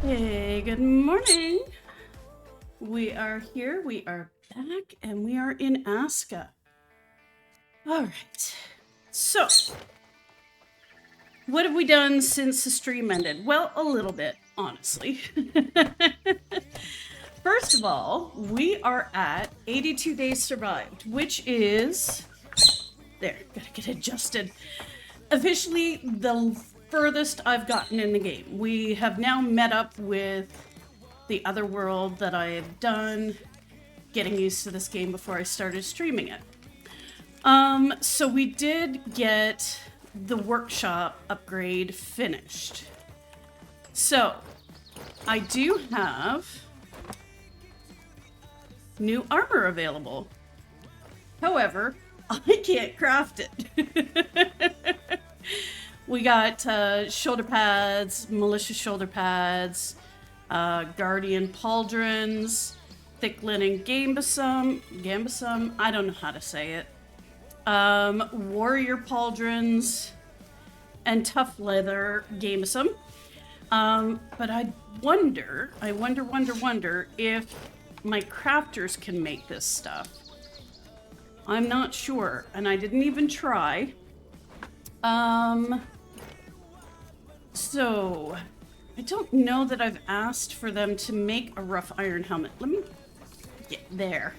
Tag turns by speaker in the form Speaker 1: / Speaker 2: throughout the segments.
Speaker 1: Hey, good morning. We are here, we are back, and we are in Aska. All right, so what have we done since the stream ended? Well, a little bit, honestly. First of all, we are at 82 days survived, which is, there, gotta get adjusted, officially the furthest I've gotten in the game. We have now met up with the other world that I have done, getting used to this game before I started streaming it. So we did get the workshop upgrade finished. So I do have new armor available. However, I can't craft it. We got shoulder pads, militia shoulder pads, guardian pauldrons, thick linen gambesum, I don't know how to say it, warrior pauldrons, and tough leather gambesum. But I wonder if my crafters can make this stuff. I'm not sure, and I didn't even try. So I don't know that I've asked for them to make a rough iron helmet. Let me get there.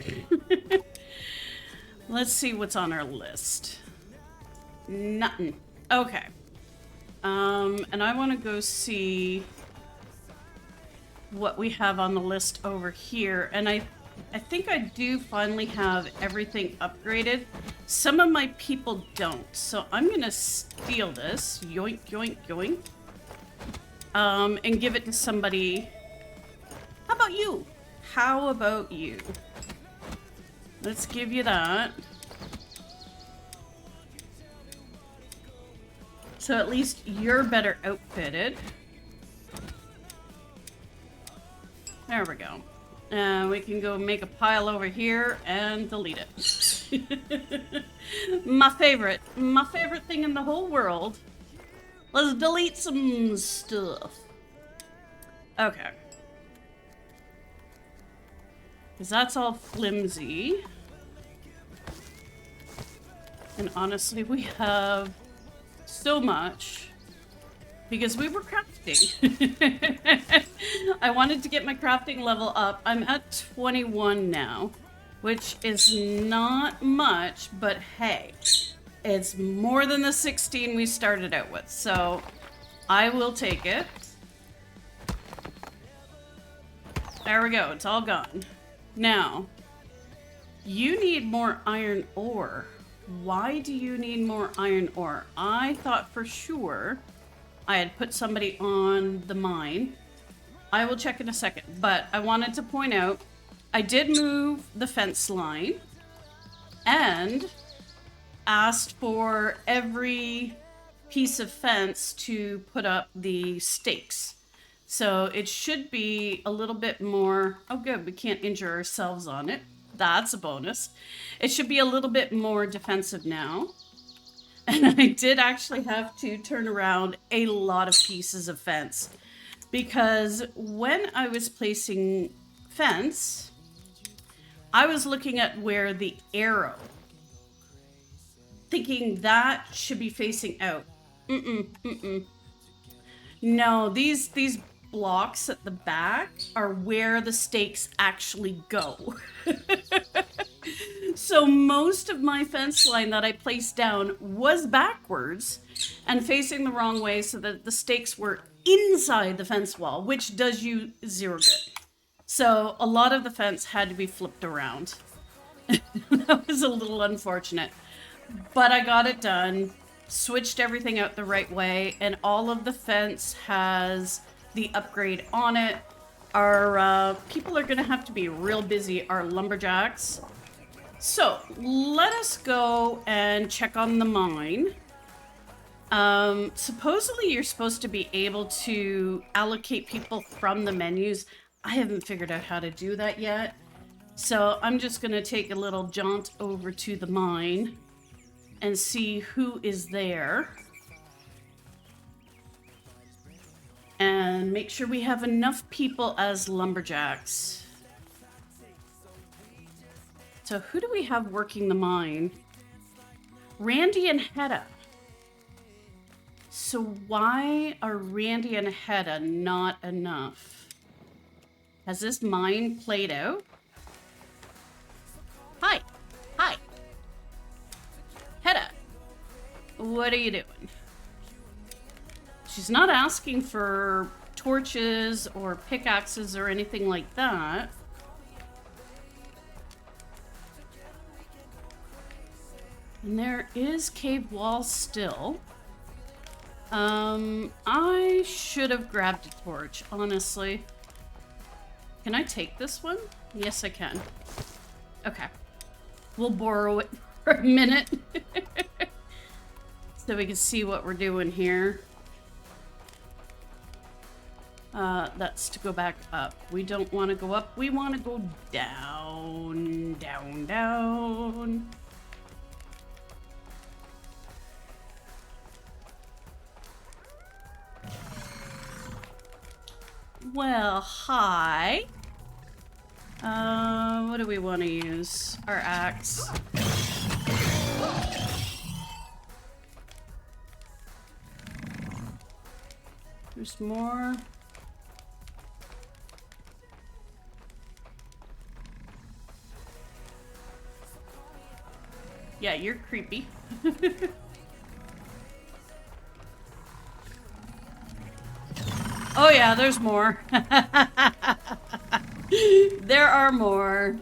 Speaker 1: Let's see what's on our list. Nothing. Okay. And I want to go see what we have on the list over here. And I think I do finally have everything upgraded. Some of my people don't. So I'm going to steal this. Yoink, yoink, yoink. And give it to somebody How about you? How about you? Let's give you that. So at least you're better outfitted. There we go. We can go make a pile over here and delete it. My favorite thing in the whole world. Let's delete some stuff. Okay. Because that's all flimsy. And honestly, we have so much. Because we were crafting. I wanted to get my crafting level up. I'm at 21 now. Which is not much, but hey. It's more than the 16 we started out with. So, I will take it. There we go. It's all gone. Now, you need more iron ore. Why do you need more iron ore? I thought for sure I had put somebody on the mine. I will check in a second, but I wanted to point out I did move the fence line and asked for every piece of fence to put up the stakes. So it should be a little bit more... Oh good, we can't injure ourselves on it. That's a bonus. It should be a little bit more defensive now. And I did actually have to turn around a lot of pieces of fence. Because when I was placing fence, I was looking at where the arrow, thinking that should be facing out. No, these blocks at the back are where the stakes actually go. So most of my fence line that I placed down was backwards and facing the wrong way so that the stakes were inside the fence wall, which does you zero good. So a lot of the fence had to be flipped around. That was a little unfortunate. But I got it done, switched everything out the right way, and all of the fence has the upgrade on it. Our people are going to have to be real busy, our lumberjacks. So, let us go and check on the mine. Supposedly you're supposed to be able to allocate people from the menus. I haven't figured out how to do that yet. So, I'm just going to take a little jaunt over to the mine and see who is there. And make sure we have enough people as lumberjacks. So who do we have working the mine? Randy and Hedda. So why are Randy and Hedda not enough? Has this mine played out? Hi. Hi. Hedda. What are you doing? She's not asking for torches or pickaxes or anything like that. And there is cave walls still. I should have grabbed a torch, honestly. Can I take this one? Yes, I can. Okay. We'll borrow it for a minute. So we can see what we're doing here. That's to go back up. We don't want to go up. We want to go down, down, down. Well, hi. What do we want to use? Our axe. There's more. Yeah, you're creepy. Oh yeah, there's more. There are more.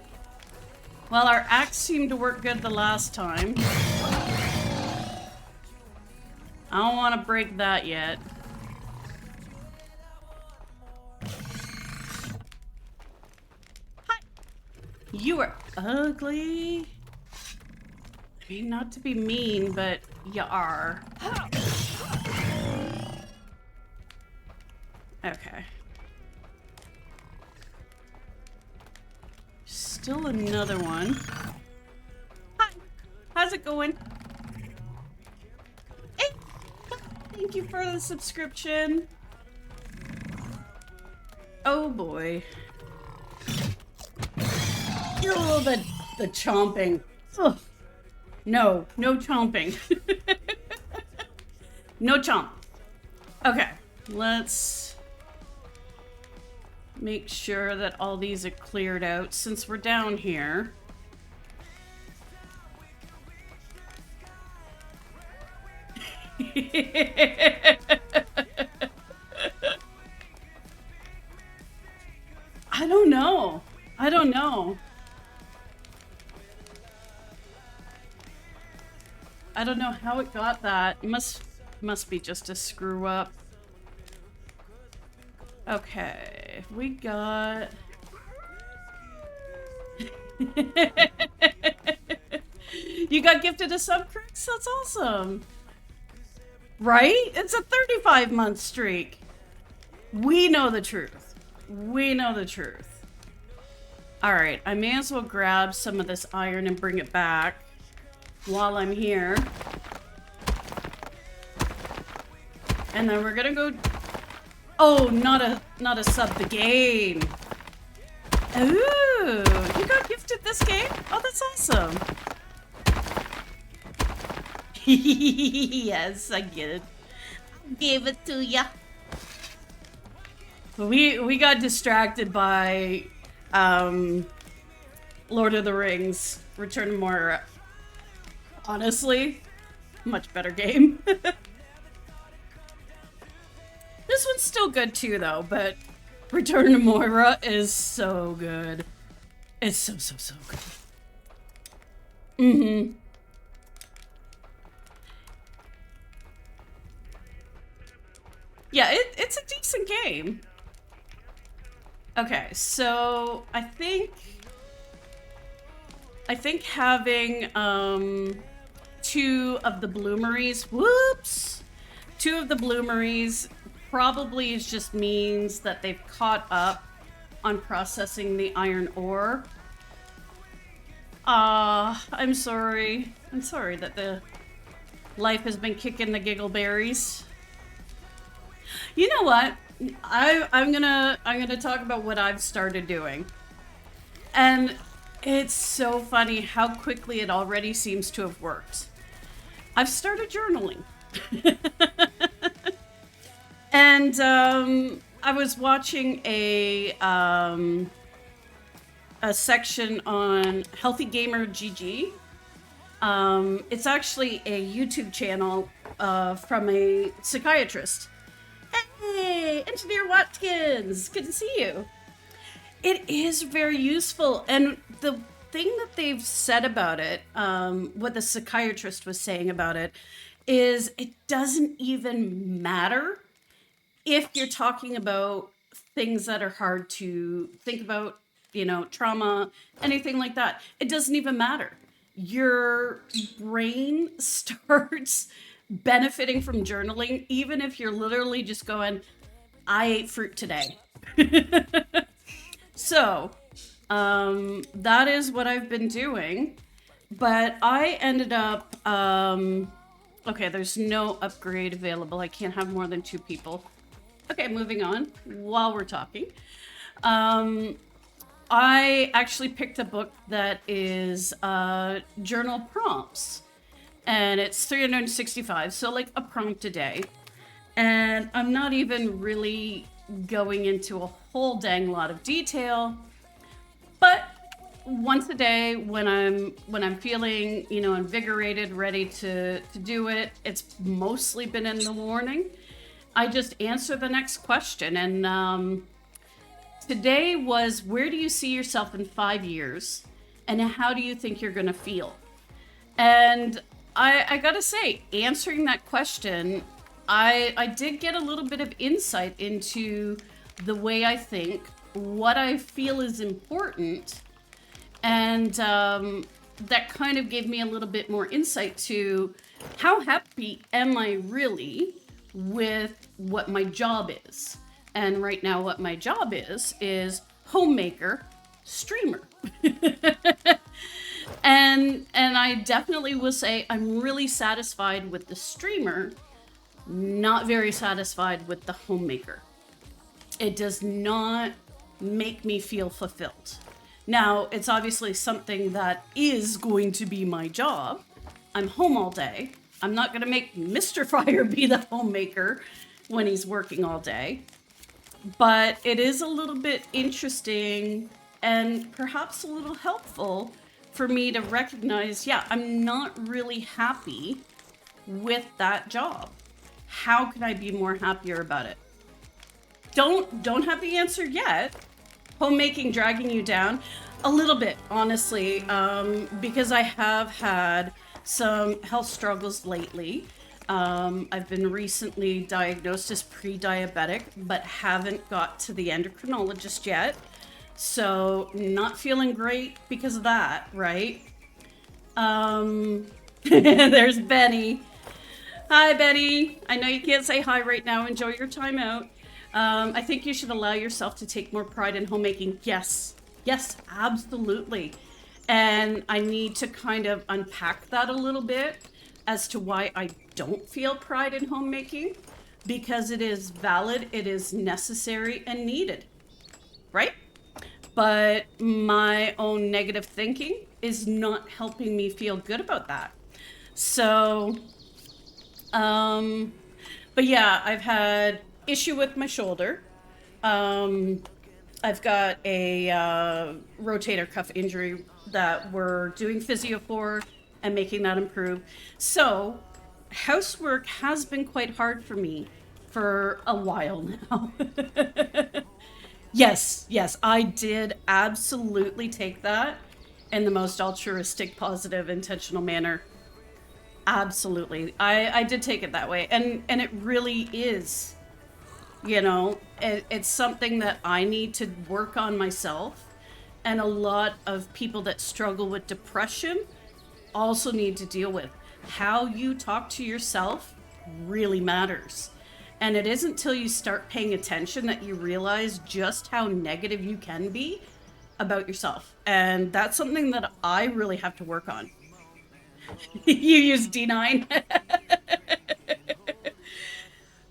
Speaker 1: Well, our axe seemed to work good the last time. I don't want to break that yet. You are ugly. I mean, not to be mean, but you are. Okay. Still another one. Hi. How's it going? Hey. Thank you for the subscription. Oh boy. Oh, the chomping. Ugh. No chomping. No chomp. Okay, let's make sure that all these are cleared out since we're down here. I don't know. I don't know. I don't know how it got that. It must be just a screw up. Okay, we got... You got gifted a sub, Chris? That's awesome. Right? It's a 35-month streak. We know the truth. We know the truth. Alright, I may as well grab some of this iron and bring it back while I'm here. And then we're gonna go... Oh, not a sub the game. Ooh, you got gifted this game? Oh, that's awesome. Yes, I get it. Gave it to ya. We got distracted by Lord of the Rings, Return of Moira. Honestly, much better game. This one's still good too, though, but Return to Moira is so good. It's so good. Mm-hmm. Yeah, it's a decent game. Okay, so I think having two of the bloomeries, whoops, two of the bloomeries probably just means that they've caught up on processing the iron ore. I'm sorry. I'm sorry that the life has been kicking the giggleberries. You know what? I'm gonna talk about what I've started doing. And it's so funny how quickly it already seems to have worked. I've started journaling. And I was watching a section on Healthy Gamer GG. It's actually a YouTube channel from a psychiatrist. Hey, Engineer Watkins, good to see you. It is very useful, and the thing that they've said about it, what the psychiatrist was saying about it, is it doesn't even matter if you're talking about things that are hard to think about, you know, trauma, anything like that. It doesn't even matter. Your brain starts benefiting from journaling, even if you're literally just going, I ate fruit today. So, that is what I've been doing. But I ended up, okay, there's no upgrade available. I can't have more than 2 people. Okay, moving on while we're talking. I actually picked a book that is journal prompts. And it's 365, so like a prompt a day. And I'm not even really going into a whole dang lot of detail. But once a day when I'm feeling, you know, invigorated, ready to do it, it's mostly been in the morning. I just answer the next question. And today was, where do you see yourself in 5 years? And how do you think you're going to feel? And I gotta say, answering that question, I did get a little bit of insight into the way I think, what I feel is important, And that kind of gave me a little bit more insight to how happy am I really with what my job is. And right now, what my job is homemaker, streamer. And I definitely will say I'm really satisfied with the streamer, not very satisfied with the homemaker. It does not make me feel fulfilled. Now, it's obviously something that is going to be my job. I'm home all day. I'm not going to make Mr. Fryer be the homemaker when he's working all day. But it is a little bit interesting and perhaps a little helpful for me to recognize, yeah, I'm not really happy with that job. How can I be more happier about it? Don't have the answer yet. Homemaking dragging you down a little bit, honestly, because I have had some health struggles lately. I've been recently diagnosed as pre-diabetic, but haven't got to the endocrinologist yet. So not feeling great because of that, right? There's Benny. Hi, Benny. I know you can't say hi right now. Enjoy your time out. I think you should allow yourself to take more pride in homemaking. Yes, absolutely. And I need to kind of unpack that a little bit as to why I don't feel pride in homemaking, because it is valid, it is necessary and needed, right? But my own negative thinking is not helping me feel good about that. So, but yeah, I've had issue with my shoulder. I've got a rotator cuff injury that we're doing physio for and making that improve. So housework has been quite hard for me for a while now. Yes, I did absolutely take that in the most altruistic, positive, intentional manner. Absolutely. I did take it that way. And it really is, it's something that I need to work on myself. And a lot of people that struggle with depression also need to deal with. How you talk to yourself really matters. And it isn't till you start paying attention that you realize just how negative you can be about yourself. And that's something that I really have to work on. You use D9.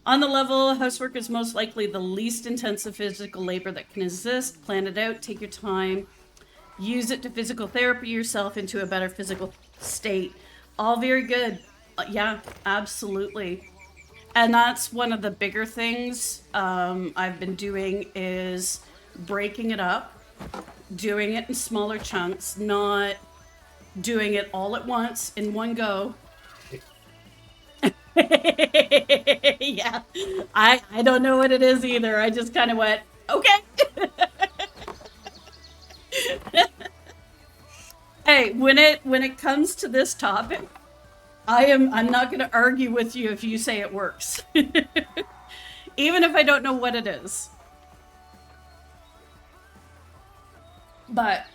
Speaker 1: On the level, housework is most likely the least intensive physical labor that can exist. Plan it out, take your time, use it to physical therapy yourself into a better physical state. All very good. Yeah, absolutely. And that's one of the bigger things I've been doing is breaking it up, doing it in smaller chunks, not doing it all at once in one go. Yeah, I don't know what it is either. I just kind of went, okay. Hey, when it comes to this topic, I'm not going to argue with you if you say it works. Even if I don't know what it is. But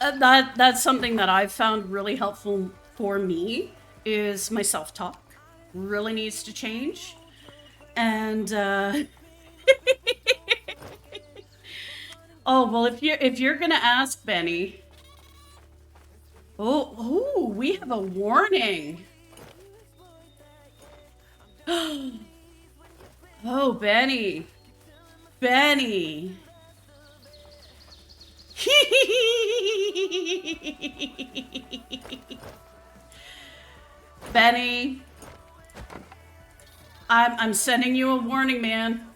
Speaker 1: that's something that I've found really helpful for me is my self-talk. Really needs to change. And oh, well, if you're going to ask Benny, Oh, we have a warning. Oh, Benny. Benny. Benny. I'm sending you a warning, man.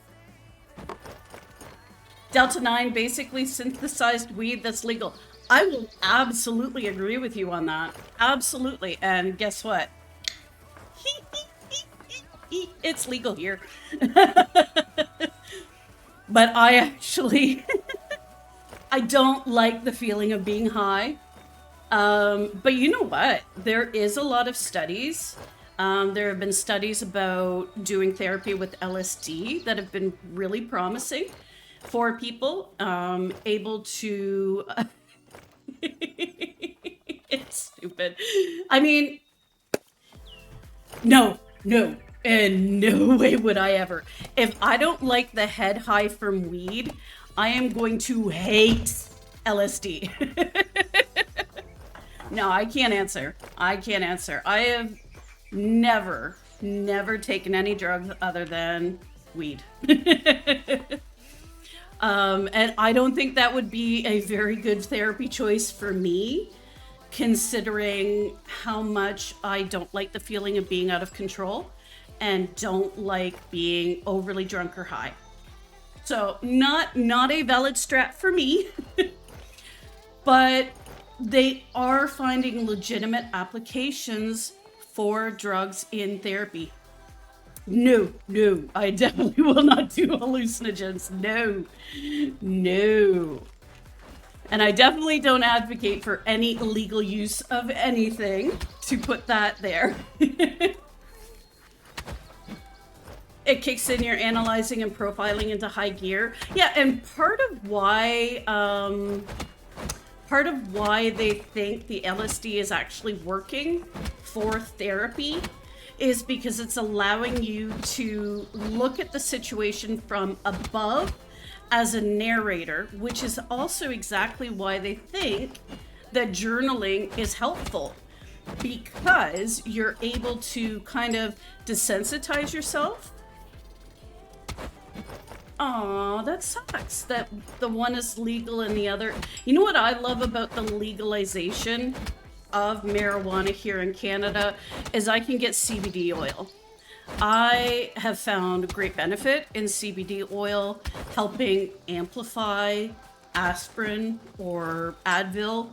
Speaker 1: Delta 9 basically synthesized weed that's legal. I will absolutely agree with you on that. Absolutely. And guess what? It's legal here. But I actually, I don't like the feeling of being high. But you know what? There is a lot of studies. There have been studies about doing therapy with LSD that have been really promising for people able to stupid. I mean, no, no. And no way would I ever. If I don't like the head high from weed, I am going to hate LSD. No, I can't answer. I can't answer. I have never taken any drugs other than weed. And I don't think that would be a very good therapy choice for me, considering how much I don't like the feeling of being out of control and don't like being overly drunk or high. So not a valid strat for me, but they are finding legitimate applications for drugs in therapy. No, I definitely will not do hallucinogens. No. And I definitely don't advocate for any illegal use of anything, to put that there. It kicks in, you're analyzing and profiling into high gear. Yeah, and part of why they think the LSD is actually working for therapy is because it's allowing you to look at the situation from above as a narrator, which is also exactly why they think that journaling is helpful, because you're able to kind of desensitize yourself. Aw, that sucks that the one is legal and the other. You know what I love about the legalization of marijuana here in Canada is I can get CBD oil. I have found great benefit in CBD oil helping amplify aspirin or Advil,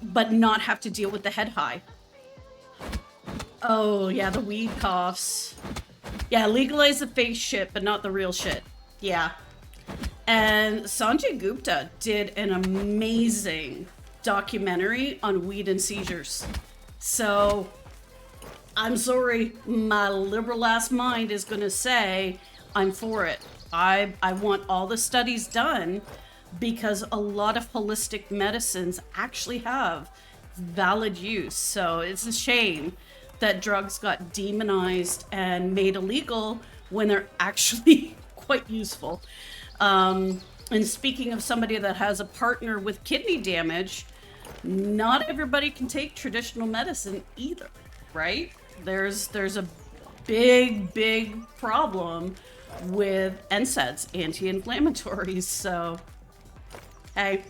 Speaker 1: but not have to deal with the head high. Oh yeah, the weed coughs. Yeah, legalize the fake shit, but not the real shit. Yeah. And Sanjay Gupta did an amazing documentary on weed and seizures. So, I'm sorry, my liberal ass mind is gonna say, I'm for it. I want all the studies done, because a lot of holistic medicines actually have valid use. So it's a shame that drugs got demonized and made illegal when they're actually quite useful. And speaking of somebody that has a partner with kidney damage, not everybody can take traditional medicine either, right? There's a big problem with NSAIDs, anti-inflammatories, so hey.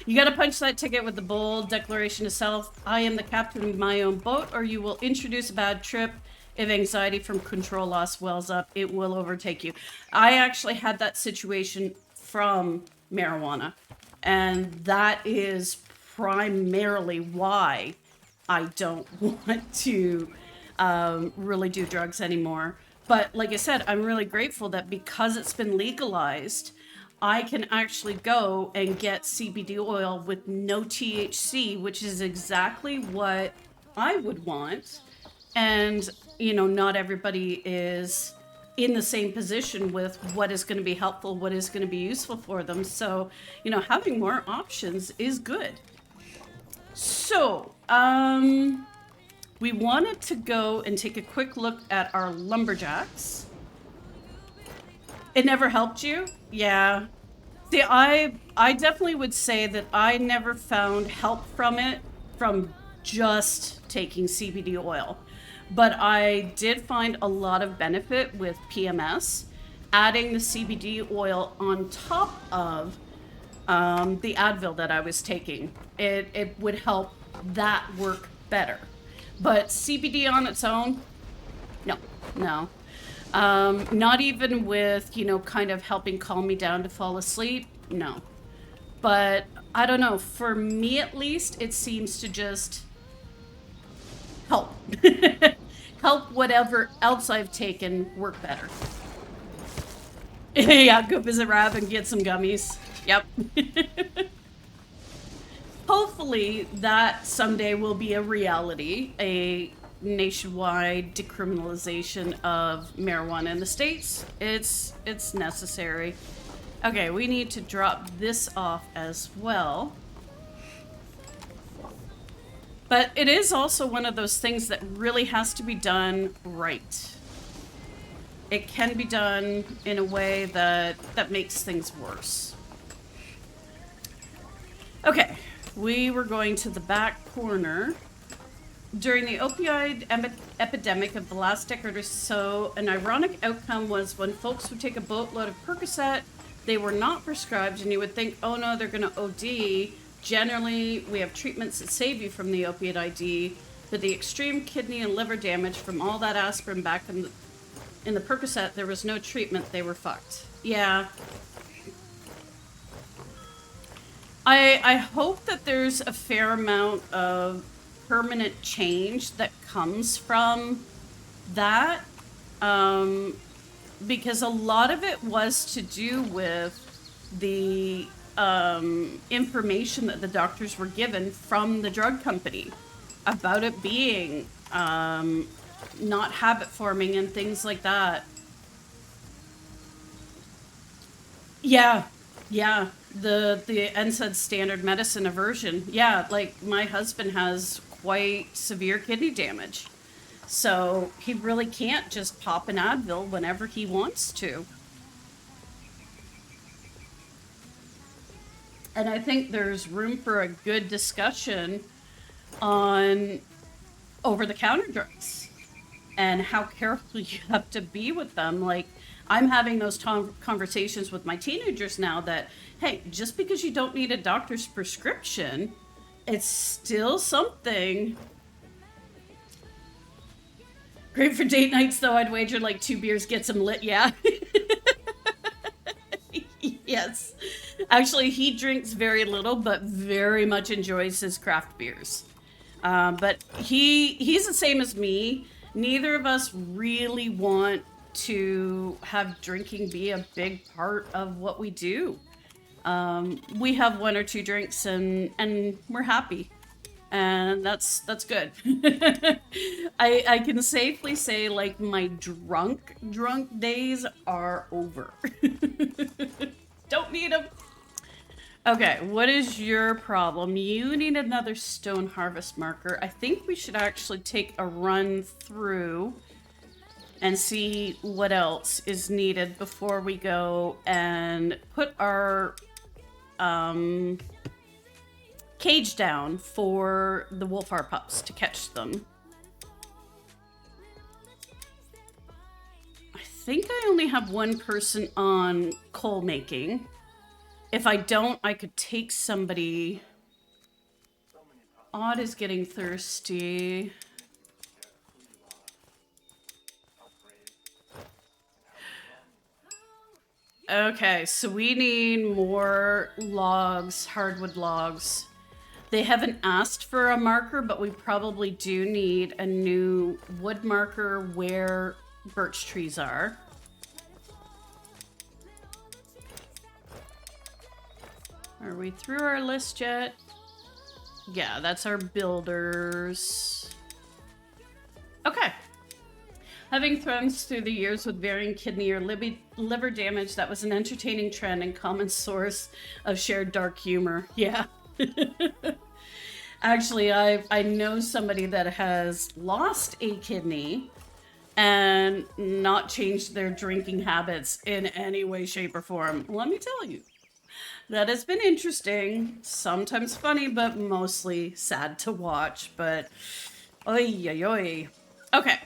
Speaker 1: You gotta punch that ticket with the bold declaration to self, I am the captain of my own boat, or you will introduce a bad trip. If anxiety from control loss wells up, it will overtake you. I actually had that situation from marijuana, and that is primarily why I don't want to really do drugs anymore. But like I said, I'm really grateful that because it's been legalized, I can actually go and get CBD oil with no THC, which is exactly what I would want. And, you know, not everybody is in the same position with what is going to be helpful, what is going to be useful for them. So, you know, having more options is good. So, we wanted to go and take a quick look at our lumberjacks. It never helped you? Yeah. See, I definitely would say that I never found help from it from just taking CBD oil. But I did find a lot of benefit with PMS, adding the CBD oil on top of the Advil that I was taking. It would help that work better. But CBD on its own, no. Not even with, you know, kind of helping calm me down to fall asleep, no. But I don't know, for me at least, it seems to just help. Help whatever else I've taken work better. Yeah, go visit Rab and get some gummies. Yep. Hopefully that someday will be a reality, a nationwide decriminalization of marijuana in the States. It's necessary. Okay, we need to drop this off as well. But it is also one of those things that really has to be done right. It can be done in a way that makes things worse. Okay, we were going to the back corner. During the opioid epidemic of the last decade or so, an ironic outcome was when folks would take a boatload of Percocet, they were not prescribed, and you would think, oh no, they're going to OD. Generally, we have treatments that save you from the opiate ID, but the extreme kidney and liver damage from all that aspirin back in the Percocet, there was no treatment, they were fucked. Yeah. I hope that there's a fair amount of permanent change that comes from that, because a lot of it was to do with the information that the doctors were given from the drug company about it being not habit forming and things like that. Yeah, yeah. The NSAID standard medicine aversion. Yeah, like my husband has quite severe kidney damage. So he really can't just pop an Advil whenever he wants to. And I think there's room for a good discussion on over-the-counter drugs and how careful you have to be with them. Like, I'm having those conversations with my teenagers now that, hey, just because you don't need a doctor's prescription, it's still something. Great for date nights, though. I'd wager like 2 beers gets him lit. Yeah. Yes. Actually, he drinks very little, but very much enjoys his craft beers. But he's the same as me. Neither of us really want to have drinking be a big part of what we do. We have 1 or 2 drinks and we're happy. And that's good. I can safely say, like, my drunk days are over. Don't need them. Okay, what is your problem? You need another stone harvest marker. I think we should actually take a run through and see what else is needed before we go and put our cage down for the Wolfar pups to catch them. I think I only have 1 person on coal making. If I don't, I could take somebody. Odd is getting thirsty. Okay, so we need more logs, hardwood logs. They haven't asked for a marker, but we probably do need a new wood marker where birch trees are. Are we through our list yet? Yeah, that's our builders. Okay. Having friends through the years with varying kidney or liver damage, that was an entertaining trend and common source of shared dark humor. Yeah. Actually, I know somebody that has lost a kidney and not changed their drinking habits in any way, shape, or form. Let me tell you. That has been interesting, sometimes funny, but mostly sad to watch, but oy, oy, oy. Okay,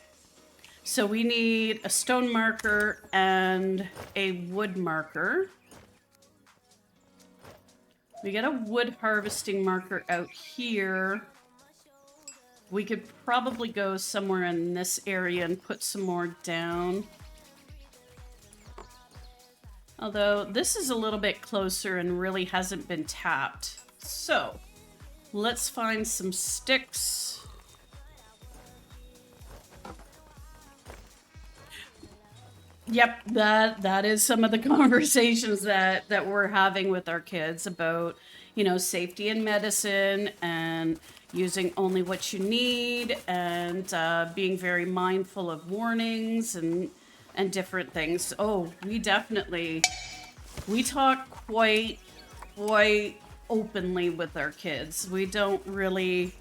Speaker 1: so we need a stone marker and a wood marker. We got a wood harvesting marker out here. We could probably go somewhere in this area and put some more down. Although this is a little bit closer and really hasn't been tapped. So let's find some sticks. Yep, that is some of the conversations that we're having with our kids about, you know, safety in medicine and using only what you need and being very mindful of warnings and different things. Oh, we definitely We talk quite openly with our kids. We don't really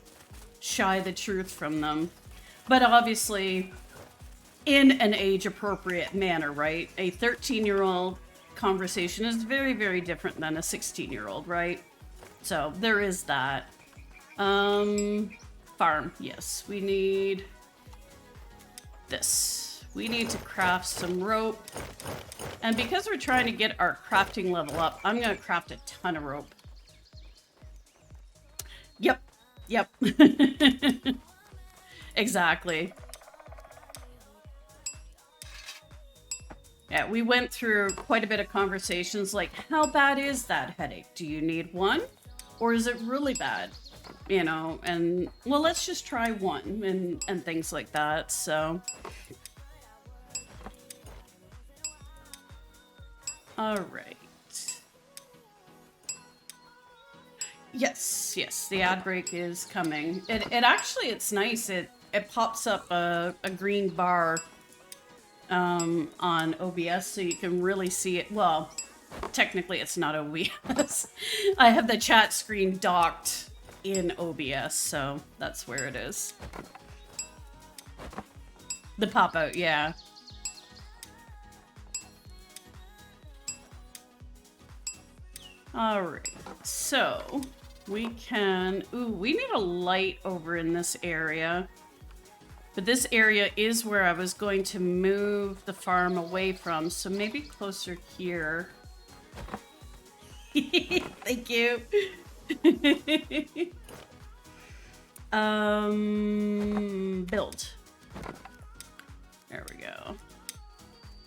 Speaker 1: shy the truth from them. But obviously, in an age-appropriate manner, right? A 13-year-old conversation is very, very different than a 16-year-old, right? So there is that. Farm, yes. We need this. We need to craft some rope. And because we're trying to get our crafting level up, I'm gonna craft a ton of rope. Yep. Exactly. Yeah, we went through quite a bit of conversations like, how bad is that headache? Do you need one? Or is it really bad? You know, and well, let's just try one and things like that, so. All right. Yes, the ad break is coming. It actually, it's nice. It pops up a green bar on OBS so you can really see it. Well, technically it's not OBS. I have the chat screen docked in OBS, so that's where it is. The pop out, yeah. All right, so we can, ooh, we need a light over in this area. But this area is where I was going to move the farm away from, so maybe closer here. Thank you. Build. There we go.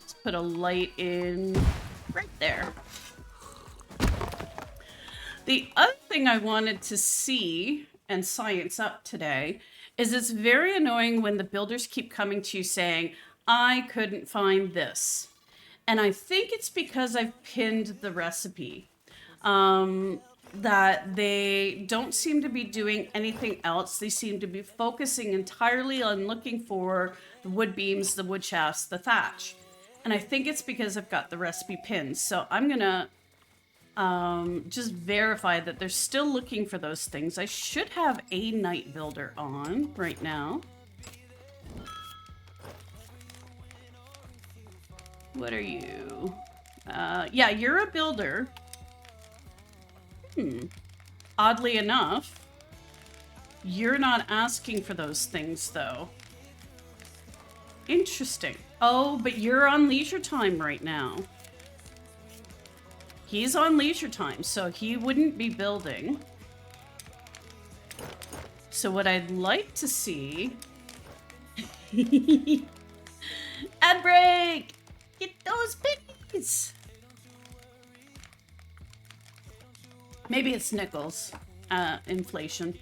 Speaker 1: Let's put a light in right there. The other thing I wanted to see and science up today is it's very annoying when the builders keep coming to you saying, I couldn't find this. And I think it's because I've pinned the recipe. That they don't seem to be doing anything else. They seem to be focusing entirely on looking for the wood beams, the wood shafts, the thatch. And I think it's because I've got the recipe pinned. So I'm gonna just verify that they're still looking for those things. I should have a night builder on right now. What are you? Yeah, you're a builder. Oddly enough, you're not asking for those things, though. Interesting. Oh, but you're on leisure time right now. He's on leisure time, so he wouldn't be building. So what I'd like to see... Ad break! Get those pennies! Maybe it's nickels. Inflation.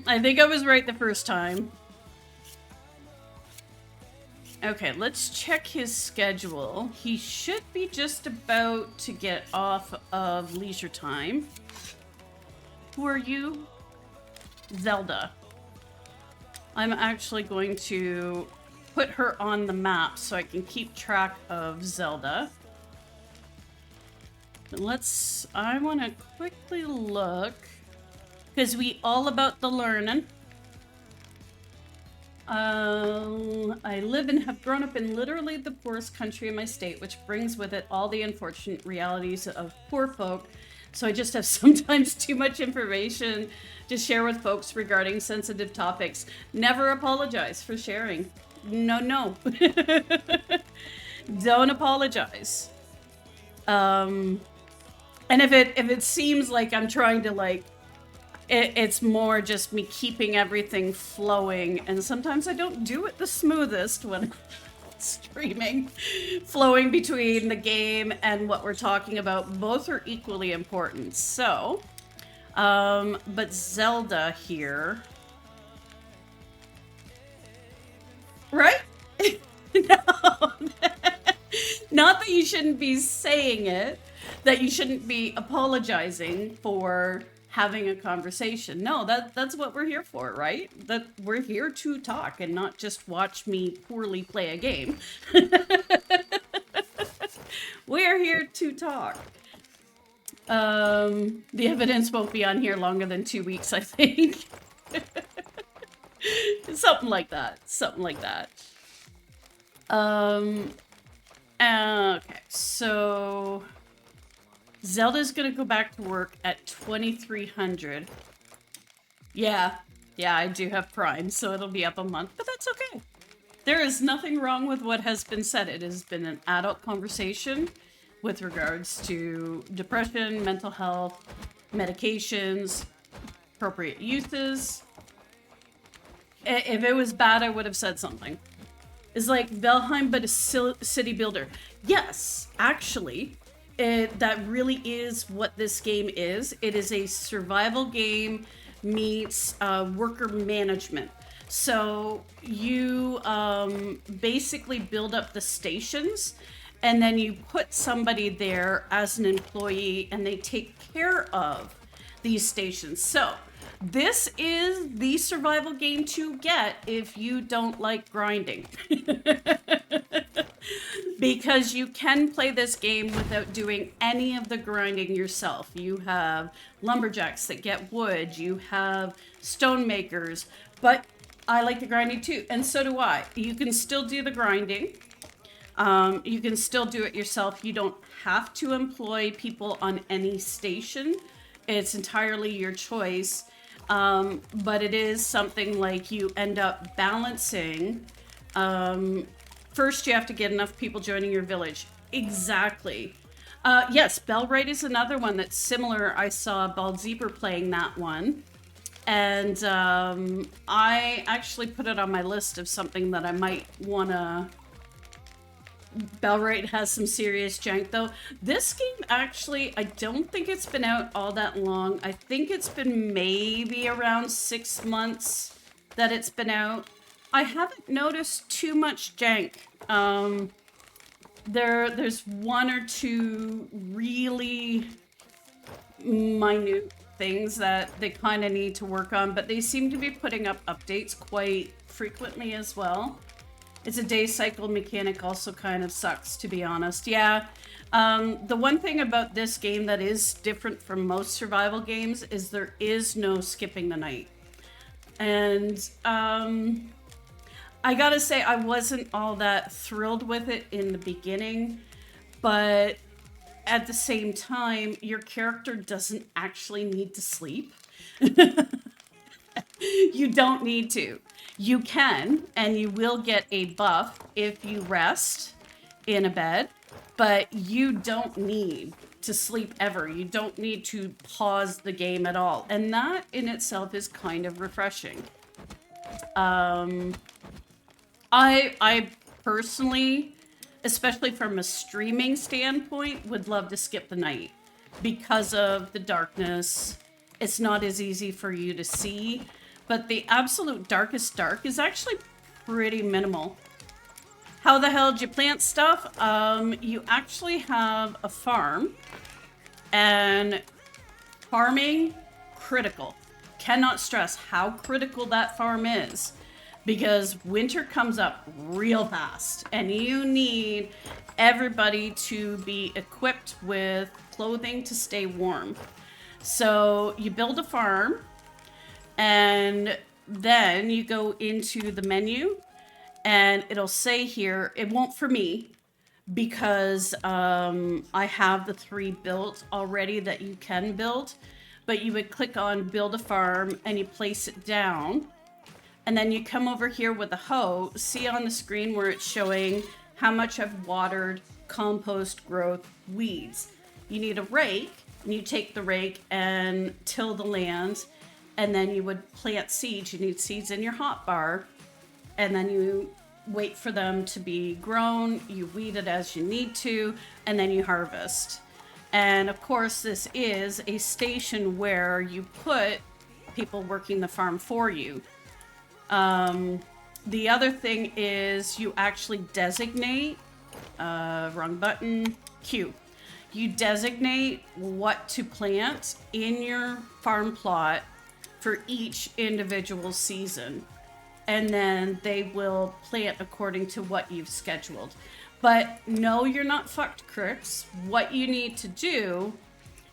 Speaker 1: I think I was right the first time. Okay, let's check his schedule. He should be just about to get off of leisure time. Who are you? Zelda. I'm actually going to put her on the map so I can keep track of Zelda. But I want to quickly look, because we all about the learning. I live and have grown up in literally the poorest country in my state, which brings with it all the unfortunate realities of poor folk. So I just have sometimes too much information to share with folks regarding sensitive topics. Never apologize for sharing. No. Don't apologize. And if it seems like I'm trying to it's more just me keeping everything flowing, and sometimes I don't do it the smoothest when I'm streaming. Flowing between the game and what we're talking about, both are equally important. So, but Zelda here, right? No, not that you shouldn't be saying it, that you shouldn't be apologizing for having a conversation. No, that's what we're here for, right? That we're here to talk and not just watch me poorly play a game. We're here to talk. The evidence won't be on here longer than 2 weeks, I think. Something like that. Something like that. Okay, so Zelda's gonna go back to work at 2300. Yeah, I do have Prime, so it'll be up a month, but that's okay. There is nothing wrong with what has been said. It has been an adult conversation with regards to depression, mental health, medications, appropriate uses. If it was bad, I would have said something. It's like Valheim, but a city builder. Yes, actually, that really is what this game is. It is a survival game meets worker management. So you basically build up the stations, and then you put somebody there as an employee, and they take care of these stations. So this is the survival game to get if you don't like grinding. Because you can play this game without doing any of the grinding yourself. You have lumberjacks that get wood, you have stone makers, but I like the grinding too, and so do I. You can still do the grinding. You can still do it yourself. You don't have to employ people on any station. It's entirely your choice. But it is something like you end up balancing. First, you have to get enough people joining your village. Exactly. Yes, Bellright is another one that's similar. I saw Baldzieber playing that one. And I actually put it on my list of something that I might want to... Bellright has some serious jank, though. This game, actually, I don't think it's been out all that long. I think it's been maybe around 6 months that it's been out. I haven't noticed too much jank. There's one or two really minute things that they kind of need to work on, but they seem to be putting up updates quite frequently as well. It's a day cycle mechanic also kind of sucks, to be honest. Yeah, the one thing about this game that is different from most survival games is there is no skipping the night. And I gotta say, I wasn't all that thrilled with it in the beginning, but at the same time, your character doesn't actually need to sleep. You don't need to. You can, and you will get a buff if you rest in a bed, but you don't need to sleep ever. You don't need to pause the game at all. And that in itself is kind of refreshing. I personally, especially from a streaming standpoint, would love to skip the night because of the darkness. It's not as easy for you to see, but the absolute darkest dark is actually pretty minimal. How the hell did you plant stuff? You actually have a farm, and farming, critical. Cannot stress how critical that farm is, because winter comes up real fast, and you need everybody to be equipped with clothing to stay warm. So you build a farm, and then you go into the menu, and it'll say here, it won't for me, because I have the 3 built already that you can build, but you would click on build a farm, and you place it down, and then you come over here with a hoe, see on the screen where it's showing how much I've watered, compost, growth, weeds. You need a rake, and you take the rake and till the land, and then you would plant seeds. You need seeds in your hotbar, and then you wait for them to be grown, you weed it as you need to, and then you harvest. And of course, this is a station where you put people working the farm for you. The other thing is you actually designate, wrong button, Q. you designate what to plant in your farm plot for each individual season. And then they will plant according to what you've scheduled. But no, you're not fucked, crooks. What you need to do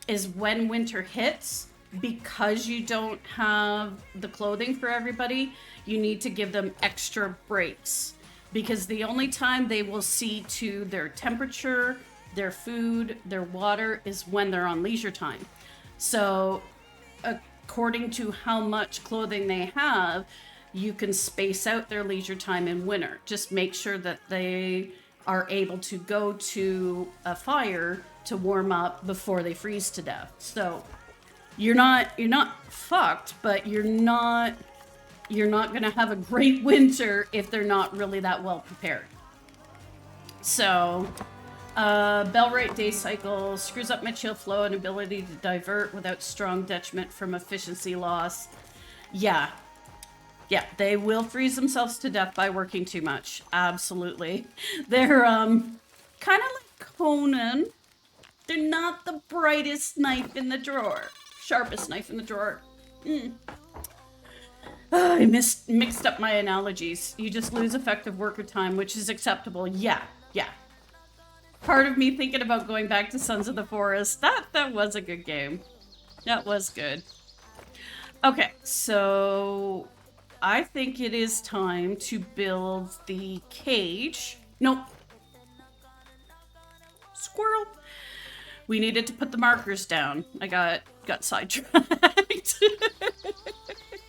Speaker 1: is when winter hits, because you don't have the clothing for everybody, you need to give them extra breaks. Because the only time they will see to their temperature, their food, their water is when they're on leisure time. So according to how much clothing they have, you can space out their leisure time in winter. Just make sure that they are able to go to a fire to warm up before they freeze to death. So you're not fucked, but you're not gonna have a great winter if they're not really that well prepared. So Bellrite day cycle screws up my chill flow and ability to divert without strong detriment from efficiency loss. Yeah, they will freeze themselves to death by working too much. Absolutely. They're kind of like Conan. They're not the brightest knife in the drawer. Sharpest knife in the drawer. I mixed up my analogies. You just lose effective worker time, which is acceptable. Yeah. Part of me thinking about going back to Sons of the Forest. That was a good game. That was good. Okay, so I think it is time to build the cage. Nope. Squirrel. We needed to put the markers down. I got sidetracked.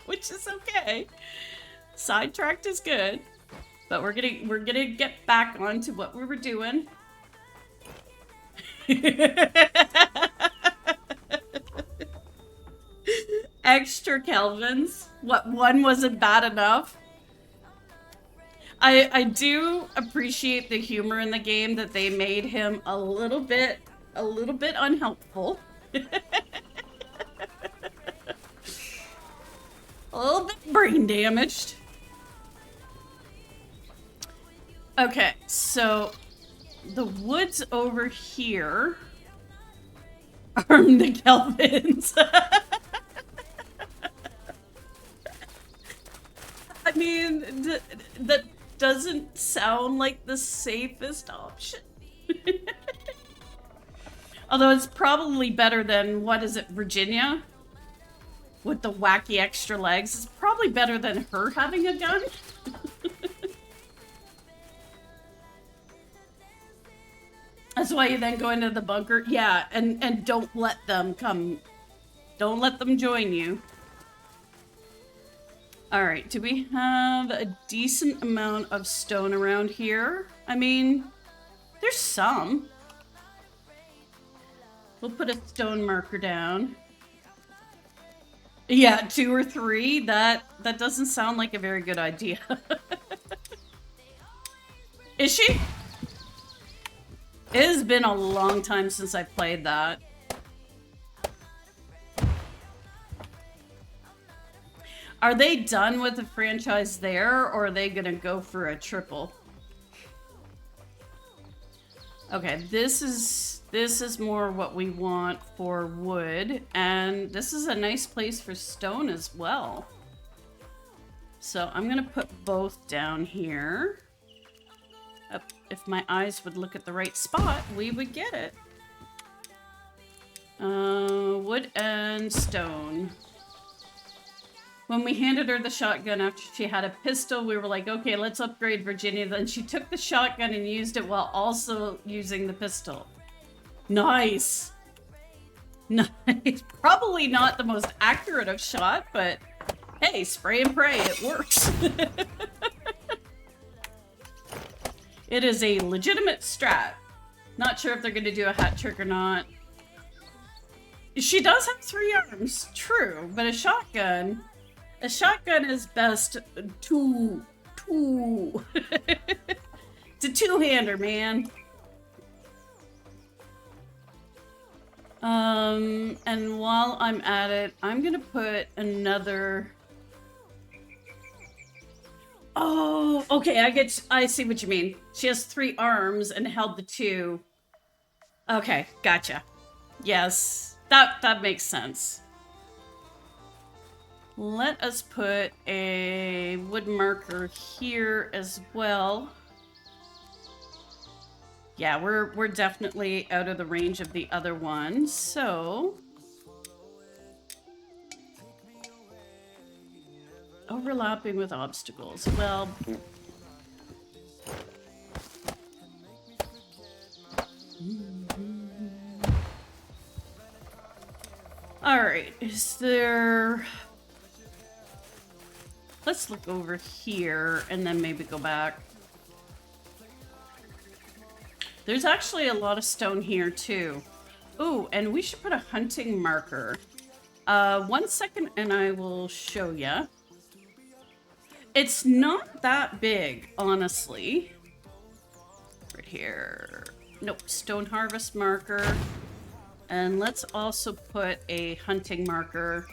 Speaker 1: Which is okay. Sidetracked is good. But we're gonna get back onto what we were doing. Extra Kelvins. What, one wasn't bad enough? I do appreciate the humor in the game that they made him a little bit unhelpful. A little bit brain damaged. Okay, so the woods over here are the Kelvins. I mean, that doesn't sound like the safest option. Although it's probably better than, what is it, Virginia? With the wacky extra legs. It's probably better than her having a gun. That's why you then go into the bunker. Yeah, and don't let them come. Don't let them join you. Alright, do we have a decent amount of stone around here? I mean, there's some. We'll put a stone marker down. Yeah, 2 or 3. That doesn't sound like a very good idea. Is she? It has been a long time since I played that. Are they done with the franchise there, or are they gonna go for a triple? Okay, this is more what we want for wood, and this is a nice place for stone as well. So I'm gonna put both down here. If my eyes would look at the right spot, we would get it. Wood and stone. When we handed her the shotgun after she had a pistol, we were like, okay, let's upgrade Virginia. Then she took the shotgun and used it while also using the pistol. Nice. Nice. Probably not the most accurate of shot, but hey, spray and pray, it works. It is a legitimate strat. Not sure if they're going to do a hat trick or not. She does have 3 arms, true, but a shotgun is best two. It's a two-hander, man. And while I'm at it, I'm gonna put another... Oh, okay, I see what you mean. She has 3 arms and held the 2. Okay, gotcha. Yes, that makes sense. Let us put a wood marker here as well. Yeah, we're definitely out of the range of the other one, so overlapping with obstacles. Well, all right, is there... Let's look over here and then maybe go back. There's actually a lot of stone here too. Ooh, and we should put a hunting marker. 1 second and I will show ya. It's not that big, honestly. Right here. Nope, stone harvest marker. And let's also put a hunting marker.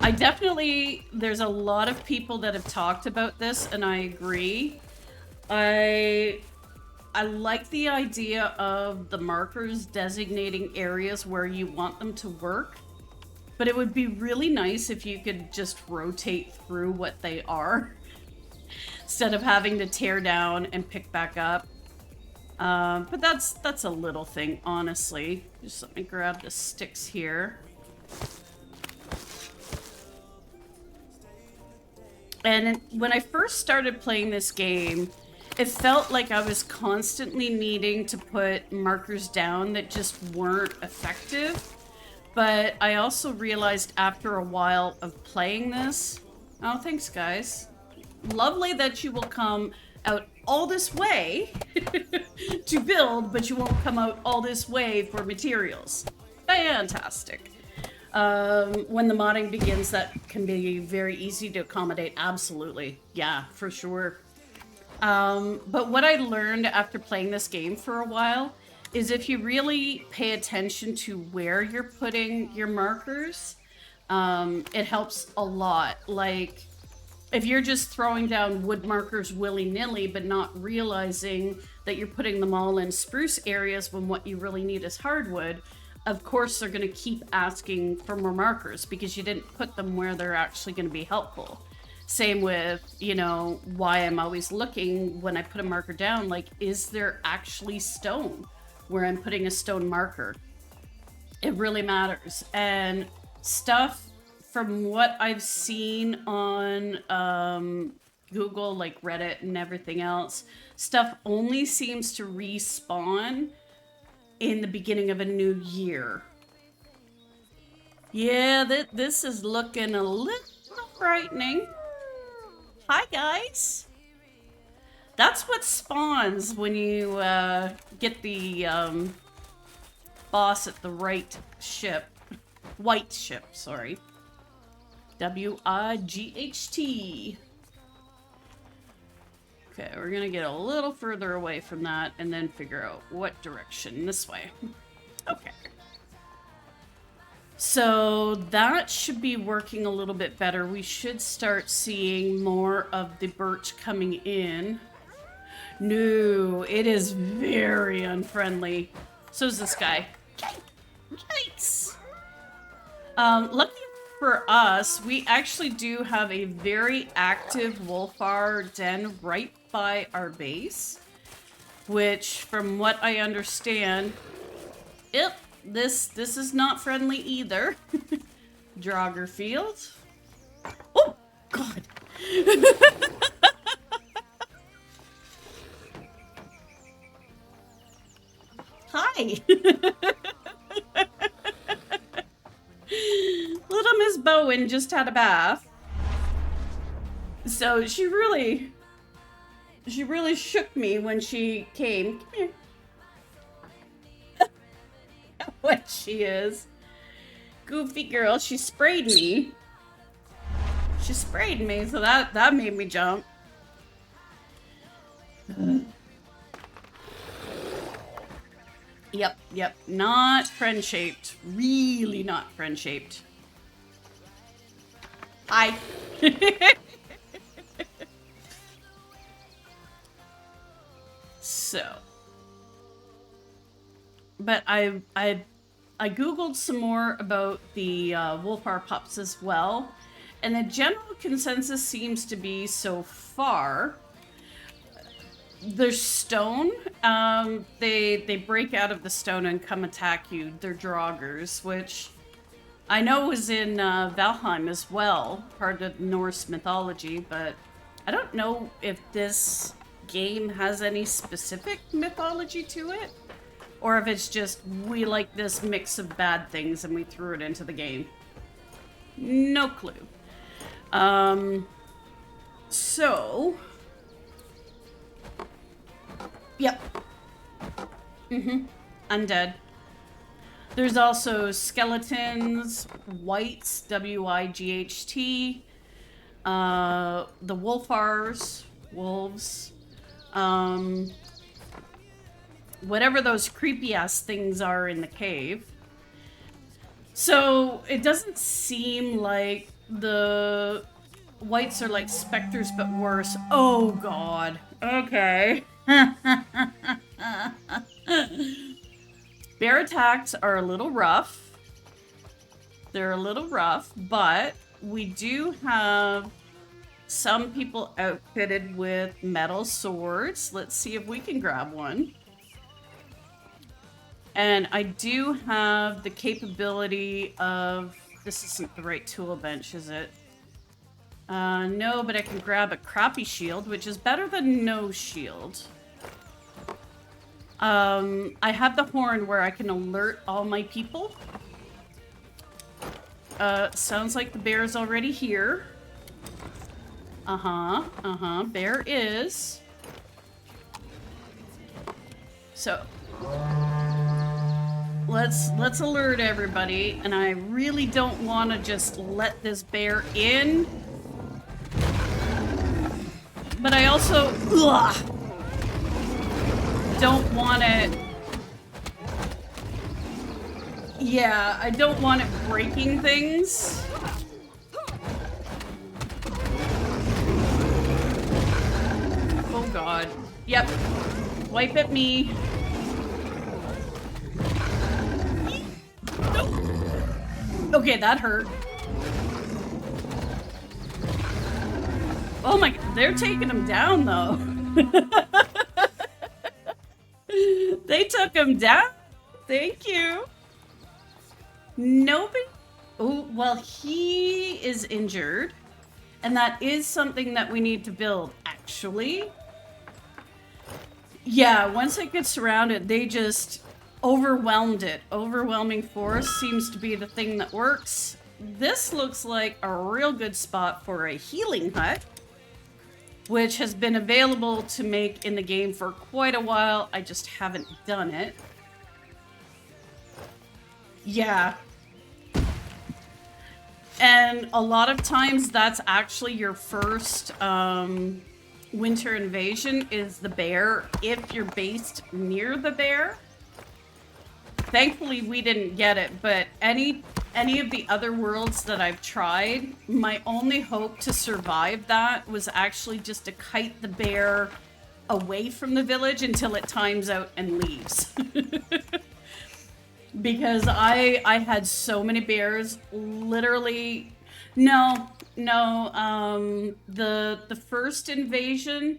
Speaker 1: I definitely, there's a lot of people that have talked about this, and I agree. I like the idea of the markers designating areas where you want them to work, but it would be really nice if you could just rotate through what they are instead of having to tear down and pick back up. But that's a little thing, honestly. Just let me grab the sticks here. And when I first started playing this game, it felt like I was constantly needing to put markers down that just weren't effective. But I also realized after a while of playing this... Oh, thanks, guys. Lovely that you will come out all this way to build, but you won't come out all this way for materials. Fantastic. When the modding begins, that can be very easy to accommodate. Absolutely. Yeah, for sure. But what I learned after playing this game for a while is if you really pay attention to where you're putting your markers, it helps a lot. Like, if you're just throwing down wood markers willy-nilly but not realizing that you're putting them all in spruce areas when what you really need is hardwood, of course they're going to keep asking for more markers because you didn't put them where they're actually going to be helpful. Same with, you know, why I'm always looking when I put a marker down, like, is there actually stone where I'm putting a stone marker? It really matters. And stuff from what I've seen on Google, like Reddit and everything else, stuff only seems to respawn in the beginning of a new year. Yeah, this is looking a little frightening. Hi, guys. That's what spawns when you get the boss at the right ship. White ship, sorry. W-I-G-H-T. Okay, we're gonna get a little further away from that and then figure out what direction. This way. Okay. So that should be working a little bit better. We should start seeing more of the birch coming in. No, it is very unfriendly. So is this guy. Yikes! Lucky for us, we actually do have a very active wolfar den right by our base, which, from what I understand, yep, this is not friendly either. Jogger field. Oh God! Hi. Little Miss Bowen just had a bath. So she really shook me when she came. Come here. What she is. Goofy girl, she sprayed me. She sprayed me, so that made me jump. Yep, not friend-shaped. Really not friend-shaped. Hi. So. but I googled some more about the Wolfar pups as well, and the general consensus seems to be so far. They're stone. They break out of the stone and come attack you. They're draugrs, which I know is in Valheim as well, part of Norse mythology, but I don't know if this game has any specific mythology to it, or if it's just we like this mix of bad things and we threw it into the game. No clue. So... Yep. Undead. There's also skeletons, wights, W-I-G-H-T, the wolfars, wolves, whatever those creepy ass things are in the cave. So it doesn't seem like the wights are like specters but worse. Oh god. Okay. Bear attacks are a little rough. They're a little rough, but we do have some people outfitted with metal swords. Let's see if we can grab one. And I do have the capability of... This isn't the right tool bench, is it? No, but I can grab a crappy shield, which is better than no shield. I have the horn where I can alert all my people. Sounds like the bear's already here. Bear is. So let's alert everybody, and I really don't want to just let this bear in. But I also don't want it. Yeah, I don't want it breaking things. Oh god. Yep. Wipe at me. Okay, that hurt. Oh my god, they're taking him down though. They took him down. Thank you. Nobody. Oh, well, he is injured. And that is something that we need to build, actually. Yeah, once it gets surrounded, they just overwhelmed it. Overwhelming force seems to be the thing that works. This looks like a real good spot for a healing hut, which has been available to make in the game for quite a while. I just haven't done it. Yeah. And a lot of times that's actually your first winter invasion is the bear, if you're based near the bear. Thankfully we didn't get it, but any of the other worlds that I've tried, my only hope to survive that was actually just to kite the bear away from the village until it times out and leaves. Because I had so many bears, literally, the first invasion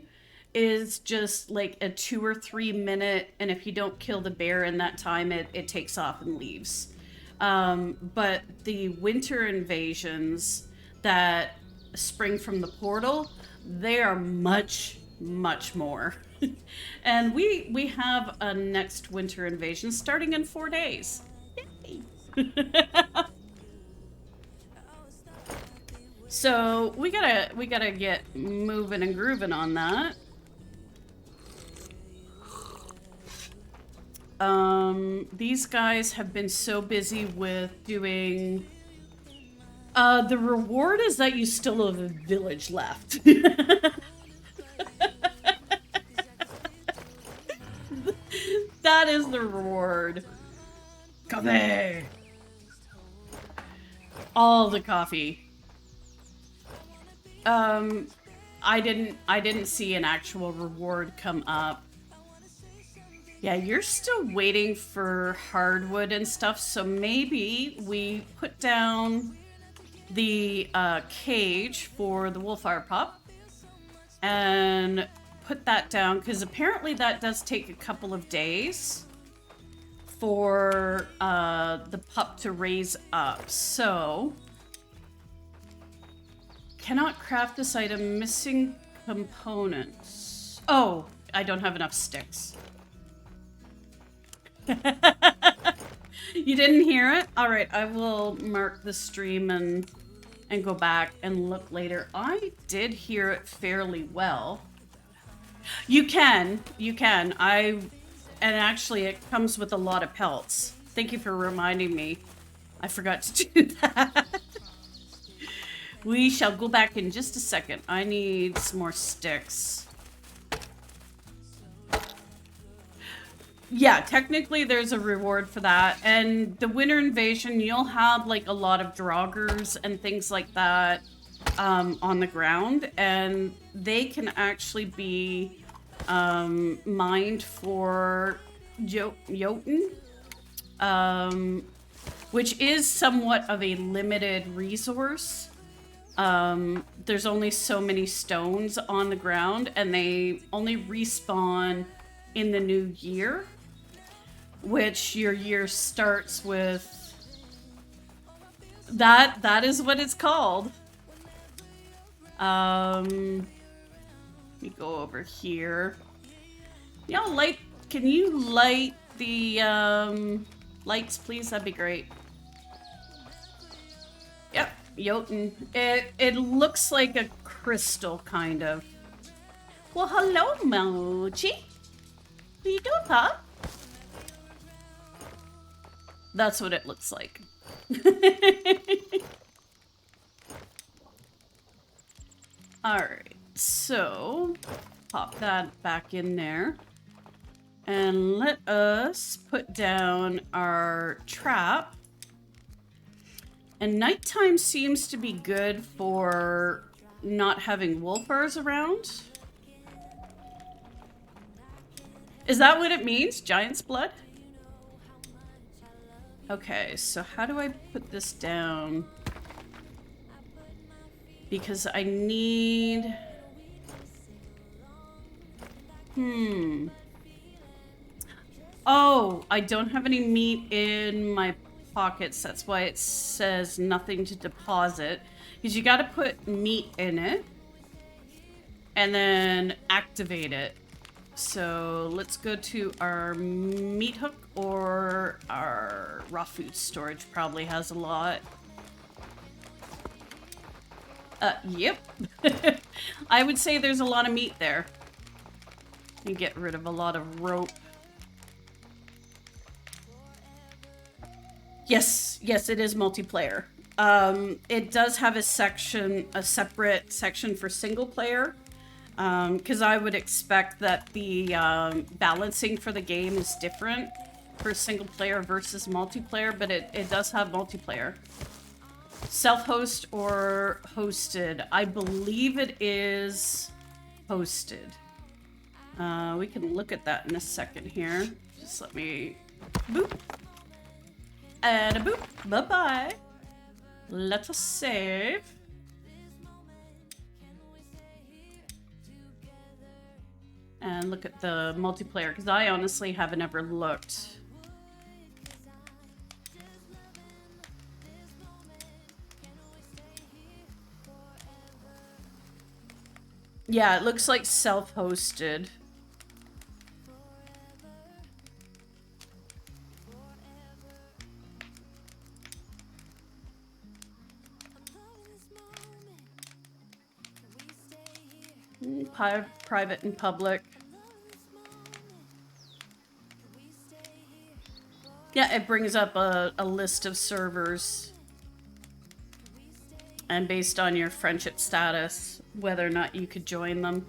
Speaker 1: is just like a 2 or 3 minute, and if you don't kill the bear in that time, it takes off and leaves. But the winter invasions that spring from the portal, they are much, much more. And we have a next winter invasion starting in 4 days. Yay! So we gotta get moving and grooving on that. These guys have been so busy with doing... the reward is that you still have a village left. That is the reward. Coffee! All the coffee. I didn't see an actual reward come up. Yeah, you're still waiting for hardwood and stuff, so maybe we put down the cage for the Wolfire pup and put that down, because apparently that does take a couple of days for the pup to raise up. So, cannot craft this item, missing components. Oh, I don't have enough sticks. You didn't hear it? All right, I will mark the stream and go back and look later. I did hear it fairly well. You can. And actually it comes with a lot of pelts. Thank you for reminding me. I forgot to do that. We shall go back in just a second. I need some more sticks. Yeah, technically there's a reward for that. And the winter invasion, you'll have like a lot of draugrs and things like that on the ground. And they can actually be mined for Jotun, which is somewhat of a limited resource. There's only so many stones on the ground, and they only respawn in the new year, which your year starts with that is what it's called. Let me go over here. Y'all can you light the lights, please? That'd be great. Yep, Jotun. It looks like a crystal, kind of. Well, hello, Mochi. What are you doing, pup? That's what it looks like. Alright, so pop that back in there. And let us put down our trap. And nighttime seems to be good for not having wolfers around. Is that what it means? Giant's blood? Okay, so how do I put this down? Because I need... Oh, I don't have any meat in my pockets. That's why it says nothing to deposit. Because you gotta put meat in it. And then activate it. So let's go to our meat hook, or our raw food storage probably has a lot. Yep. I would say there's a lot of meat there. You get rid of a lot of rope. Yes, it is multiplayer. It does have a separate section for single player. Because I would expect that the balancing for the game is different for single player versus multiplayer, but it does have multiplayer. Self-host or hosted? I believe it is hosted. We can look at that in a second here. Just let me... Boop. And a boop. Bye-bye. Let us save. And look at the multiplayer, because I honestly haven't ever looked. Yeah, it looks like self-hosted. Private and public. Yeah, it brings up a list of servers. And based on your friendship status, whether or not you could join them.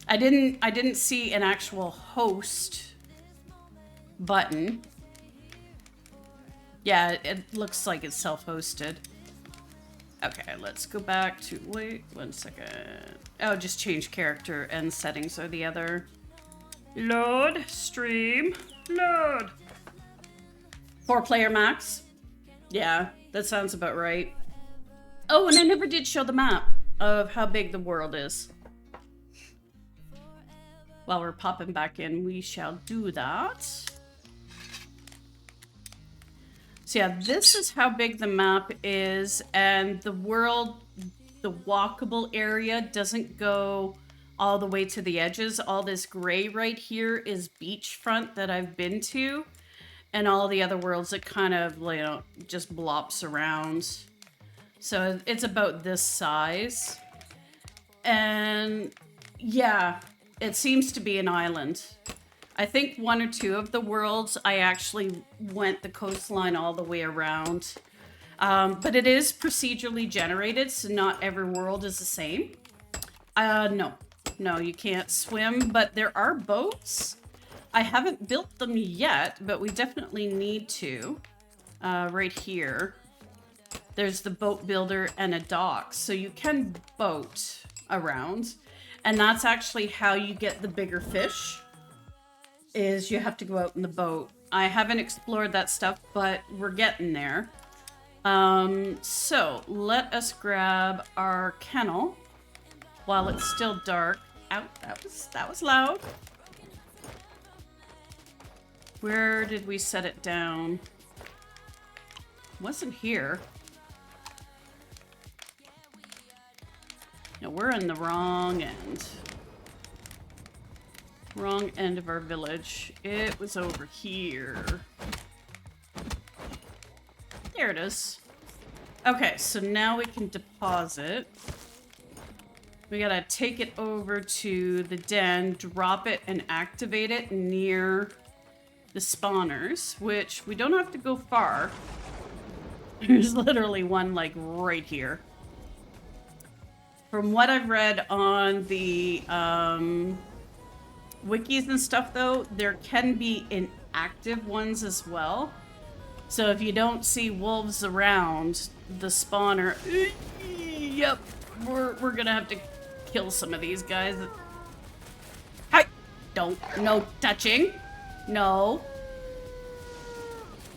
Speaker 1: I didn't see an actual host button. Yeah, it looks like it's self-hosted. Okay, let's go back to, wait 1 second. Oh, just change character and settings are the other Load, stream, load. 4-player max. Yeah, that sounds about right. Oh, and I never did show the map of how big the world is. While we're popping back in, we shall do that. So yeah, this is how big the map is, and the world, the walkable area doesn't go all the way to the edges. All this gray right here is beachfront that I've been to, and all the other worlds it kind of, you know, just blops around. So it's about this size. And yeah, it seems to be an island. I think 1 or 2 of the worlds, I actually went the coastline all the way around. But it is procedurally generated, so not every world is the same. No, you can't swim, but there are boats. I haven't built them yet, but we definitely need to. Right here, there's the boat builder and a dock, so you can boat around. And that's actually how you get the bigger fish, is you have to go out in the boat. I haven't explored that stuff, but we're getting there. So let us grab our kennel while it's still dark. Ow, that was loud. Where did we set it down? Wasn't here. No, we're in the wrong end. Wrong end of our village. It was over here. There it is. Okay, so now we can deposit. We gotta take it over to the den, drop it, and activate it near the spawners, which we don't have to go far. There's literally one, like, right here. From what I've read on the wikis and stuff, though, there can be inactive ones as well. So if you don't see wolves around the spawner, yep, we're gonna have to kill some of these guys. Hi! No touching. No.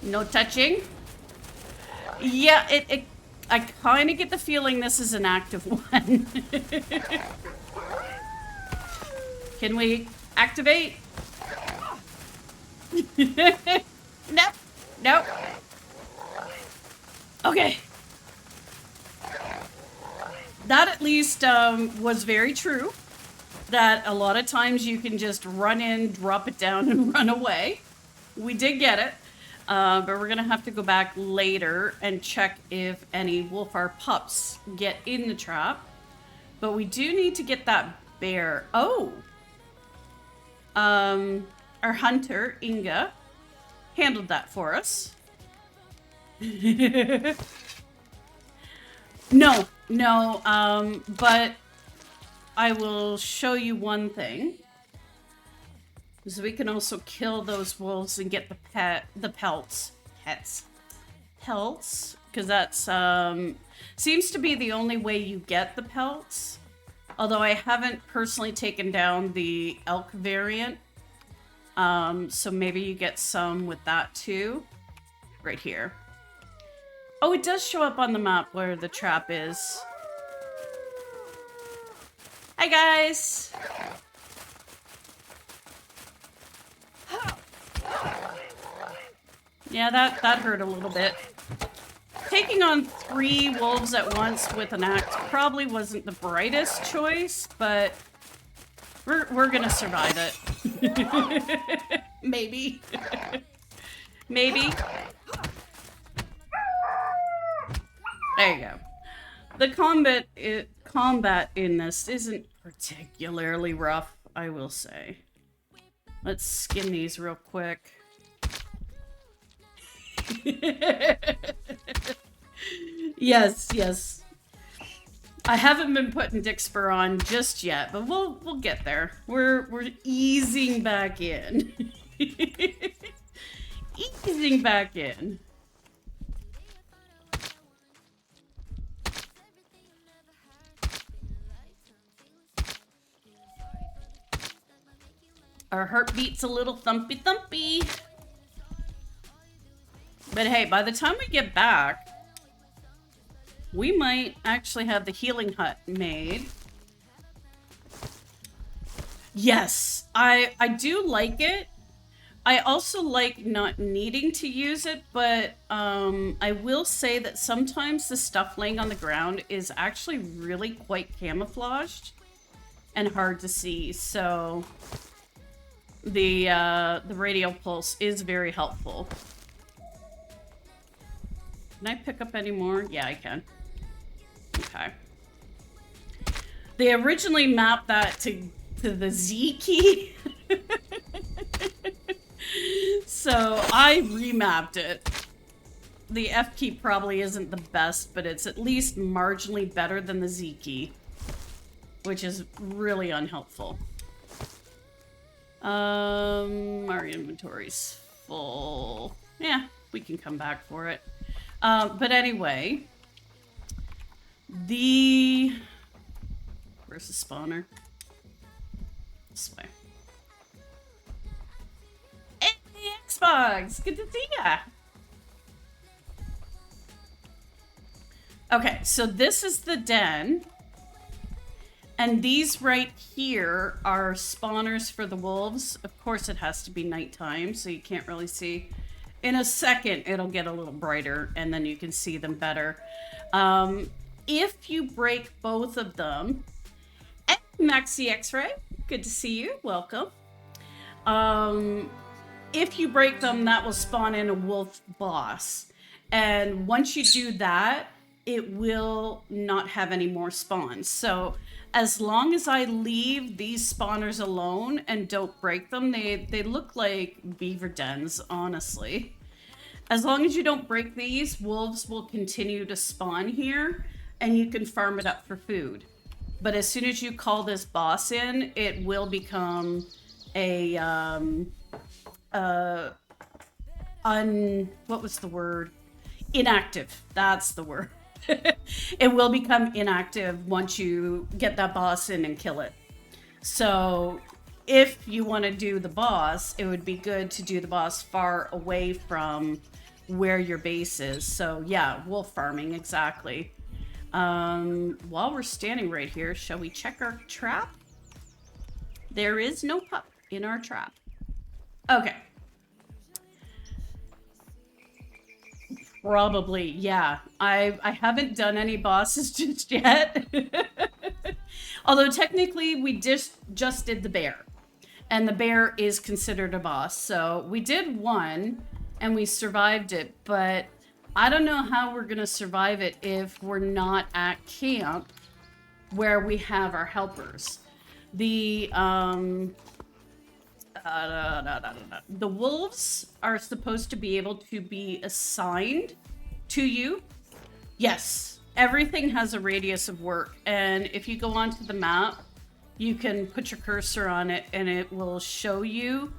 Speaker 1: No touching. Yeah, I kind of get the feeling this is an active one. Can we activate? Nope. Nope. Okay. That at least was very true. That a lot of times you can just run in, drop it down, and run away. We did get it. But we're going to have to go back later and check if any wolfar pups get in the trap. But we do need to get that bear. Oh! Our hunter, Inga, handled that for us. No, but I will show you one thing. So we can also kill those wolves and get the pelts, because that's seems to be the only way you get the pelts. Although I haven't personally taken down the elk variant, so maybe you get some with that too. Right here. Oh, it does show up on the map where the trap is. Hi guys. Yeah, that hurt a little bit. Taking on 3 wolves at once with an axe probably wasn't the brightest choice, but we're gonna survive it. Maybe. Maybe. There you go. The combat in this isn't particularly rough, I will say. Let's skin these real quick. Yes. I haven't been putting Dick Spur on just yet, but we'll get there. We're easing back in. Easing back in. Our heartbeat's a little thumpy thumpy. But hey, by the time we get back, we might actually have the healing hut made. Yes, I do like it. I also like not needing to use it, but I will say that sometimes the stuff laying on the ground is actually really quite camouflaged and hard to see. So the radio pulse is very helpful. Can I pick up any more? Yeah, I can. Okay. They originally mapped that to the Z key. So I remapped it. The F key probably isn't the best, but it's at least marginally better than the Z key, which is really unhelpful. Our inventory's full. Yeah, we can come back for it. But anyway, where's the spawner? This way. Hey, Xbox! Good to see ya! Okay, so this is the den. And these right here are spawners for the wolves. Of course, it has to be nighttime, so you can't really see. In a second, it'll get a little brighter, and then you can see them better. If you break both of them... Hey, Maxi X-Ray, good to see you. Welcome. If you break them, that will spawn in a wolf boss. And once you do that, it will not have any more spawns. So as long as I leave these spawners alone and don't break them, they look like beaver dens, honestly. As long as you don't break these, wolves will continue to spawn here, and you can farm it up for food. But as soon as you call this boss in, it will become a, what was the word? Inactive. That's the word. It will become inactive once you get that boss in and kill it. So if you want to do the boss, it would be good to do the boss far away from where your base is. So yeah, wolf farming, exactly. While we're standing right here, shall we check our trap? There is no pup in our trap. Okay. Probably, yeah. I haven't done any bosses just yet. Although technically we just did the bear. And the bear is considered a boss. So we did one and we survived it, but I don't know how we're gonna survive it if we're not at camp where we have our helpers. The wolves are supposed to be able to be assigned to you. Yes, everything has a radius of work, and if you go onto the map, you can put your cursor on it and it will show you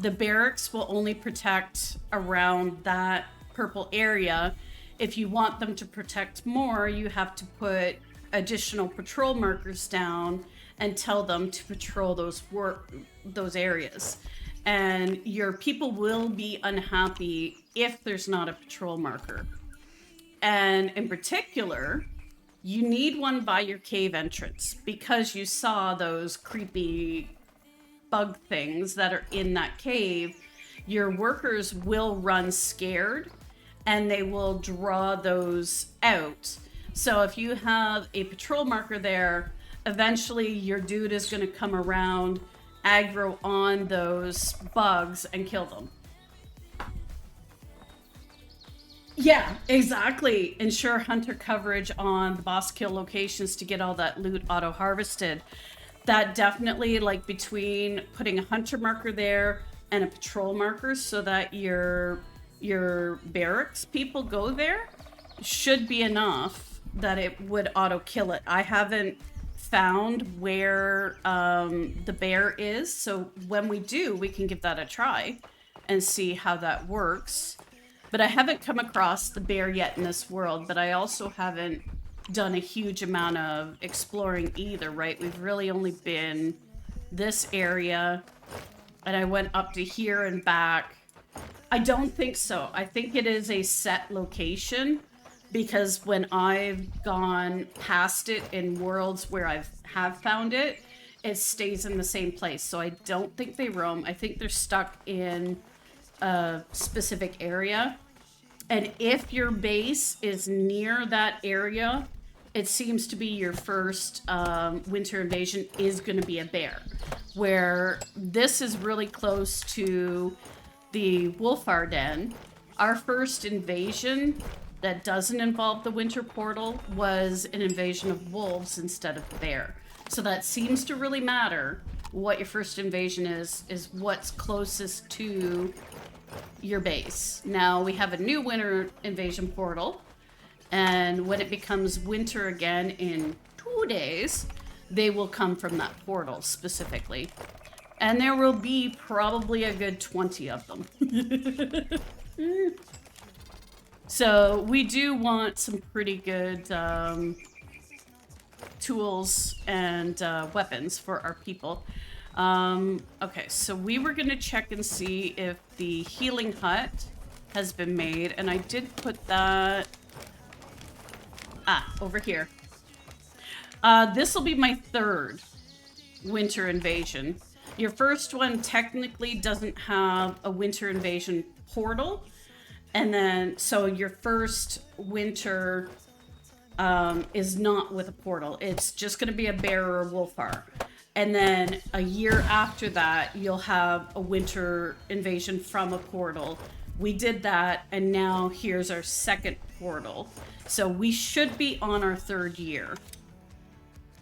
Speaker 1: the barracks will only protect around that purple area. If you want them to protect more, you have to put additional patrol markers down and tell them to patrol those areas. And your people will be unhappy if there's not a patrol marker. And in particular, you need one by your cave entrance because you saw those creepy bug things that are in that cave. Your workers will run scared and they will draw those out. So if you have a patrol marker there, eventually your dude is going to come around, aggro on those bugs and kill them. Yeah, exactly. Ensure hunter coverage on the boss kill locations to get all that loot auto harvested. That definitely, like, between putting a hunter marker there and a patrol marker so that your barracks people go there should be enough that it would auto kill it. I haven't found where the bear is, so when we do, we can give that a try and see how that works. But I haven't come across the bear yet in this world, but I also haven't done a huge amount of exploring either, right? We've really only been this area and I went up to here and back. I don't think so. I think it is a set location, because when I've gone past it in worlds where have found it, it stays in the same place. So I don't think they roam. I think they're stuck in a specific area. And if your base is near that area, it seems to be your first winter invasion is going to be a bear. Where this is really close to the Wolfar Den. Our first invasion that doesn't involve the winter portal was an invasion of wolves instead of bear. So that seems to really matter. What your first invasion is what's closest to your base. Now we have a new winter invasion portal, and when it becomes winter again in 2 days, they will come from that portal specifically. And there will be probably a good 20 of them. So we do want some pretty good tools and weapons for our people. Okay, so we were going to check and see if the healing hut has been made. And I did put that... over here. This will be my third winter invasion. Your first one technically doesn't have a winter invasion portal. And then, so your first winter is not with a portal. It's just going to be a bear or a wolfar. And then a year after that, you'll have a winter invasion from a portal. We did that, and now here's our second portal. So we should be on our third year,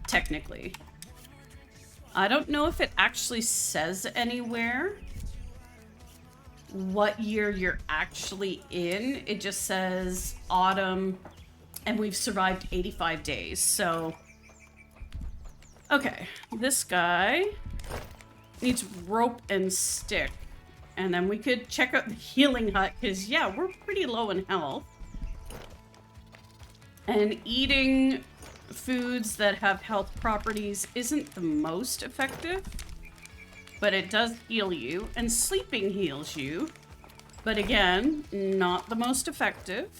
Speaker 1: technically. I don't know if it actually says anywhere what year you're actually in. It just says autumn, and we've survived 85 days, so... Okay, this guy needs rope and stick. And then we could check out the healing hut, because, yeah, we're pretty low in health. And eating foods that have health properties isn't the most effective, but it does heal you, and sleeping heals you. But again, not the most effective.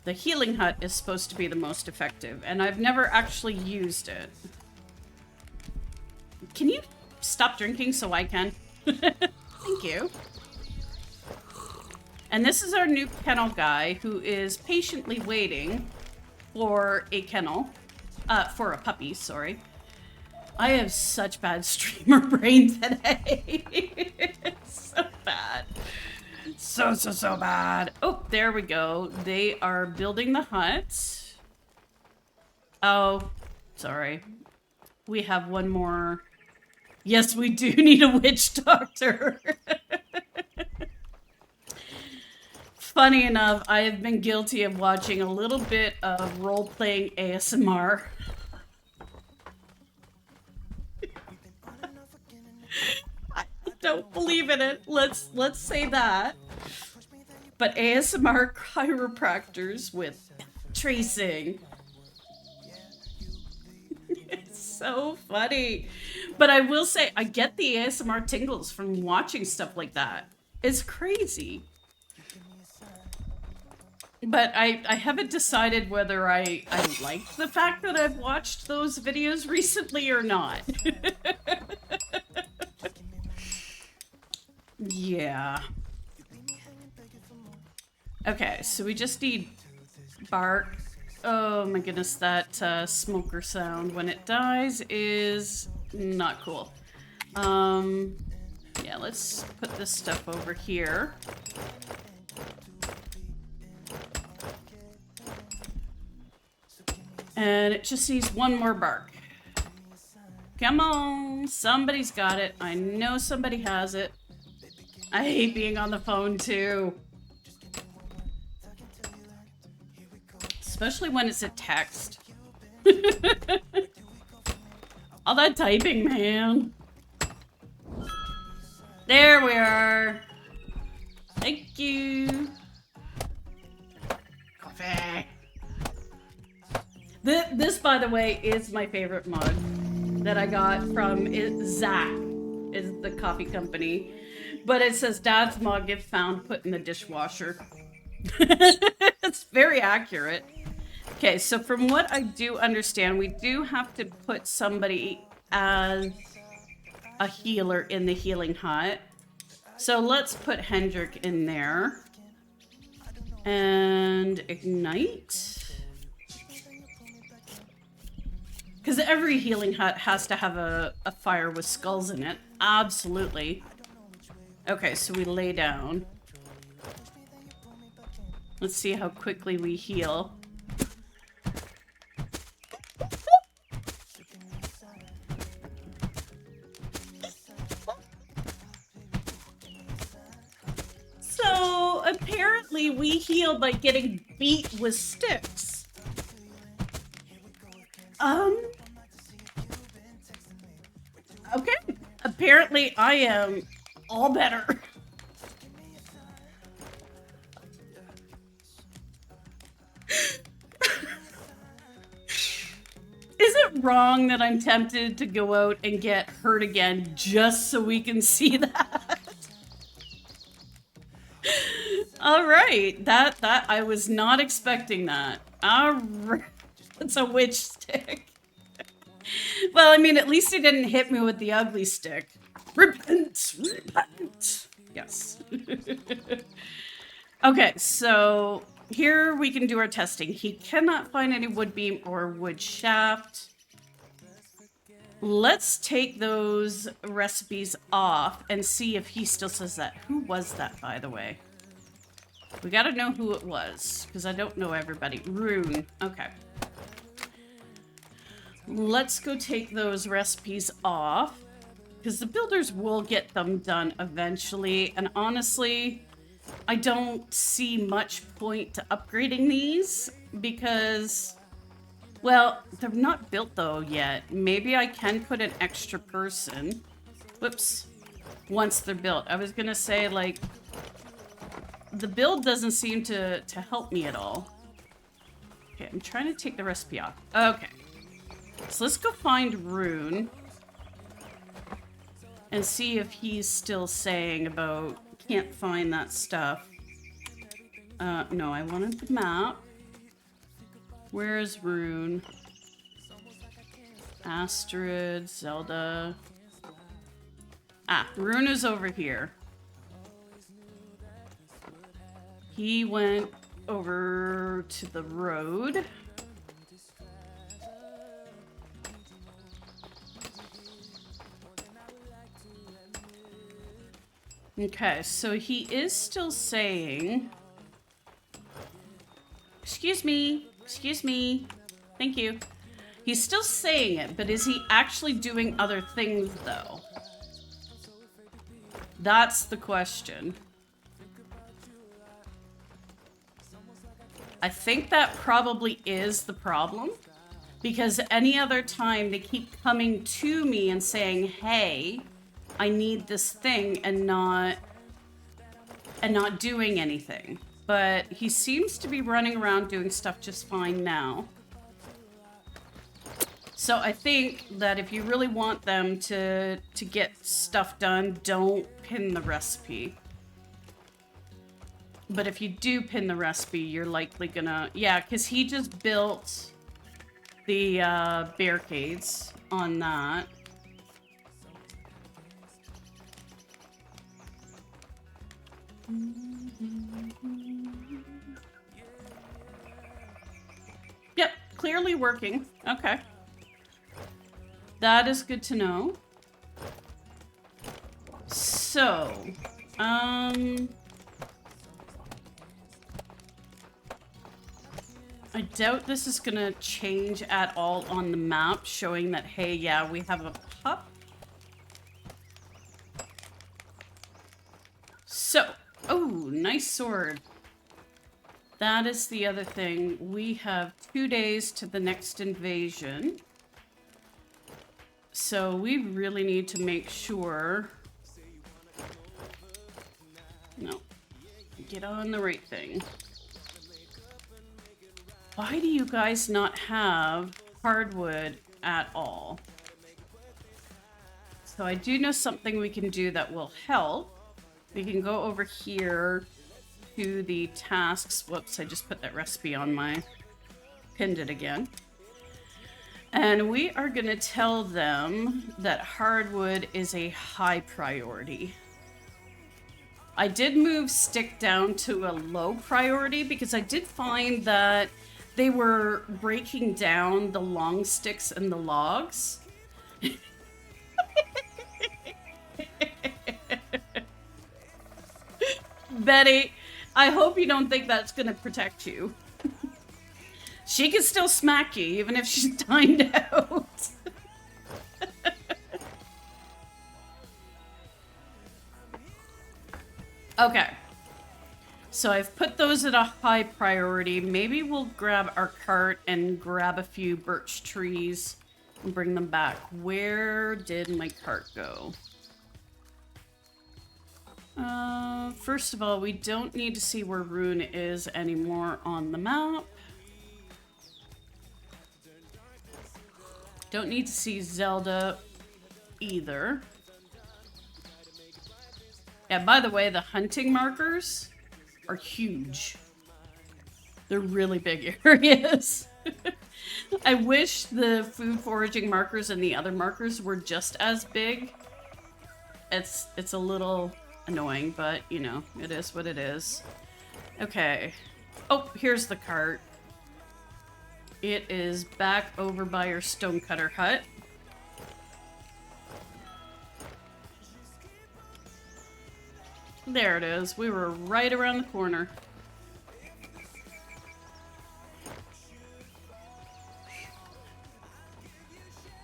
Speaker 1: The healing hut is supposed to be the most effective, and I've never actually used it. Can you stop drinking so I can? Thank you. And this is our new kennel guy who is patiently waiting for a kennel. For a puppy, sorry. I have such bad streamer brain today. It's so bad. So bad. Oh, there we go. They are building the hut. Oh, sorry. We have one more. Yes, we do need a witch doctor. Funny enough, I have been guilty of watching a little bit of role-playing ASMR. I don't believe in it. Let's say that. But ASMR chiropractors with tracing. It's so funny. But I will say, I get the ASMR tingles from watching stuff like that. It's crazy. But I haven't decided whether I like the fact that I've watched those videos recently or not. Yeah. Okay, so we just need bark. Oh my goodness, that smoker sound when it dies is not cool. Yeah, let's put this stuff over here. And it just needs one more bark. Come on, somebody's got it. I know somebody has it. I hate being on the phone too. Especially when it's a text. All that typing, man. There we are. Thank you. Coffee. This, by the way, is my favorite mod. that I got from Zach, is the coffee company. But it says Dad's mug if found, put in the dishwasher. It's very accurate. Okay, so from what I do understand, we do have to put somebody as a healer in the healing hut. So let's put Hendrik in there. And ignite. Because every healing hut has to have a fire with skulls in it. Absolutely. Okay, so we lay down. Let's see how quickly we heal. So apparently we heal by getting beat with sticks. Okay. Apparently I am all better. Is it wrong that I'm tempted to go out and get hurt again just so we can see that? All right. That I was not expecting that. All right. It's a witch stick. Well, I mean, at least he didn't hit me with the ugly stick. Repent! Repent! Yes. Okay, so here we can do our testing. He cannot find any wood beam or wood shaft. Let's take those recipes off and see if he still says that. Who was that, by the way? We gotta know who it was, because I don't know everybody. Rune. Okay. Let's go take those recipes off, because the builders will get them done eventually. And honestly, I don't see much point to upgrading these because, well, they're not built though yet. Maybe I can put an extra person. Whoops. Once they're built. I was going to say, like, the build doesn't seem to help me at all. Okay, I'm trying to take the recipe off. Okay. So let's go find Rune and see if he's still saying about can't find that stuff. No, I wanted the map. Where is Rune? Astrid, Zelda. Ah, Rune is over here. He went over to the road. Okay, so he is still saying... Excuse me. Excuse me. Thank you. He's still saying it, but is he actually doing other things, though? That's the question. I think that probably is the problem. Because any other time they keep coming to me and saying, hey... I need this thing and not doing anything. But he seems to be running around doing stuff just fine now. So I think that if you really want them to get stuff done, don't pin the recipe. But if you do pin the recipe, you're likely gonna... Yeah, because he just built the barricades on that. Yep, clearly working. Okay. That is good to know. So, I doubt this is gonna change at all on the map, showing that, hey, yeah, we have a pup. So, oh, nice sword. That is the other thing. We have 2 days to the next invasion. So we really need to make sure... No. Get on the right thing. Why do you guys not have hardwood at all? So I do know something we can do that will help. We can go over here to the tasks. Whoops, I just put that recipe on my... pinned it again. And we are going to tell them that hardwood is a high priority. I did move stick down to a low priority because I did find that they were breaking down the long sticks and the logs. Betty, I hope you don't think that's going to protect you. She can still smack you even if she's dined out. Okay. So I've put those at a high priority. Maybe we'll grab our cart and grab a few birch trees and bring them back. Where did my cart go? First of all, we don't need to see where Rune is anymore on the map. Don't need to see Zelda either. Yeah, by the way, the hunting markers are huge. They're really big areas. I wish the food foraging markers and the other markers were just as big. It's a little annoying, but you know, it is what it is. Okay. Oh, here's the cart. It is back over by your stonecutter hut. There it is. We were right around the corner.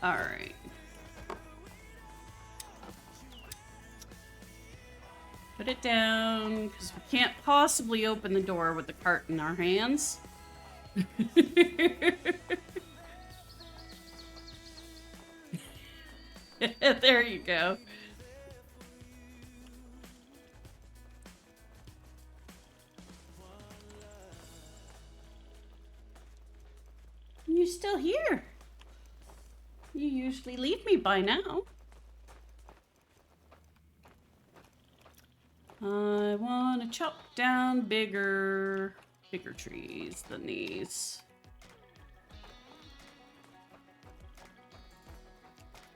Speaker 1: All right. Put it down, because we can't possibly open the door with the cart in our hands. There you go. You're still here. You usually leave me by now. I want to chop down bigger trees than these.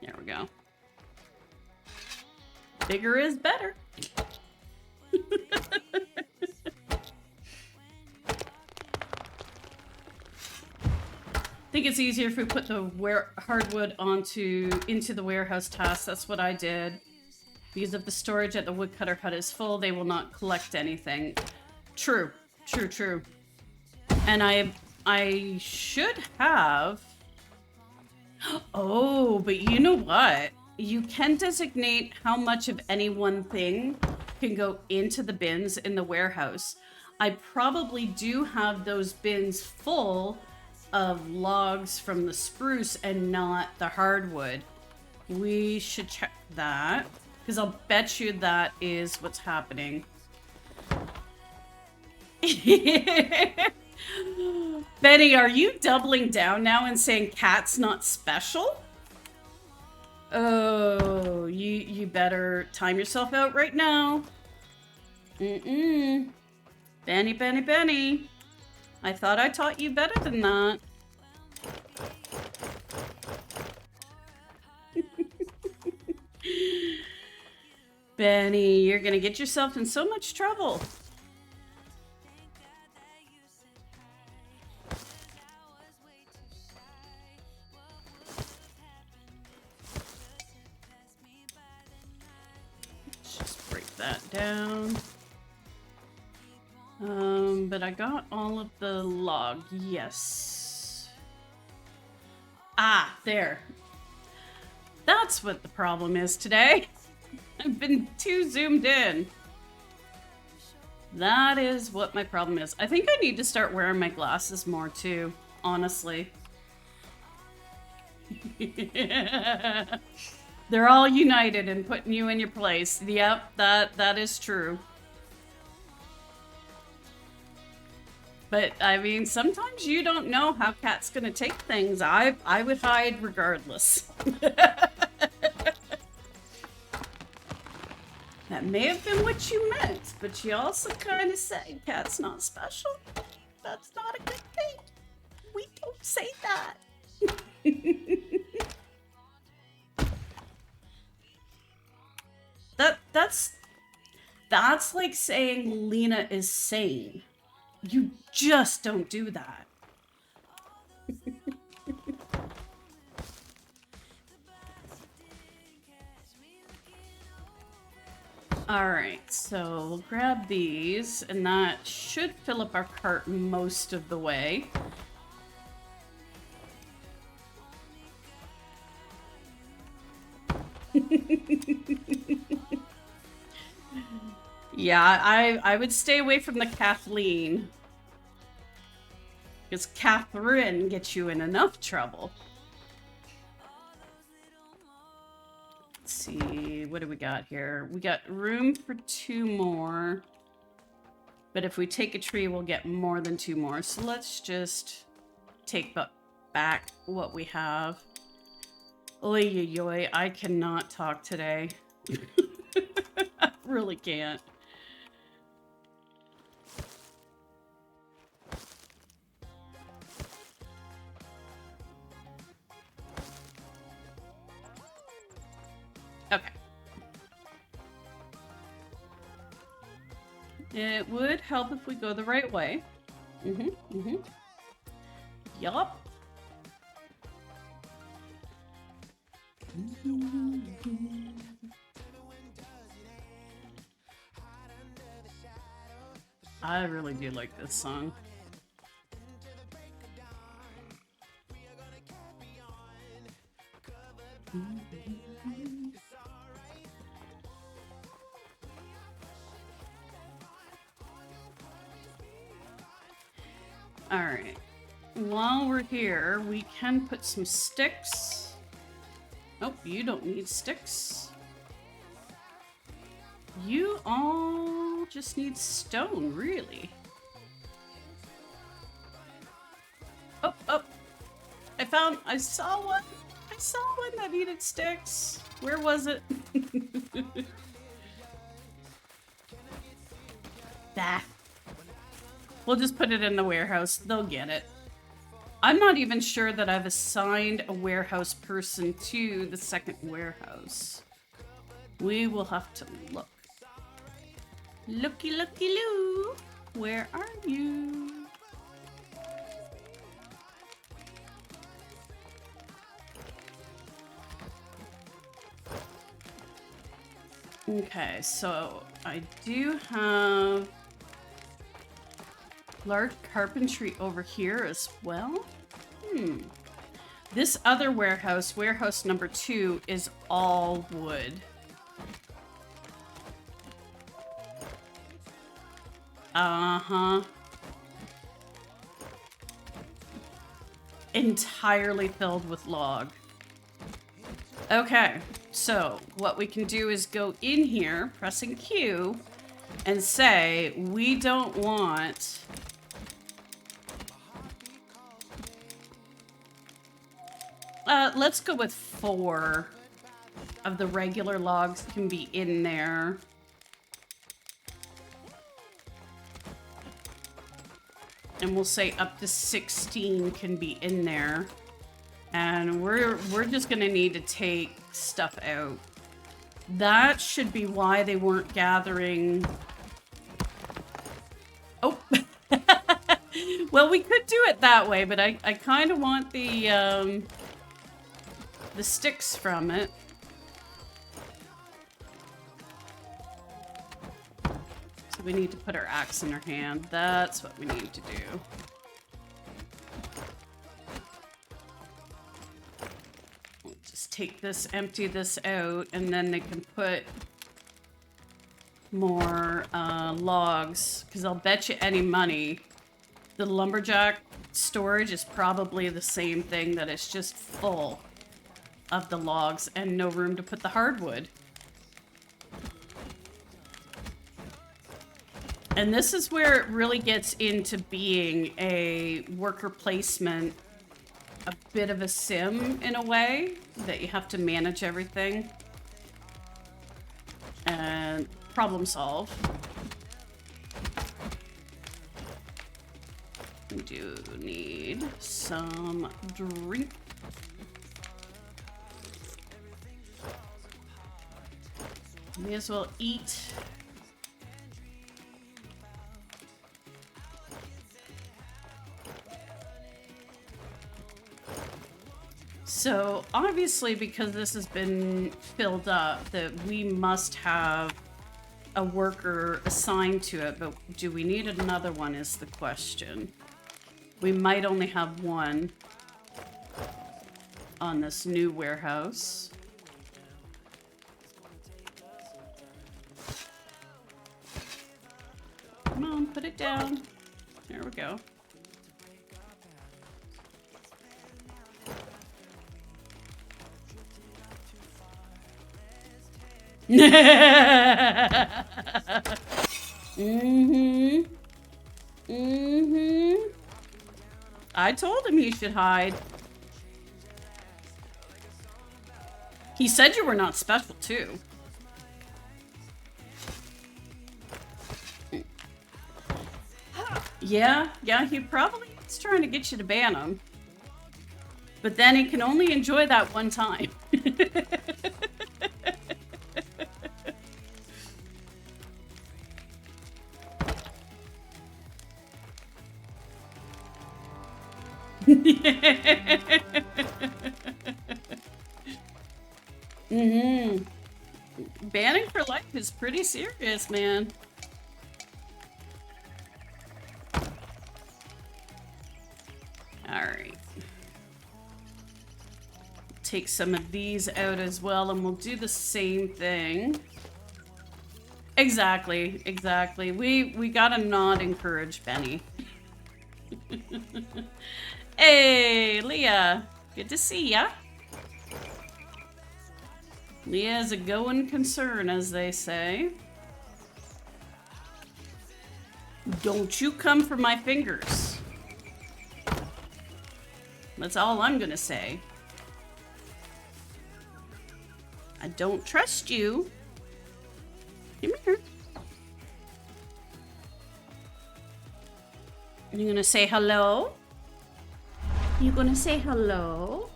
Speaker 1: There we go. Bigger is better. I think it's easier if we put the hardwood into the warehouse task. That's what I did. Because if the storage at the woodcutter hut is full, they will not collect anything. True. True, true. And I should have... Oh, but you know what? You can designate how much of any one thing can go into the bins in the warehouse. I probably do have those bins full of logs from the spruce and not the hardwood. We should check that, because I'll bet you that is what's happening. Betty, are you doubling down now and saying cat's not special? Oh, you better time yourself out right now. Benny, Benny, Benny. I thought I taught you better than that. Benny, you're gonna get yourself in so much trouble. Let's just break that down. But I got all of the log, yes. Ah, there. That's what the problem is today. I've been too zoomed in. That is what my problem is. I think I need to start wearing my glasses more too, honestly. They're all united in putting you in your place. Yep, that is true. But, I mean, sometimes you don't know how Cat's gonna take things. I would hide regardless. That may have been what you meant, but you also kind of said cat's not special. That's not a good thing. We don't say that. That's like saying Lena is sane. You just don't do that. All right, so we'll grab these, and that should fill up our cart most of the way. Yeah, I would stay away from the Kathleen. Because Catherine gets you in enough trouble. Let's see, what do we got here? We got room for 2 more. But if we take a tree, we'll get more than 2 more. So let's just take back what we have. Oy, oy, oy, I cannot talk today. I really can't. Okay. It would help if we go the right way. Yup. I really do like this song. All right. While we're here, we can put some sticks. Nope, you don't need sticks. You all just need stone, really. Oh, oh. I saw one. I saw one that needed sticks. Where was it? Bah. We'll just put it in the warehouse. They'll get it. I'm not even sure that I've assigned a warehouse person to the second warehouse. We will have to look. Looky, looky, loo. Where are you? Okay, so I do have large carpentry over here as well. This other warehouse, warehouse number 2, is all wood. Uh-huh. Entirely filled with log. Okay, so what we can do is go in here, pressing Q, and say, we don't want... let's go with 4 of the regular logs can be in there. And we'll say up to 16 can be in there. And we're just gonna need to take stuff out. That should be why they weren't gathering. Oh. Well, we could do it that way, but I kind of want the sticks from it. So we need to put our axe in our hand. That's what we need to do. We'll just take this, empty this out, and then they can put more logs, because I'll bet you any money the lumberjack storage is probably the same thing, that it's just full of the logs and no room to put the hardwood. And this is where it really gets into being a worker placement, a bit of a sim in a way, that you have to manage everything. and problem solve. We do need some drink. May as well eat. So obviously, because this has been filled up, that we must have a worker assigned to it, but do we need another one is the question. We might only have one on this new warehouse. Come on, put it down. There we go. I told him he should hide. He said you were not special, too. Yeah, he probably is trying to get you to ban him. But then he can only enjoy that one time. Banning for life is pretty serious, man. Alright. Take some of these out as well, and we'll do the same thing. Exactly. We gotta not encourage Benny. Hey, Leah. Good to see ya. Leah's a going concern, as they say. Don't you come for my fingers. That's all I'm gonna say. I don't trust you. Come here. Are you gonna say hello? You gonna say hello?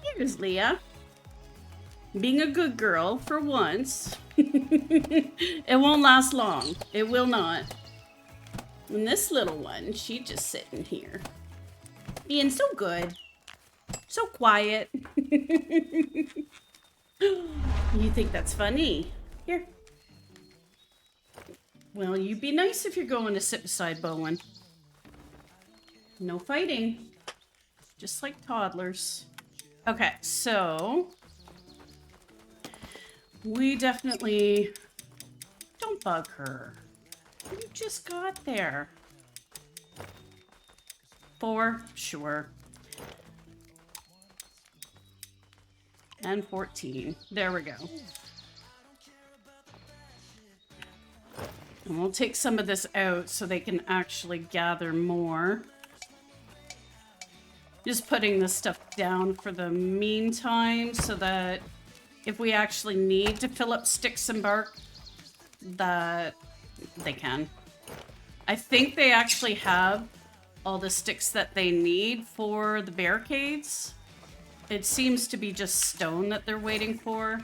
Speaker 1: Here's Leah. Being a good girl for once. It won't last long. It will not. And this little one, she's just sitting here. Being so good. So quiet. You think that's funny? Here. Well, you be nice if you're going to sit beside Bowen. No fighting. Just like toddlers. Okay, so we definitely don't bug her. You just got there. 4, sure. And 14. There we go. And we'll take some of this out so they can actually gather more. Just putting this stuff down for the meantime so that if we actually need to fill up sticks and bark, that they can. I think they actually have all the sticks that they need for the barricades. It seems to be just stone that they're waiting for.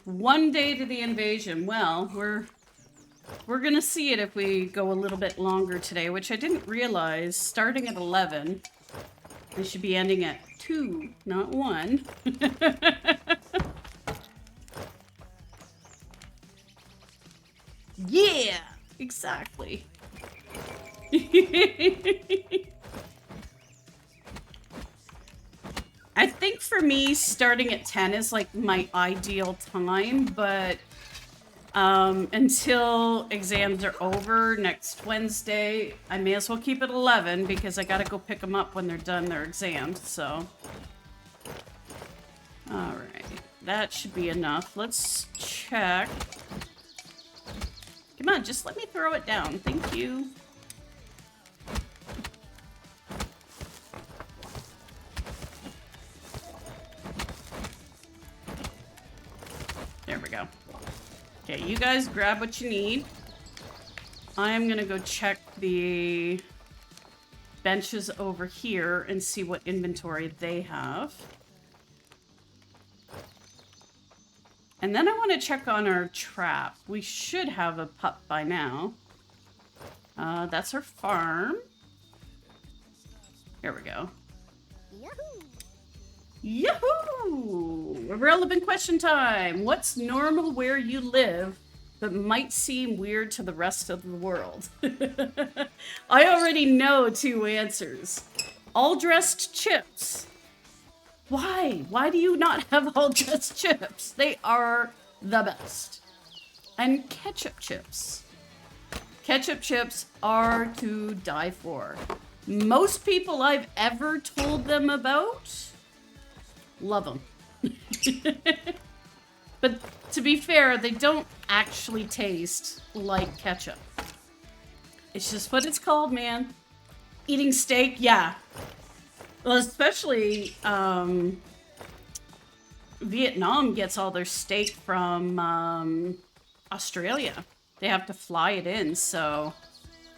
Speaker 1: One day to the invasion. Well, we're gonna see it if we go a little bit longer today, which I didn't realize. Starting at 11, I should be ending at 2, not 1. Yeah, exactly. I think for me, starting at 10 is like my ideal time, but until exams are over next Wednesday, I may as well keep it 11 because I gotta go pick them up when they're done their exams, so. Alright, that should be enough. Let's check. Come on, just let me throw it down. Thank you. There we go. Okay, you guys grab what you need. I'm gonna go check the benches over here and see what inventory they have. And then I want to check on our trap. We should have a pup by now. That's our farm. Here we go. Yahoo! Irrelevant question time. What's normal where you live but might seem weird to the rest of the world? I already know 2 answers. All dressed chips. Why? Why do you not have all dressed chips? They are the best. And ketchup chips. Ketchup chips are to die for. Most people I've ever told them about love them. But to be fair, they don't actually taste like ketchup. It's just what it's called, man. Eating steak, yeah. Well, especially Vietnam gets all their steak from Australia. They have to fly it in, so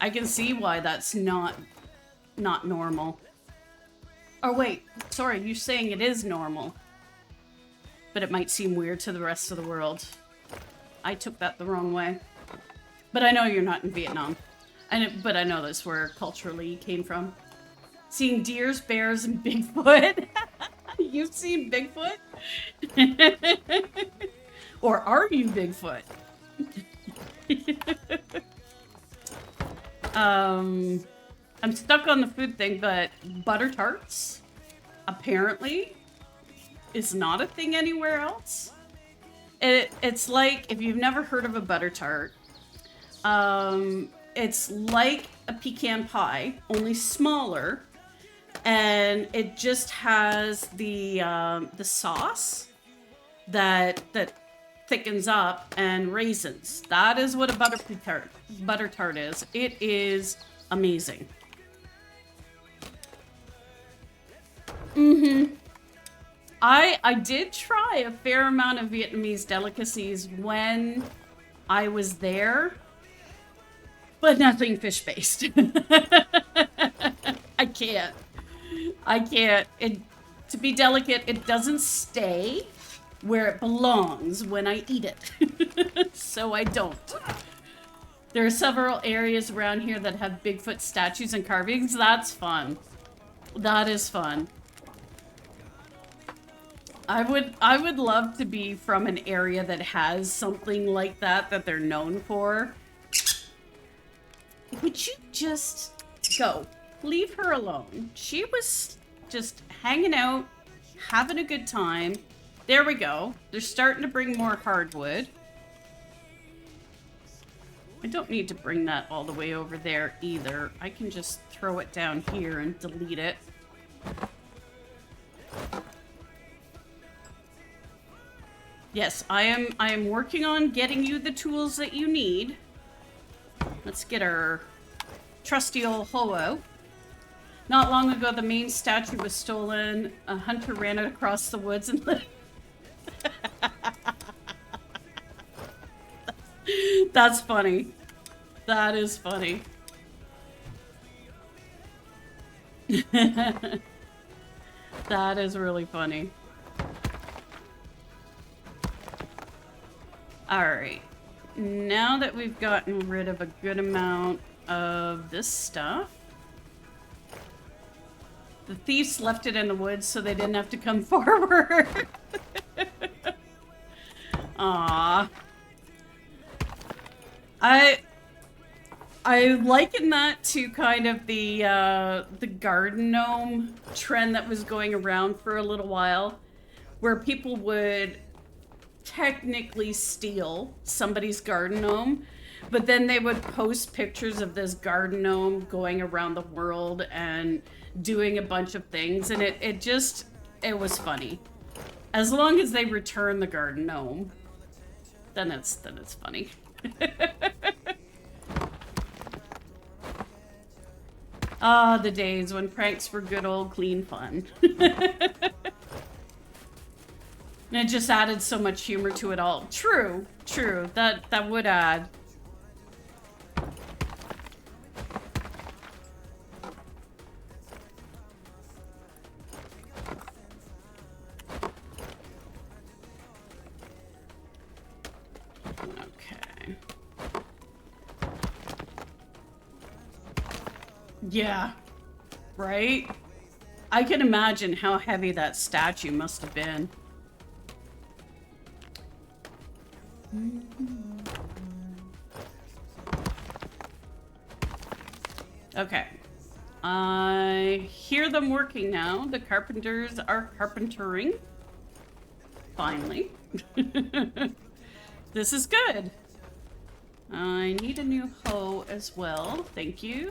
Speaker 1: I can see why that's not normal. Oh wait, sorry, you're saying it is normal. But it might seem weird to the rest of the world. I took that the wrong way. But I know you're not in Vietnam. But I know that's where culturally you came from. Seeing deers, bears, and Bigfoot. You've seen Bigfoot? Or are you Bigfoot? I'm stuck on the food thing, but butter tarts apparently is not a thing anywhere else. It's like, if you've never heard of a butter tart, it's like a pecan pie, only smaller, and it just has the sauce that thickens up and raisins. That is what a butter tart is. It is amazing. I did try a fair amount of Vietnamese delicacies when I was there, but nothing fish-based. I can't. To be delicate, it doesn't stay where it belongs when I eat it. So I don't. There are several areas around here that have Bigfoot statues and carvings. That's fun. That is fun. I would love to be from an area that has something like that they're known for. Would you just go? Leave her alone. She was just hanging out, having a good time. There we go. They're starting to bring more hardwood. I don't need to bring that all the way over there either. I can just throw it down here and delete it. Yes, I am working on getting you the tools that you need. Let's get our trusty old hoe out. Not long ago, the main statue was stolen. A hunter ran it across the woods and That's funny. That is funny. That is really funny. Alright. Now that we've gotten rid of a good amount of this stuff, the thieves left it in the woods so they didn't have to come forward. Aww. I liken that to kind of the garden gnome trend that was going around for a little while, where people would technically steal somebody's garden gnome, but then they would post pictures of this garden gnome going around the world and doing a bunch of things, and it was funny. As long as they return the garden gnome, then it's funny. Ah, the days when pranks were good old clean fun. And it just added so much humor to it all. True, true. That would add. Okay. Yeah. Right? I can imagine how heavy that statue must have been. Okay. I hear them working now. The carpenters are carpentering. Finally. This is good. I need a new hoe as well. Thank you.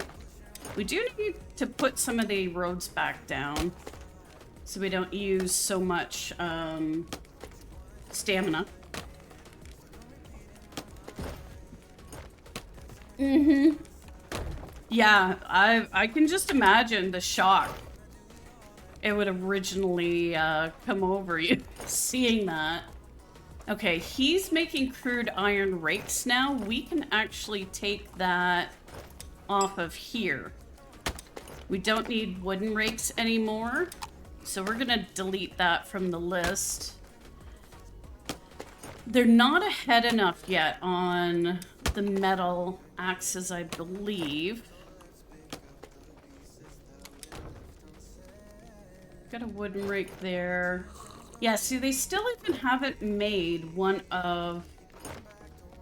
Speaker 1: We do need to put some of the roads back down so we don't use so much stamina. Mm-hmm. Yeah, I can just imagine the shock it would originally come over you seeing that. Okay, he's making crude iron rakes now. We can actually take that off of here. We don't need wooden rakes anymore, so we're gonna delete that from the list. They're not ahead enough yet on the metal axes, I believe. Got a wooden rake there. Yeah, see, they still even haven't made one of...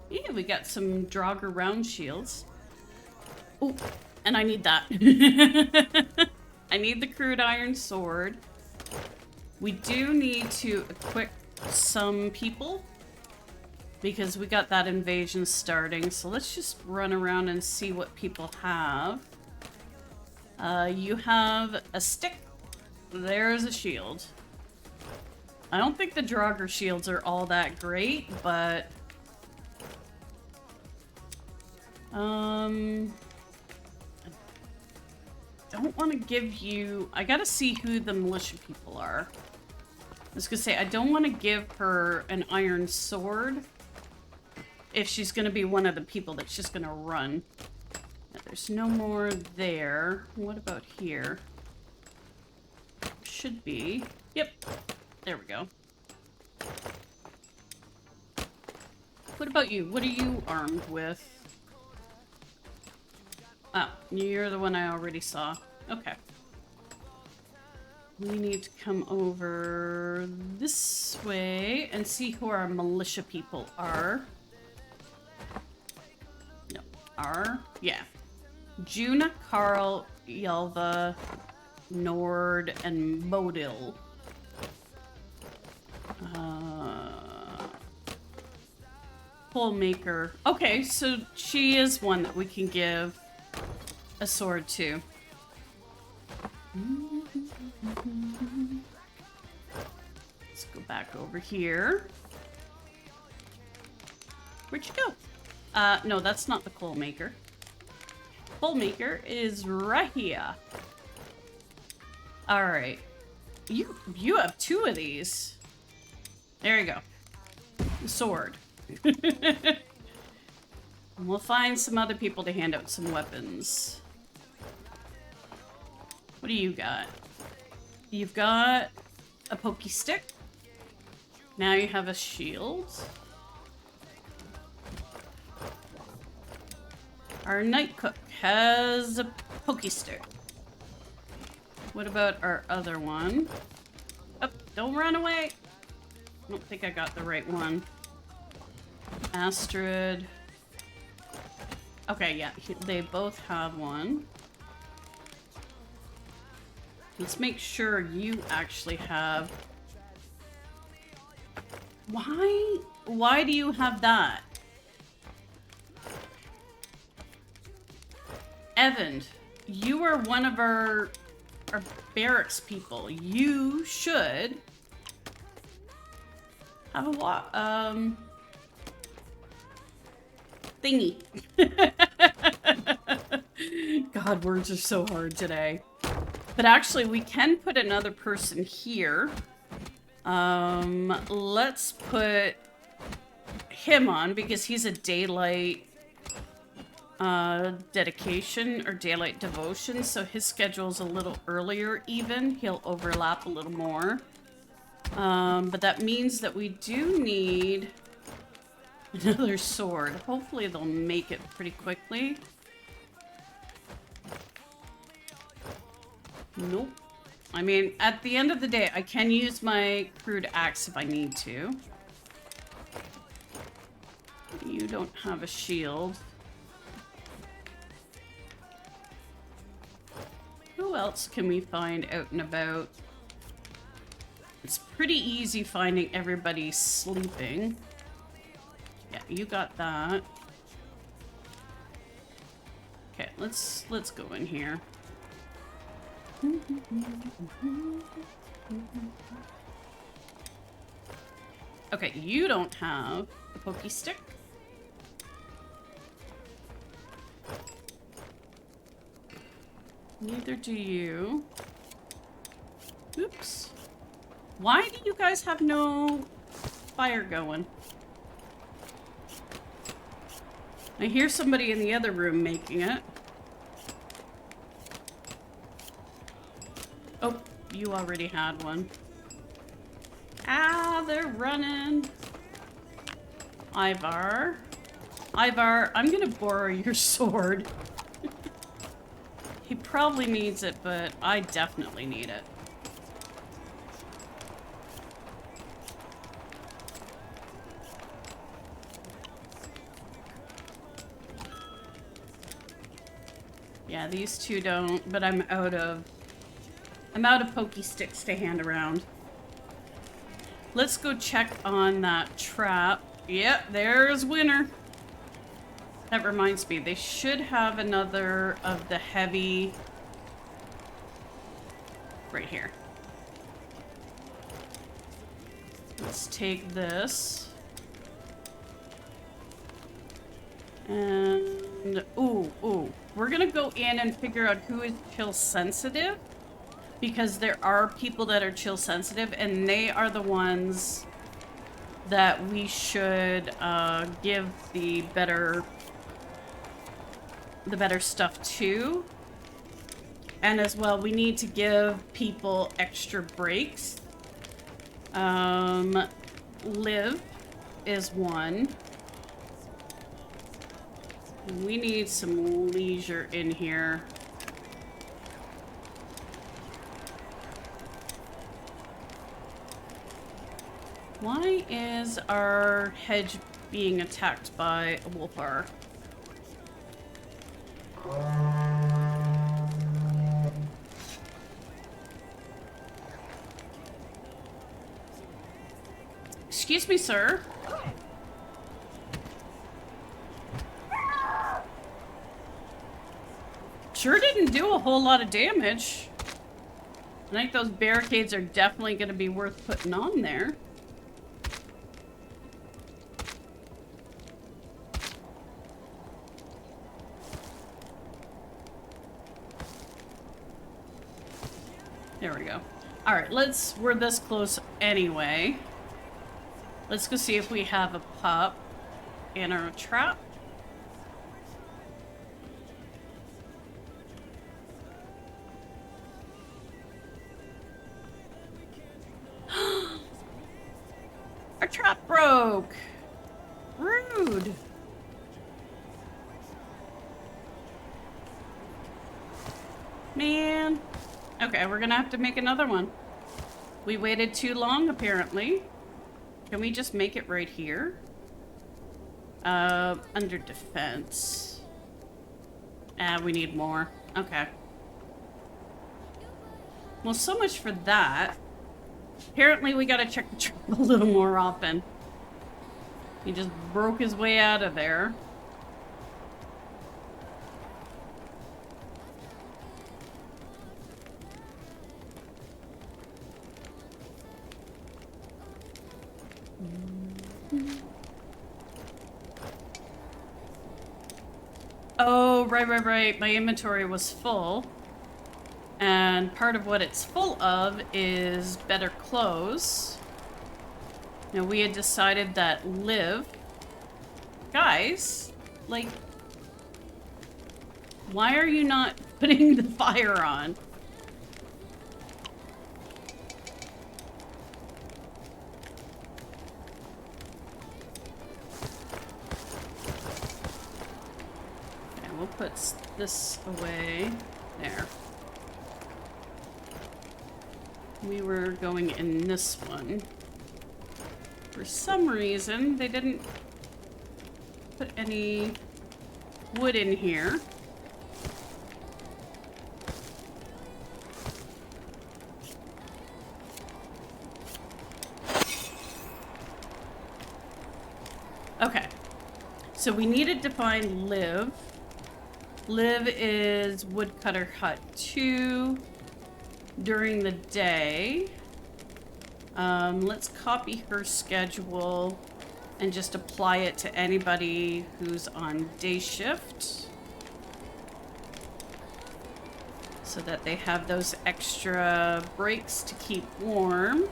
Speaker 1: Yeah, we got some Draugr round shields. Oh, and I need that. I need the crude iron sword. We do need to equip some people because we got that invasion starting. So let's just run around and see what people have. You have a stick. There's a shield. I don't think the Draugr shields are all that great, but... I don't want to give you... I gotta see who the militia people are. I was gonna say, I don't want to give her an iron sword if she's gonna be one of the people that's just gonna run. There's no more there. What about here? Should be. Yep. There we go. What about you? What are you armed with? Oh, you're the one I already saw. Okay. We need to come over this way and see who our militia people are. No. Yeah. Juna, Carl, Yelva, Nord, and Modil. Pole maker. Okay, so she is one that we can give a sword to. Let's go back over here. Where'd you go? No, that's not the coal maker. Coal maker is right here. All right. You have two of these. There you go. Sword. We'll find some other people to hand out some weapons. What do you got? You've got a pokey stick. Now you have a shield. Our night cook has a pokey stick. What about our other one? Oh, don't run away. I don't think I got the right one. Astrid. Okay, yeah, they both have one. Let's make sure you actually have... Why do you have that? Evan, you are one of our barracks people. You should have a thingy. God, words are so hard today. But actually, we can put another person here. Let's put him on because he's a daylight dedication or daylight devotion, so his schedule's a little earlier even. He'll overlap a little more. But that means that we do need another sword. Hopefully they'll make it pretty quickly. Nope. I mean, at the end of the day, I can use my crude axe if I need to. You don't have a shield. Who else can we find out and about? It's pretty easy finding everybody sleeping. Yeah, you got that. Okay, let's go in here. Okay, you don't have a pokey stick. Neither do you. Oops. Why do you guys have no fire going? I hear somebody in the other room making it. Oh, you already had one. Ah, they're running. Ivar. Ivar, I'm gonna borrow your sword. He probably needs it, but I definitely need it. Yeah, these two don't, but I'm out of pokey sticks to hand around. Let's go check on that trap. Yep, there's Winter. That reminds me, they should have another of the heavy right here. Let's take this. And, ooh. We're gonna go in and figure out who is chill sensitive. Because there are people that are chill sensitive, and they are the ones that we should give the better stuff to. And as well, we need to give people extra breaks. Liv is one. We need some leisure in here. Why is our hedge being attacked by a wolfar? Excuse me, sir. Sure didn't do a whole lot of damage. I think those barricades are definitely going to be worth putting on there. There we go. Alright, we're this close anyway. Let's go see if we have a pup in our trap. Our trap broke! Rude! Man. Okay, we're gonna have to make another one. We waited too long, apparently. Can we just make it right here? Under defense. We need more. Okay. Well, so much for that. Apparently, we gotta check the trap a little more often. He just broke his way out of there. Oh, right. My inventory was full. And part of what it's full of is better clothes. Now we had decided that Liv... Guys, like... Why are you not putting the fire on? Okay, we'll put this away. There. We were going in this one. For some reason, they didn't put any wood in here. Okay. So we needed to find Liv. Liv is Woodcutter Hut 2 during the day. Let's copy her schedule and just apply it to anybody who's on day shift so that they have those extra breaks to keep warm.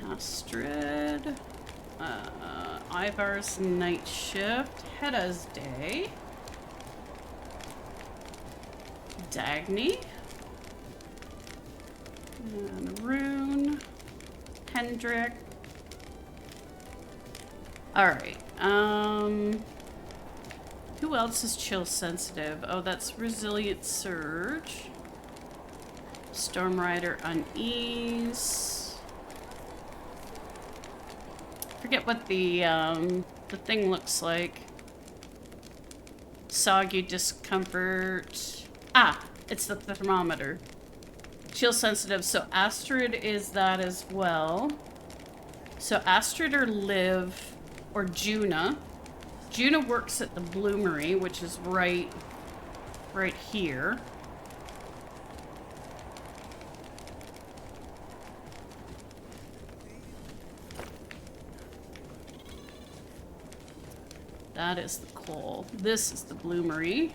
Speaker 1: Astrid, Ivar's night shift, Hedda's day, Dagny, and Rune, Hendrik. Alright, who else is chill sensitive? Oh, that's Resilient Surge, Stormrider Unease. Forget what the thing looks like. Soggy discomfort. Ah, it's the thermometer. Chill sensitive, so Astrid is that as well. So Astrid or Liv or Juna. Juna works at the Bloomery, which is right here. That is the coal. This is the Bloomery.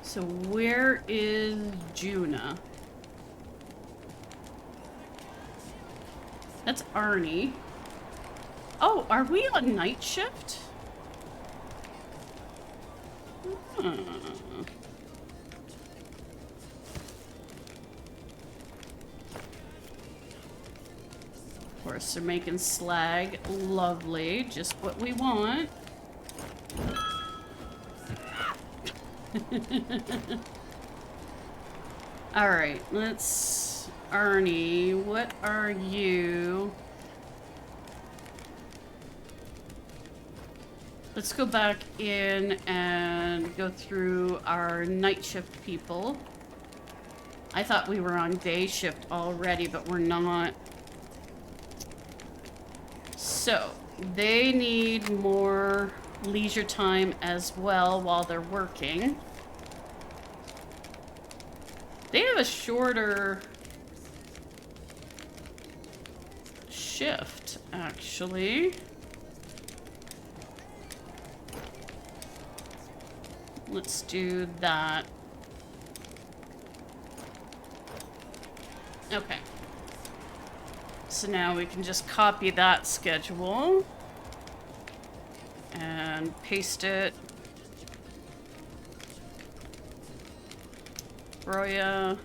Speaker 1: So where is Juna? That's Arnie. Oh, are we on night shift? Of course, they're making slag. Lovely. Just what we want. Alright, let's... Arnie, what are you? Let's go back in and go through our night shift people. I thought we were on day shift already, but we're not. So, they need more leisure time as well while they're working. They have a shorter shift, actually. Let's do that. Okay. So now we can just copy that schedule and paste it. Roya.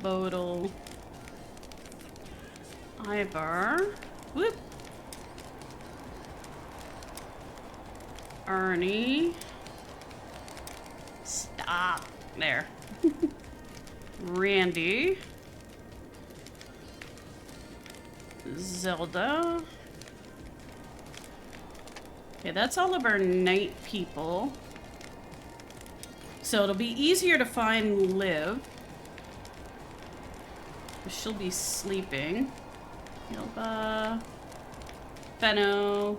Speaker 1: Bodil. Ivar. Whoop. Arnie. Stop. There. Randy. Zelda. Okay, that's all of our night people. So it'll be easier to find Liv. She'll be sleeping. Yelba. Fenno.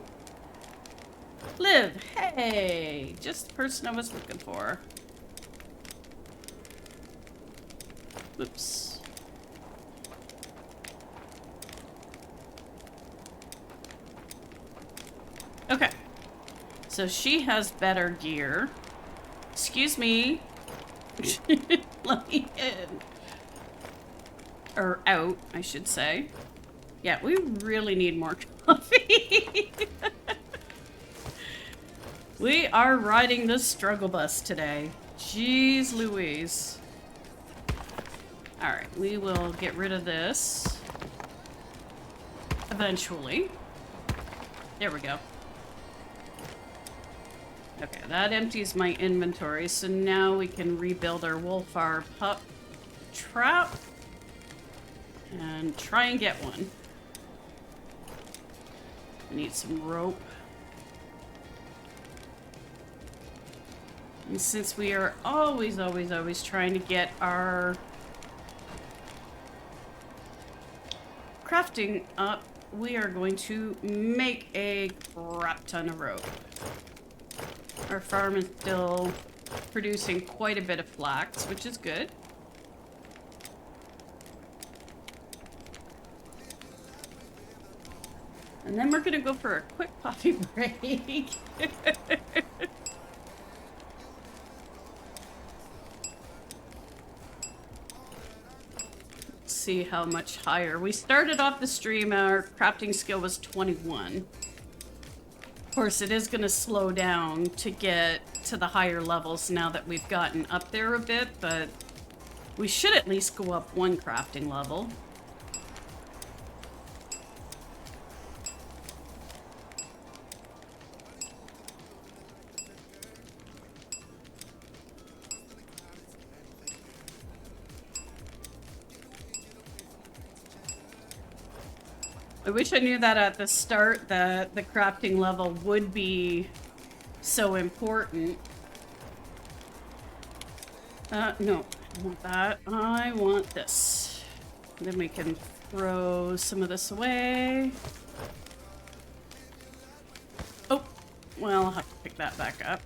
Speaker 1: Liv, hey! Just the person I was looking for. Oops. Okay. So she has better gear. Excuse me. Let me in. Or out, I should say. Yeah, we really need more coffee. We are riding the struggle bus today. Jeez Louise. Alright, we will get rid of this. Eventually. There we go. Okay, that empties my inventory, so now we can rebuild our Wolfar pup trap. And try and get one. I need some rope. And since we are always trying to get our crafting up, we are going to make a crap ton of rope. Our farm is still producing quite a bit of flax, which is good. And then we're gonna go for a quick coffee break. Let's see how much higher. We started off the stream, our crafting skill was 21. Of course, it is gonna slow down to get to the higher levels now that we've gotten up there a bit, but we should at least go up one crafting level. I wish I knew that at the start, that the crafting level would be so important. No, I don't want that. I want this. Then we can throw some of this away. Oh, well, I'll have to pick that back up.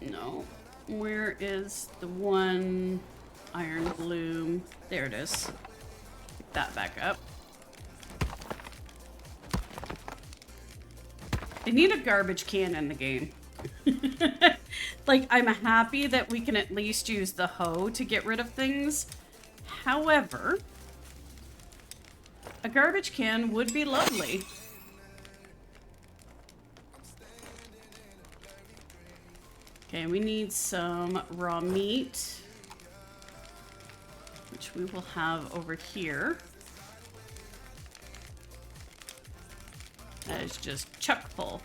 Speaker 1: No. Where is the one iron bloom? There it is. Pick that back up. I need a garbage can in the game. Like, I'm happy that we can at least use the hoe to get rid of things. However, a garbage can would be lovely. Okay, we need some raw meat, which we will have over here. That is just chock full.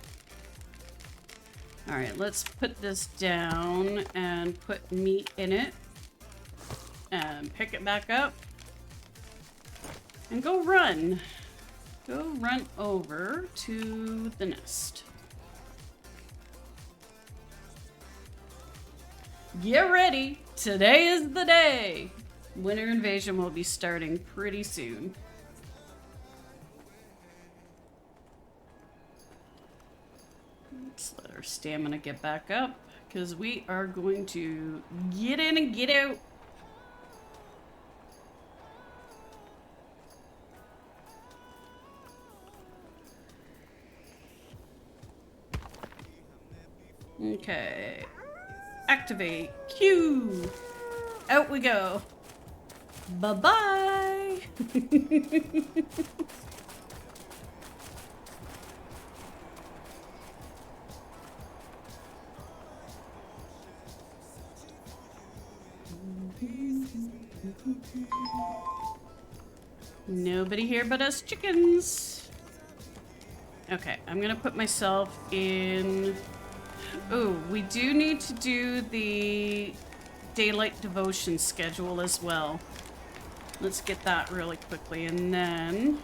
Speaker 1: All right, let's put this down and put meat in it and pick it back up and go run. Go run over to the nest. Get ready! Today is the day! Winter Invasion will be starting pretty soon. Let's let our stamina get back up, because we are going to get in and get out. Okay. Activate. Q. Out we go. Bye-bye. Nobody here but us chickens. Okay, I'm gonna put myself in... Ooh, we do need to do the daylight devotion schedule as well. Let's get that really quickly, and then...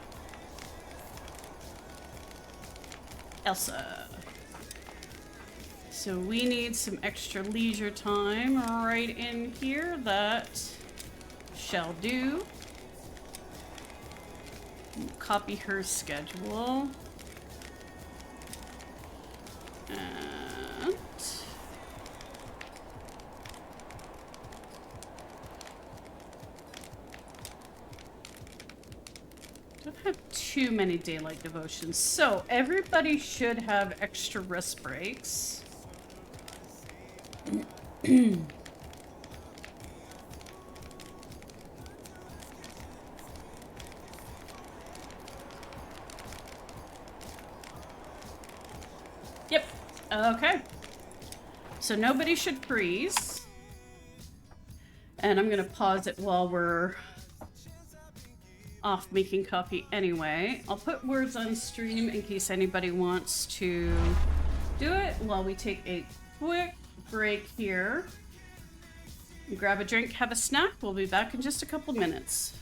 Speaker 1: Elsa. So we need some extra leisure time right in here. That shall do. Copy her schedule. And don't have too many daylight devotions. So everybody should have extra rest breaks. Yep. Okay. So nobody should freeze. And I'm gonna pause it while we're off making coffee anyway. I'll put words on stream in case anybody wants to do it while we take a quick break here. Grab a drink, have a snack. We'll be back in just a couple minutes.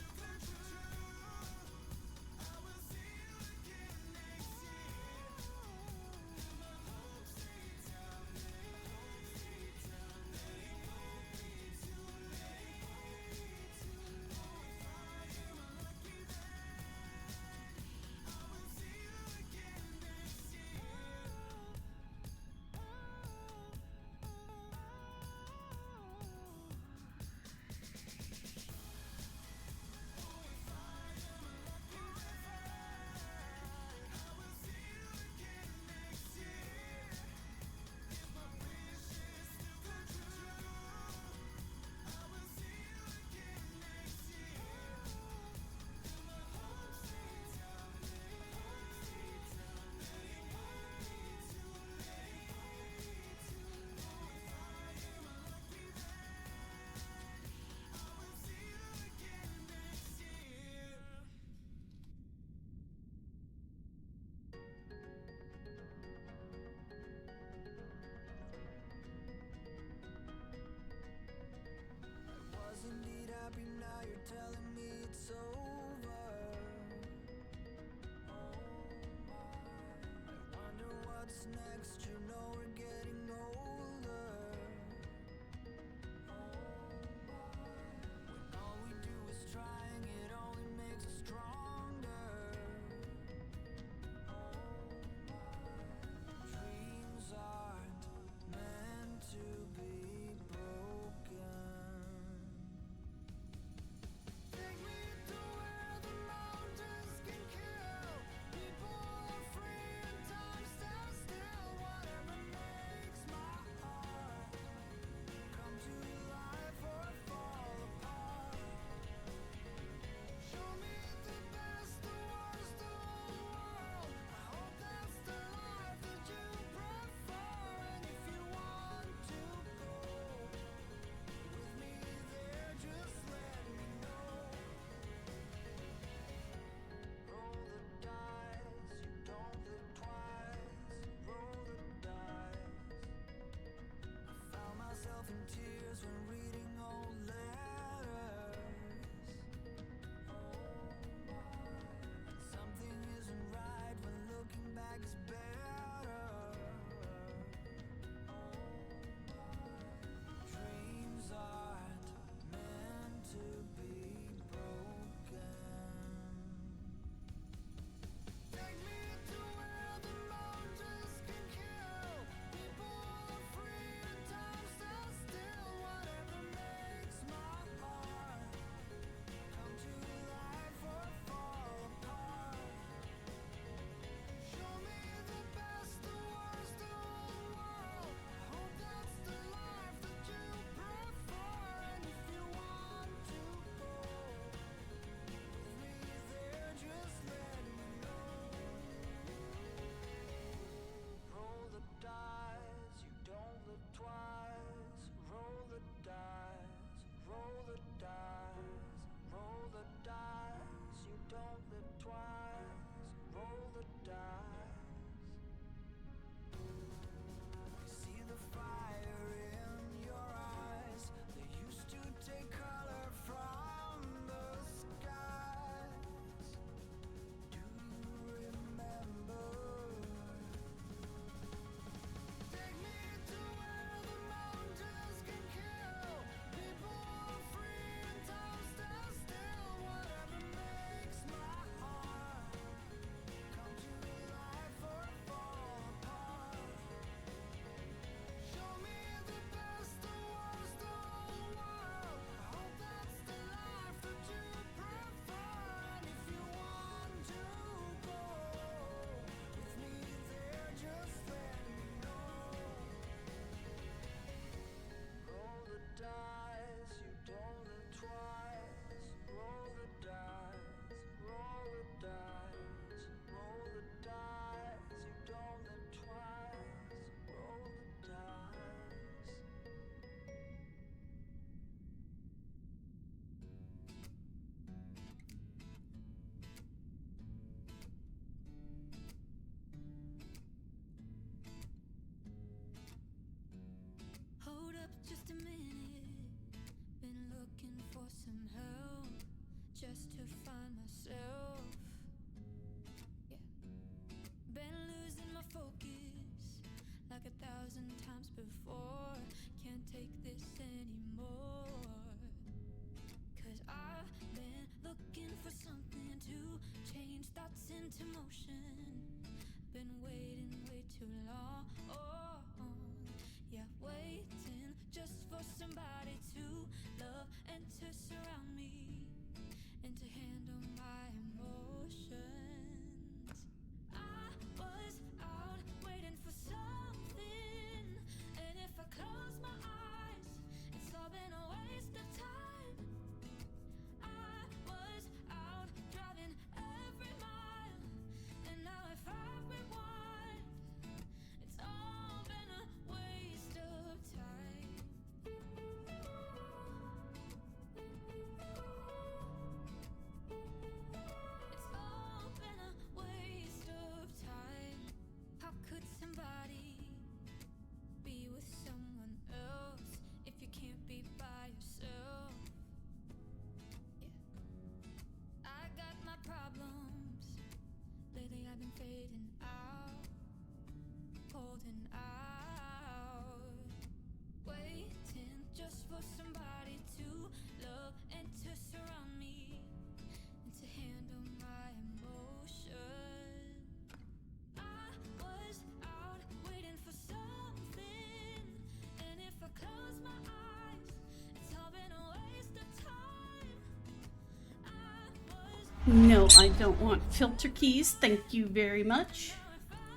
Speaker 1: No, I don't want filter keys. Thank you very much.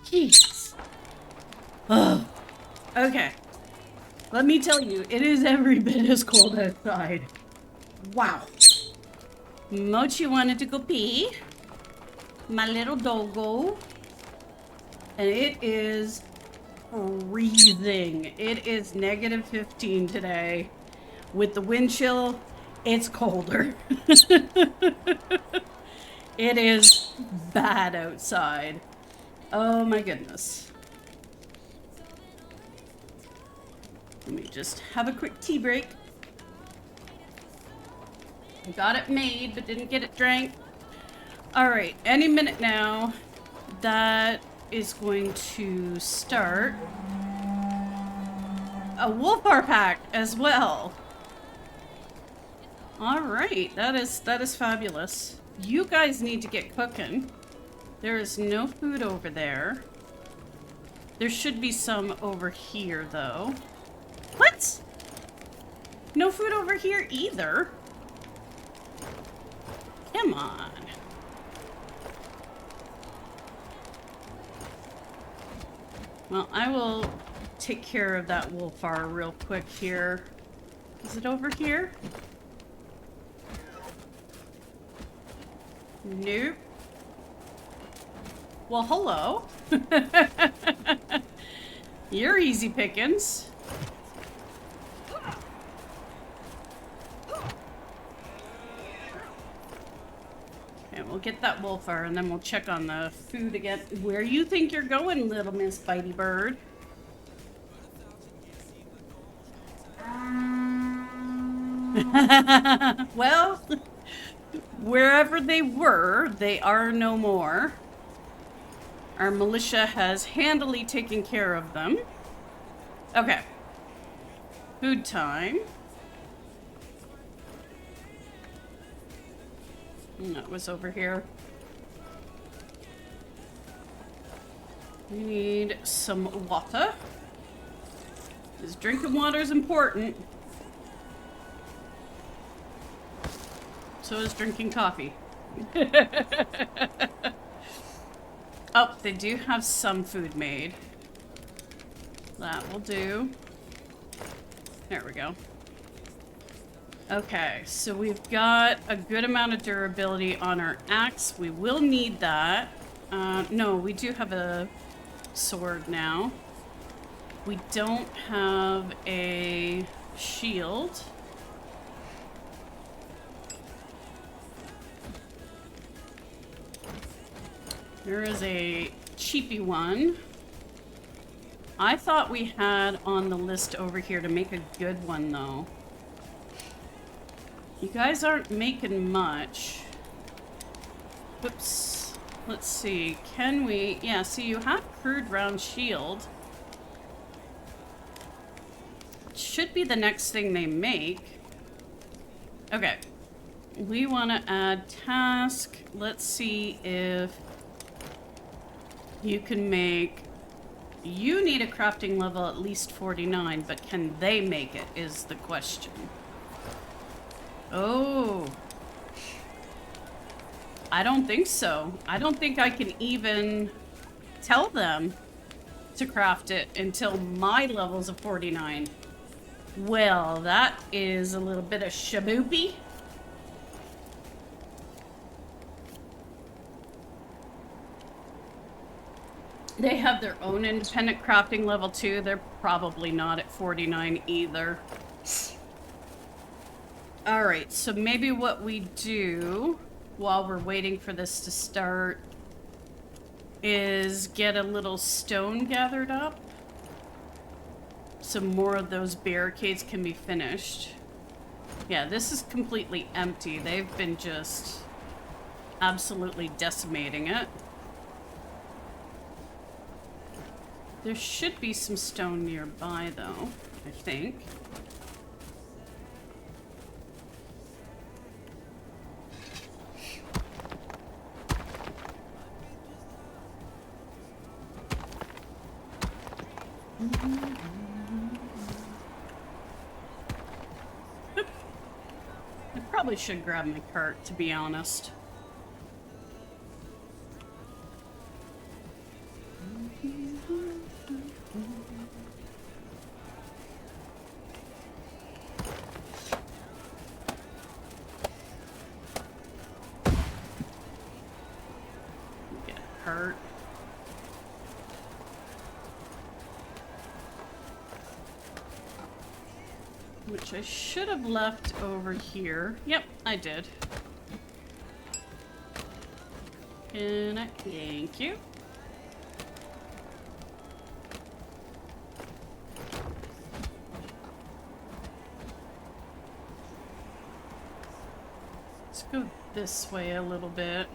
Speaker 1: Jeez. Oh. Okay. Let me tell you, it is every bit as cold outside. Wow. Mochi wanted to go pee. My little doggo. And it is freezing. It is negative 15 today. With the wind chill, it's colder. It is bad outside. Oh my goodness. Let me just have a quick tea break. I got it made, but didn't get it drank. All right, any minute now, that is going to start a Wolfar pack as well. All right, that is fabulous. You guys need to get cooking. There is no food over there. There should be some over here, though. What? No food over here either? Come on. Well, I will take care of that Wolfar real quick here. Is it over here? Nope. Well, hello. You're easy pickings. Okay, we'll get that Wolfar and then we'll check on the food again. Where you think you're going, little Miss Bitey Bird? Well, wherever they were, they are no more. Our militia has handily taken care of them. Okay. Food time. That was over here. We need some water. Because drinking water is important. So is drinking coffee. Oh, they do have some food made. That will do. There we go. Okay, so we've got a good amount of durability on our axe. We will need that. No, we do have a sword now. We don't have a shield. There is a cheapy one. I thought we had on the list over here to make a good one, though. You guys aren't making much. Oops. Let's see. Can we... Yeah, see, you have crude round shield. Should be the next thing they make. Okay. We want to add task. Let's see if You can make... You need a crafting level at least 49, but can they make it is the question. Oh. I don't think so. I don't think I can even tell them to craft it until my level's of 49. Well, that is a little bit of shaboopy. They have their own independent crafting level too. They're probably not at 49 either. Alright, so maybe what we do while we're waiting for this to start is get a little stone gathered up so more of those barricades can be finished. Yeah, this is completely empty. They've been just absolutely decimating it. There should be some stone nearby, though, I think. I probably should grab my cart, to be honest. Get a cart. Which I should have left over here. Yep, I did. Thank you. Let's go this way a little bit.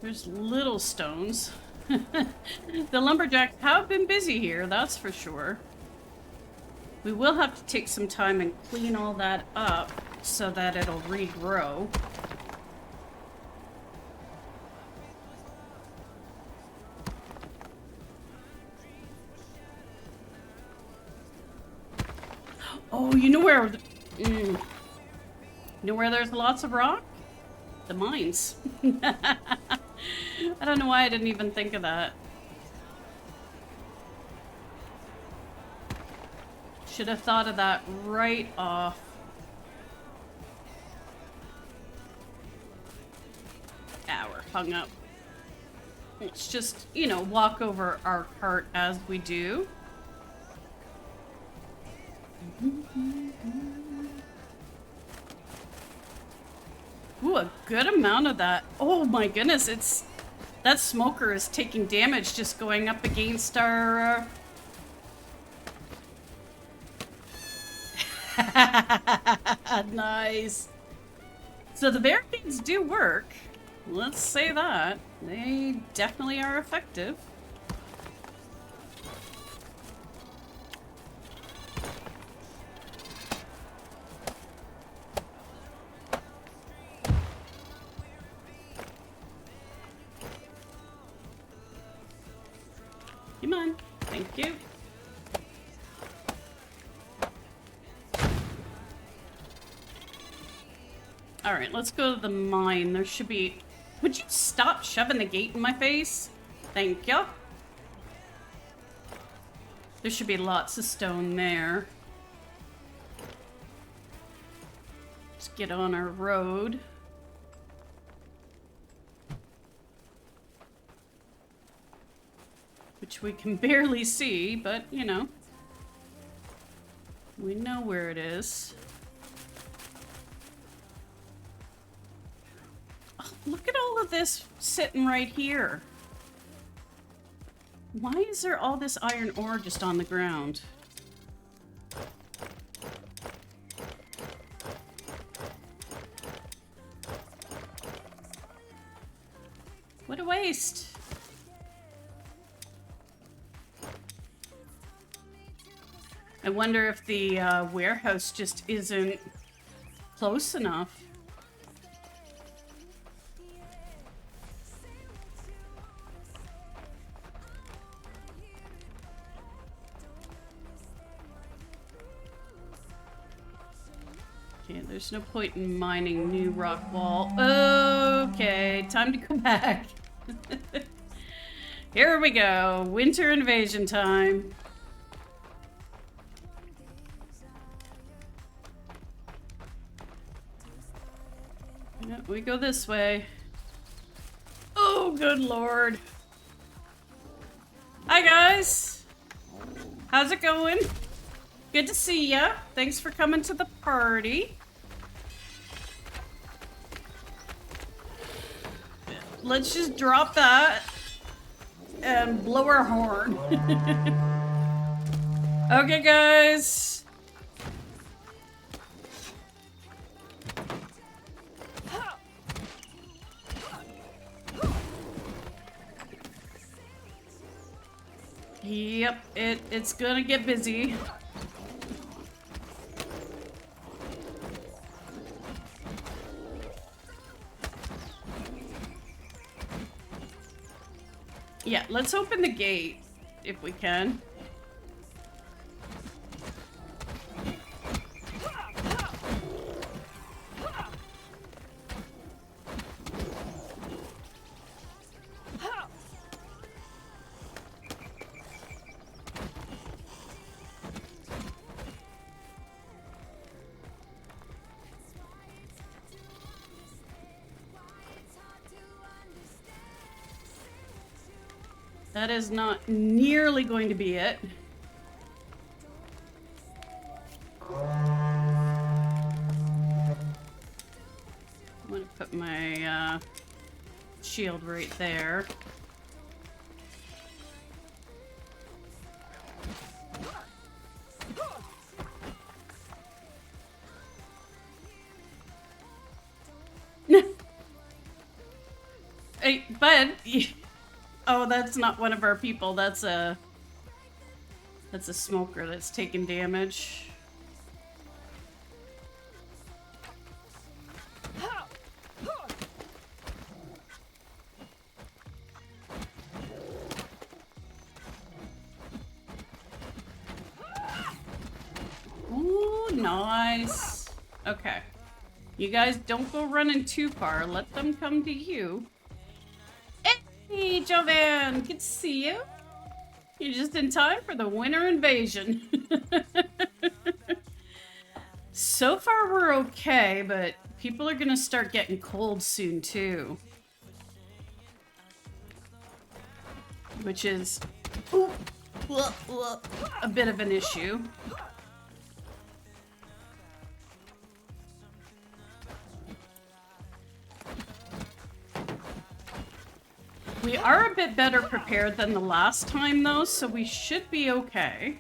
Speaker 1: There's little stones. The lumberjacks have been busy here, that's for sure. We will have to take some time and clean all that up so that it'll regrow. Oh, you know where... You know where there's lots of rock? The mines. I don't know why I didn't even think of that. Should have thought of that right off. Ah, we're hung up. Let's just, you know, walk over our cart as we do. Ooh, a good amount of that. Oh my goodness, it's... That smoker is taking damage just going up against our... Nice. So the barricades do work. Let's say that. They definitely are effective. Come on. Thank you. Alright, let's go to the mine. There should be... Would you stop shoving the gate in my face? Thank you. There should be lots of stone there. Let's get on our road. Which we can barely see, but, you know. We know where it is. Oh, look at all of this sitting right here. Why is there all this iron ore just on the ground? What a waste. I wonder if the warehouse just isn't close enough. Okay, there's no point in mining new rock wall. Okay, time to go back. Here we go. Winter invasion time. Yeah, we go this way. Oh, good lord. Hi, guys. How's it going? Good to see ya. Thanks for coming to the party. Let's just drop that and blow our horn. Okay, guys. Yep, it's gonna get busy. Yeah, let's open the gate if we can. That is not nearly going to be it. I'm gonna put my shield right there. Hey, bud. Oh, that's not one of our people. That's a smoker that's taking damage. Ooh, nice. Okay. You guys don't go running too far. Let them come to you. Hey, Jovan, good to see you. You're just in time for the winter invasion. So far, we're okay, but people are gonna start getting cold soon, too. Which is a bit of an issue. We are a bit better prepared than the last time, though, so we should be okay.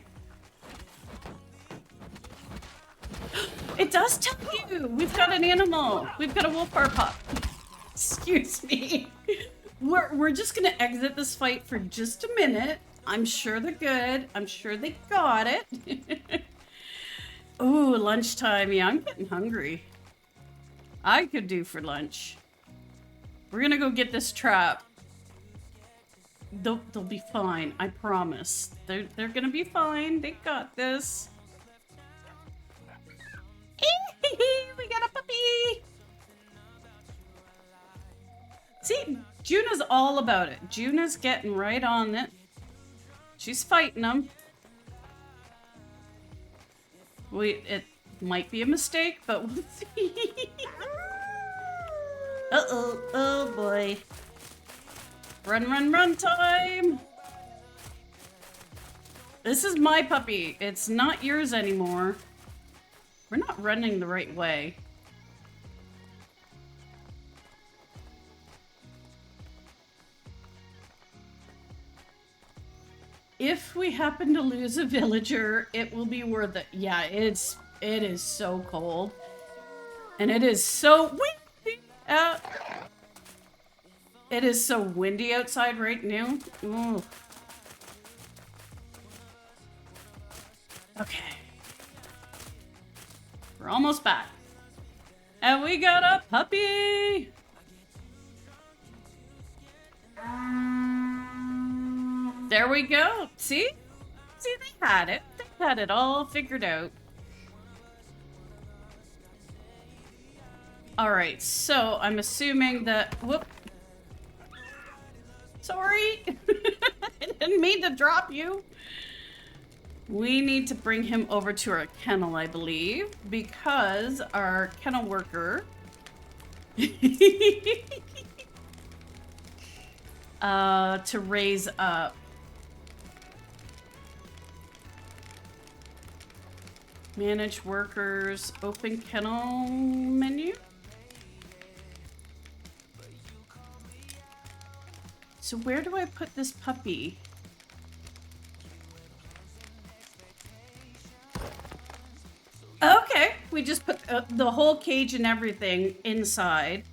Speaker 1: It does tell you! We've got an animal! We've got a wolfbar pup. Excuse me. We're just gonna exit this fight for just a minute. I'm sure they're good. I'm sure they got it. Ooh, lunchtime. Yeah, I'm getting hungry. I could do for lunch. We're gonna go get this trap. They'll be fine, I promise. They're gonna be fine. They got this. We got a puppy! See, Juna's all about it. Juna's getting right on it. She's fighting them. It might be a mistake, but we'll see. Uh-oh. Oh, boy. Run, run, run time! This is my puppy. It's not yours anymore. We're not running the right way. If we happen to lose a villager, it will be worth it. Yeah, it is so cold. And it is so windy out. It is so windy outside right now. Ooh. Okay. We're almost back. And we got a puppy! There we go. See? See, they had it. They had it all figured out. Alright, so I'm assuming that... Whoop. Sorry. I didn't mean to drop you. We need to bring him over to our kennel, I believe, because our kennel worker... to raise up. Manage workers, open kennel menu. So where do I put this puppy? Okay, we just put the whole cage and everything inside.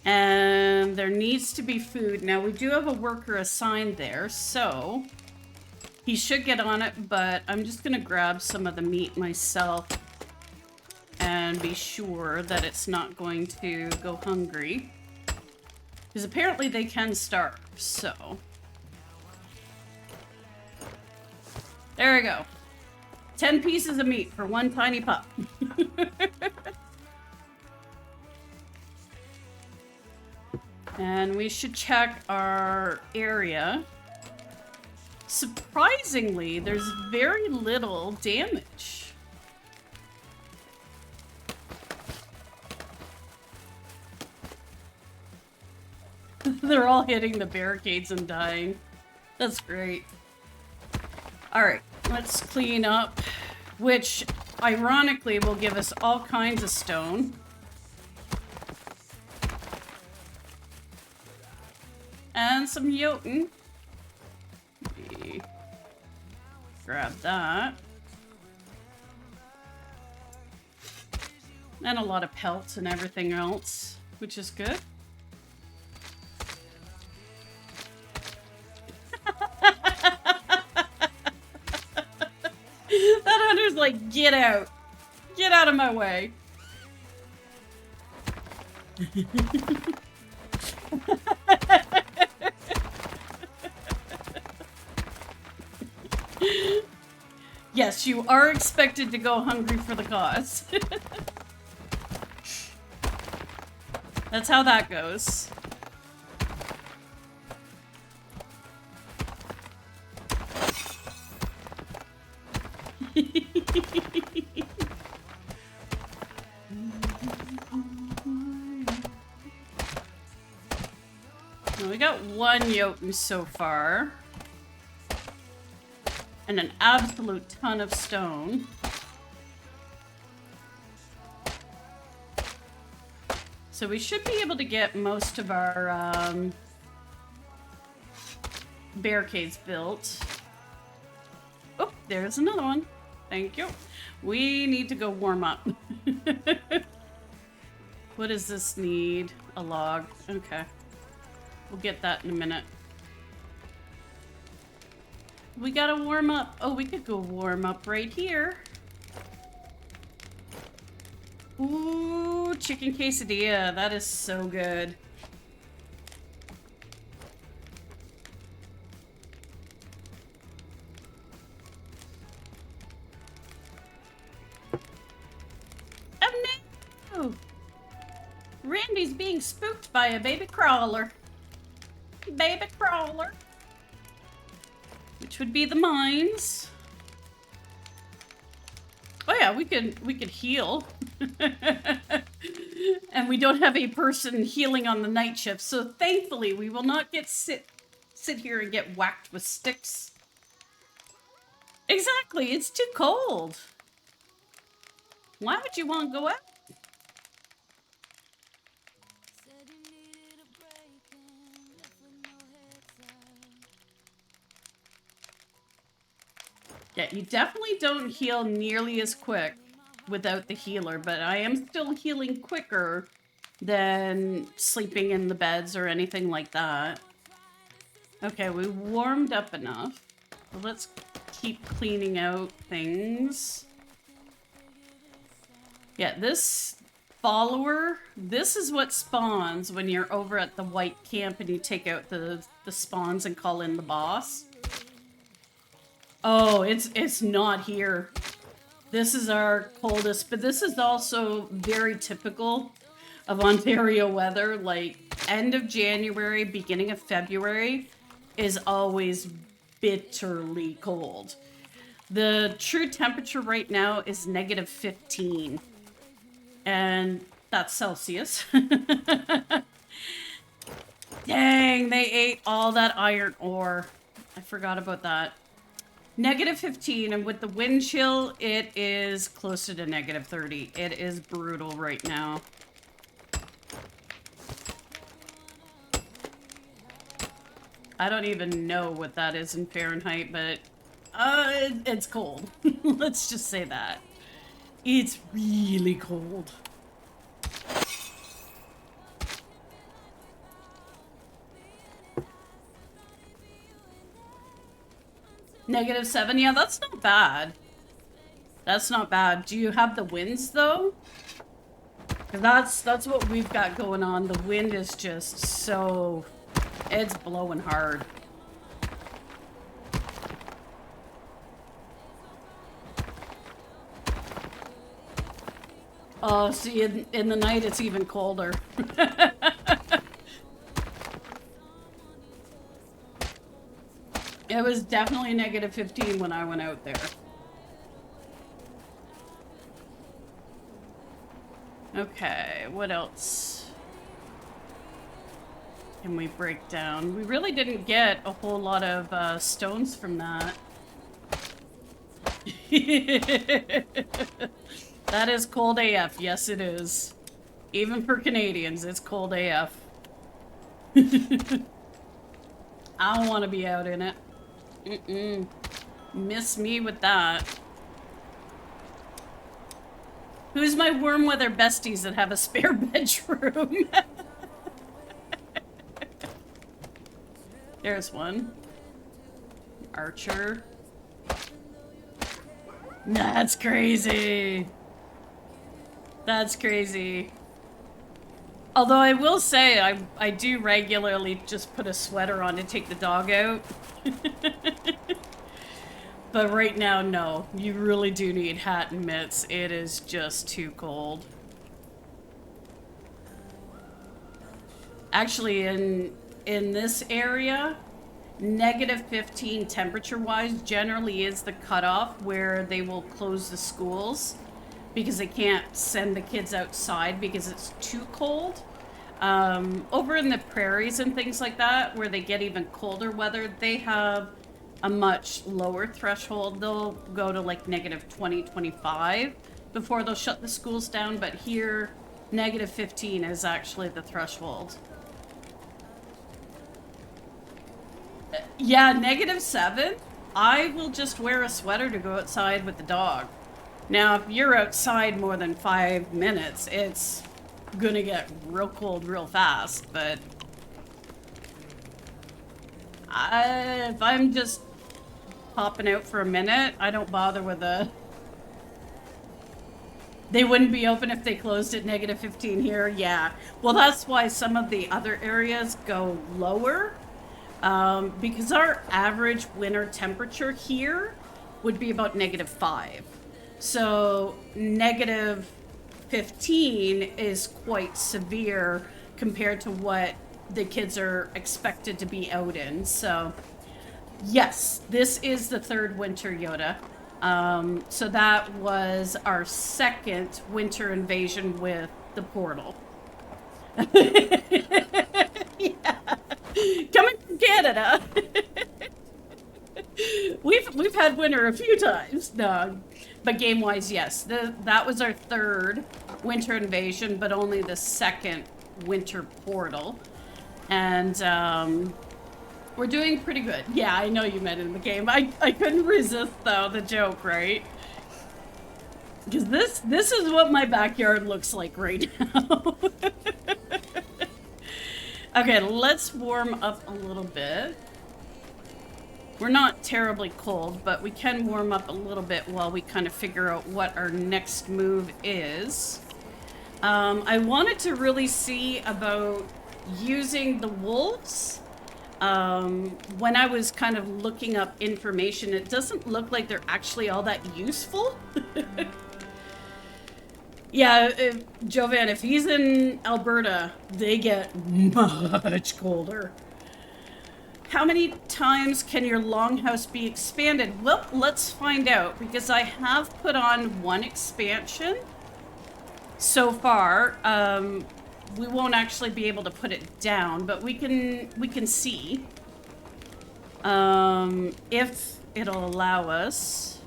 Speaker 1: And there needs to be food. Now we do have a worker assigned there, so he should get on it, but I'm just gonna grab some of the meat myself and be sure that it's not going to go hungry. Because apparently they can starve, so. There we go. 10 pieces of meat for one tiny pup. And we should check our area. Surprisingly, there's very little damage. They're all hitting the barricades and dying. That's great. Alright, let's clean up. Which, ironically, will give us all kinds of stone. And some Jotun. Grab that. And a lot of pelts and everything else, which is good. That hunter's like, get out. Get out of my way. Yes, you are expected to go hungry for the cause. That's how that goes. Well, we got one Jotun so far. And an absolute ton of stone. So we should be able to get most of our barricades built. Oh, there's another one. Thank you. We need to go warm up. What does this need? A log. Okay. We'll get that in a minute. We gotta warm up. Oh, we could go warm up right here. Ooh, chicken quesadilla. That is so good. Oh no! Randy's being spooked by a baby crawler. Baby crawler. Which would be the mines. Oh yeah, we could heal. And we don't have a person healing on the night shift, so thankfully we will not get sit here and get whacked with sticks. Exactly, it's too cold. Why would you want to go out? Yeah, you definitely don't heal nearly as quick without the healer, but I am still healing quicker than sleeping in the beds or anything like that. Okay, we warmed up enough. So let's keep cleaning out things. Yeah, this follower, this is what spawns when you're over at the white camp and you take out the spawns and call in the boss. Oh, it's not here. This is our coldest, but this is also very typical of Ontario weather. Like, end of January, beginning of February is always bitterly cold. The true temperature right now is -15. And that's Celsius. Dang, they ate all that iron ore. I forgot about that. -15, and with the wind chill, it is closer to -30. It is brutal right now. I don't even know what that is in Fahrenheit, but it's cold. Let's just say that. It's really cold. -7, yeah, that's not bad. That's not bad. Do you have the winds, though? Because that's what we've got going on. The wind is just so... It's blowing hard. Oh, see, in the night it's even colder. It was definitely -15 when I went out there. Okay, what else can we break down? We really didn't get a whole lot of stones from that. That is cold AF. Yes, it is. Even for Canadians, it's cold AF. I don't want to be out in it. Miss me with that. Who's my warm weather besties that have a spare bedroom? There's one. Archer. That's crazy. That's crazy. Although I will say, I do regularly just put a sweater on to take the dog out. But right now, no. You really do need hat and mitts. It is just too cold. Actually, in this area, -15 temperature-wise generally is the cutoff where they will close the schools because they can't send the kids outside because it's too cold. Over in the prairies and things like that, where they get even colder weather, they have a much lower threshold. They'll go to like -20, 25 before they'll shut the schools down, but here, -15 is actually the threshold. Yeah, -7, I will just wear a sweater to go outside with the dog. Now, if you're outside more than 5 minutes, it's gonna get real cold real fast, but if I'm just popping out for a minute, I don't bother with a... They wouldn't be open if they closed at -15 here? Yeah. Well, that's why some of the other areas go lower. Because our average winter temperature here would be about -5. So -15 is quite severe compared to what the kids are expected to be out in. So yes, this is the third winter, Yoda. So that was our second winter invasion with the portal. Yeah. Coming from Canada. We've had winter a few times. No. But game-wise, yes. That was our third winter invasion, but only the second winter portal. And we're doing pretty good. Yeah, I know you meant in the game. I couldn't resist, though, the joke, right? Because this is what my backyard looks like right now. Okay, let's warm up a little bit. We're not terribly cold, but we can warm up a little bit while we kind of figure out what our next move is. I wanted to really see about using the wolves. When I was kind of looking up information, it doesn't look like they're actually all that useful. Yeah, Jovan, if he's in Alberta, they get much colder. How many times can your longhouse be expanded? Well, let's find out, because I have put on one expansion so far. We won't actually be able to put it down, but we can see if it'll allow us.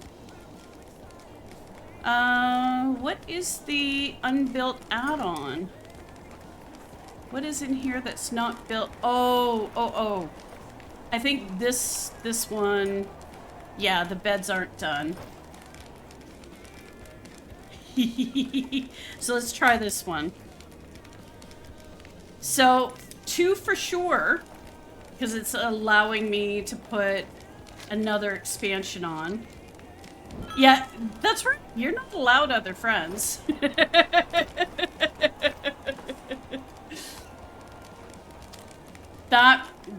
Speaker 1: What is the unbuilt add-on? What is in here that's not built? Oh. I think this one, yeah, the beds aren't done. So let's try this one. So 2 for sure, because it's allowing me to put another expansion on. Yeah, that's right. You're not allowed other friends.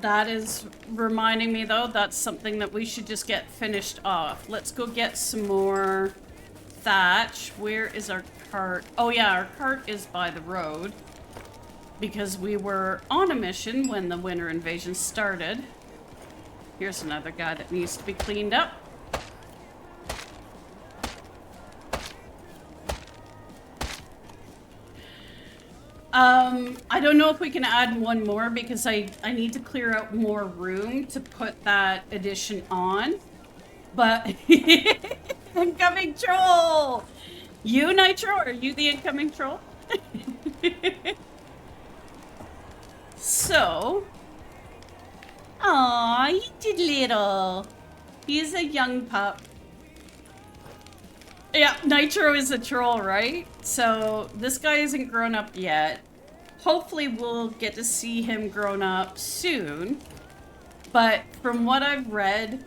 Speaker 1: That is reminding me, though, that's something that we should just get finished off. Let's go get some more thatch. Where is our cart? Oh yeah, our cart is by the road, because we were on a mission when the winter invasion started. Here's another guy that needs to be cleaned up. I don't know if we can add one more, because I need to clear out more room to put that addition on. But incoming troll! You, Nitro? Are you the incoming troll? So, aw, you did little. He's a young pup. Yeah, Nitro is a troll, right? So this guy isn't grown up yet. Hopefully we'll get to see him grown up soon. But from what I've read,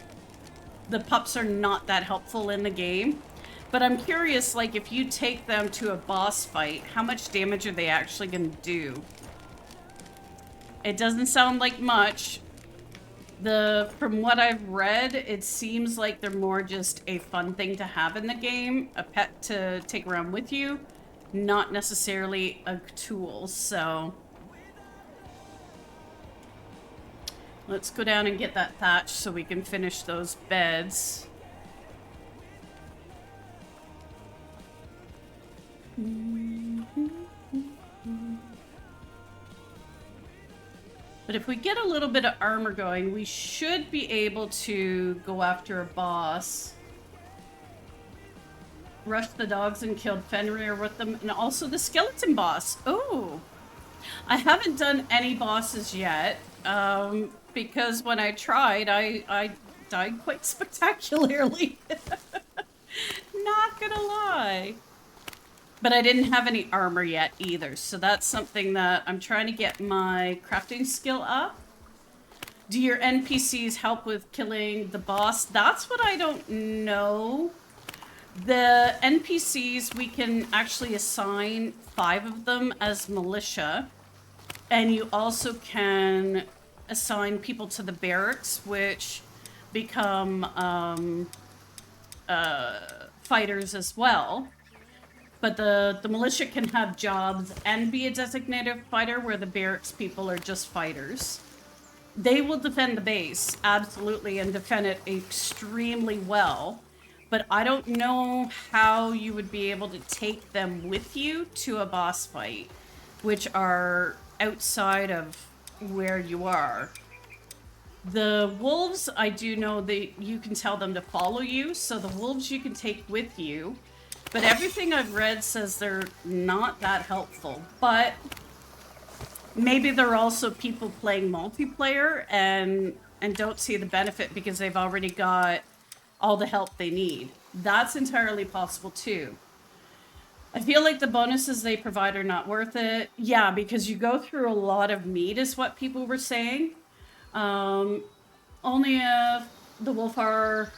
Speaker 1: the pups are not that helpful in the game. But I'm curious, like, if you take them to a boss fight, how much damage are they actually going to do? It doesn't sound like much. From what I've read, it seems like they're more just a fun thing to have in the game, a pet to take around with you, not necessarily a tool. So let's go down and get that thatch so we can finish those beds. But if we get a little bit of armor going, we should be able to go after a boss. Rush the dogs and killed Fenrir with them, and also the skeleton boss. Oh, I haven't done any bosses yet, because when I tried, I died quite spectacularly. Not gonna lie. But I didn't have any armor yet either, so that's something that I'm trying to get my crafting skill up. Do your NPCs help with killing the boss? That's what I don't know. The NPCs, we can actually assign 5 of them as militia, and you also can assign people to the barracks, which become fighters as well. But the militia can have jobs and be a designated fighter, where the barracks people are just fighters. They will defend the base, absolutely, and defend it extremely well. But I don't know how you would be able to take them with you to a boss fight, which are outside of where you are. The wolves, I do know that you can tell them to follow you, so the wolves you can take with you. But everything I've read says they're not that helpful. But maybe they're also people playing multiplayer and don't see the benefit because they've already got all the help they need. That's entirely possible too. I feel like the bonuses they provide are not worth it. Yeah, because you go through a lot of meat is what people were saying. Only a the Wolfar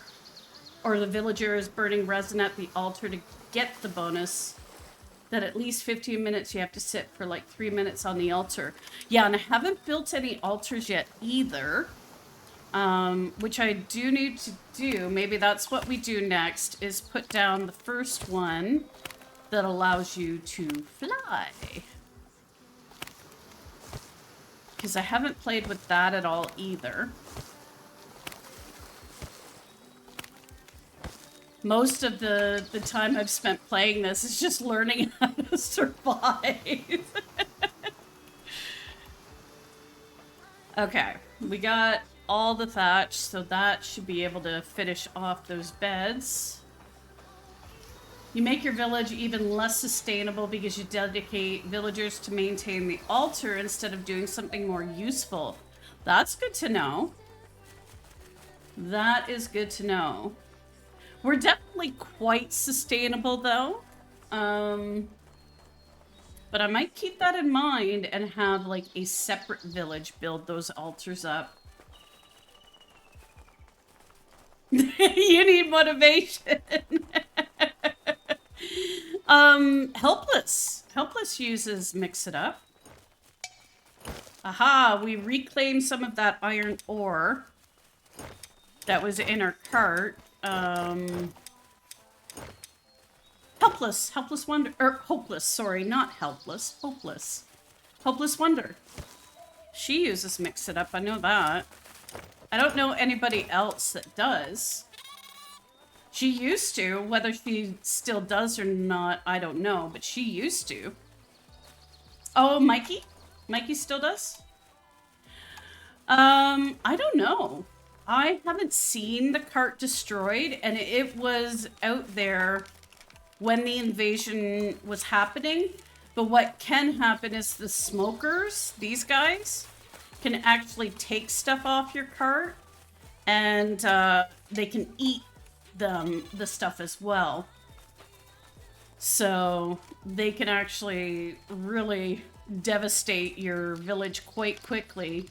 Speaker 1: or the villager is burning resin at the altar to get the bonus, that at least 15 minutes you have to sit for like 3 minutes on the altar. Yeah, and I haven't built any altars yet either, which I do need to do. Maybe that's what we do next, is put down the first one that allows you to fly. Because I haven't played with that at all either. Most of the time I've spent playing this is just learning how to survive. Okay, we got all the thatch, so that should be able to finish off those beds. You make your village even less sustainable because you dedicate villagers to maintain the altar instead of doing something more useful. That's good to know. That is good to know. We're definitely quite sustainable, though. But I might keep that in mind and have, like, a separate village build those altars up. You need motivation. Helpless. Helpless uses Mix It Up. Aha, we reclaimed some of that iron ore that was in our cart. Helpless Wonder, or Hopeless, sorry, not helpless, Hopeless. Hopeless Wonder. She uses Mix It Up, I know that. I don't know anybody else that does. She used to, whether she still does or not, I don't know, but she used to. Oh, Mikey? Mikey still does? I don't know. I haven't seen the cart destroyed, and it was out there when the invasion was happening. But what can happen is the smokers, these guys, can actually take stuff off your cart, and they can eat the stuff as well. So they can actually really devastate your village quite quickly.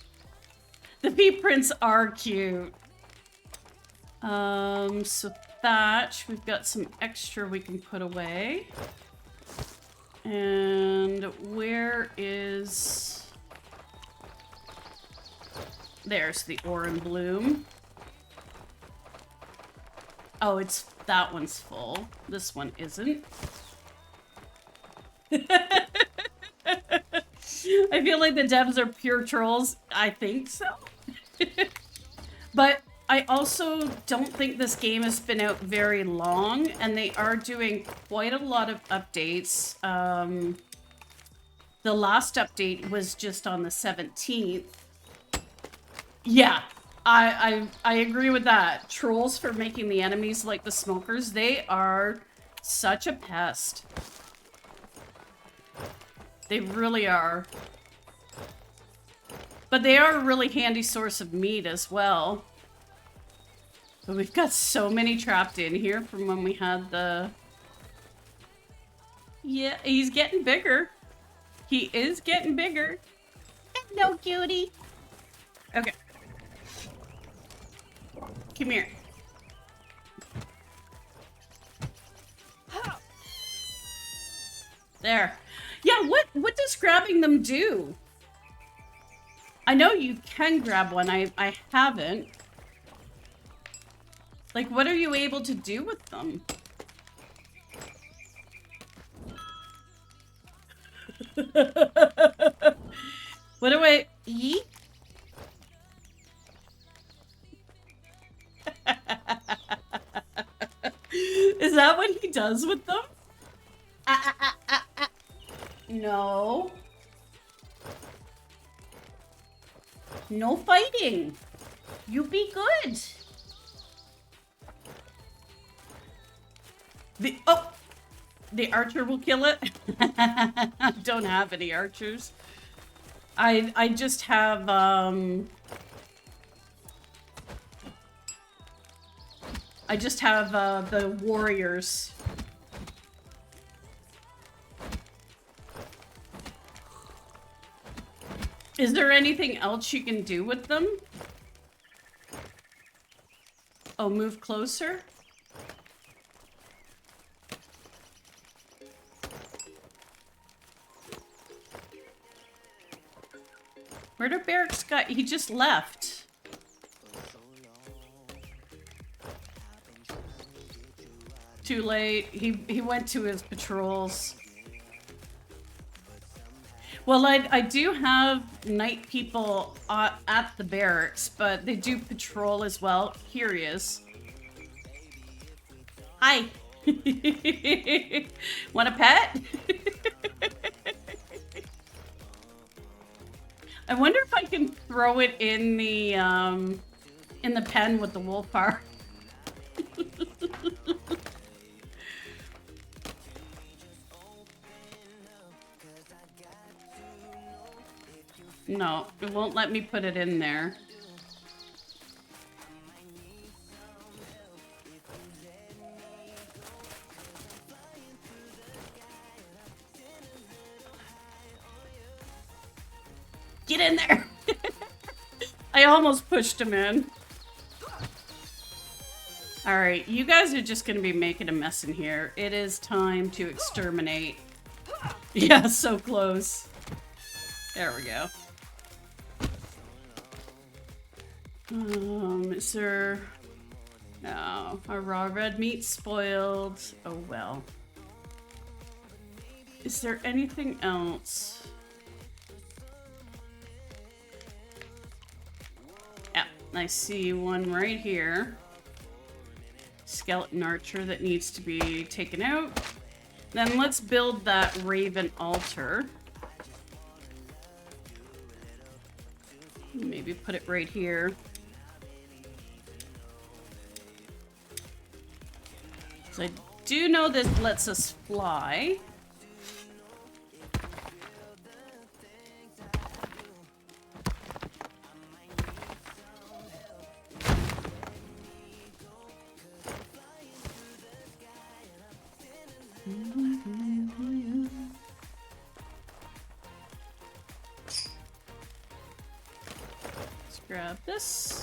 Speaker 1: The pea prints are cute. So thatch, we've got some extra we can put away. And where is... There's the ore and bloom. Oh, it's... that one's full. This one isn't. I feel like the devs are pure trolls. I think so. But I also don't think this game has been out very long, and they are doing quite a lot of updates. The last update was just on the 17th. Yeah, I agree with that. Trolls for making the enemies like the smokers, they are such a pest. They really are. But they are a really handy source of meat as well. But we've got so many trapped in here from when we had the... Yeah, he's getting bigger. He is getting bigger. No, cutie. Okay. Come here. There. Yeah, what does grabbing them do? I know you can grab one. I haven't. Like, what are you able to do with them? What do I eat? Is that what he does with them? No. No fighting. You be good. The archer will kill it. I don't have any archers. I just have the warriors. Is there anything else you can do with them? Oh, move closer? Where did Barracks go? He just left. Too late. He went to his patrols. Well, I do have night people at the barracks, but they do patrol as well. Here he is. Hi. Want a pet? I wonder if I can throw it in the pen with the wolf power. No, it won't let me put it in there. Get in there! I almost pushed him in. Alright, you guys are just gonna be making a mess in here. It is time to exterminate. Yeah, so close. There we go. Is there... No, our raw red meat spoiled. Oh well. Is there anything else? Yeah, I see one right here. Skeleton archer that needs to be taken out. Then let's build that raven altar. Maybe put it right here. So I do know this lets us fly. Let's grab this.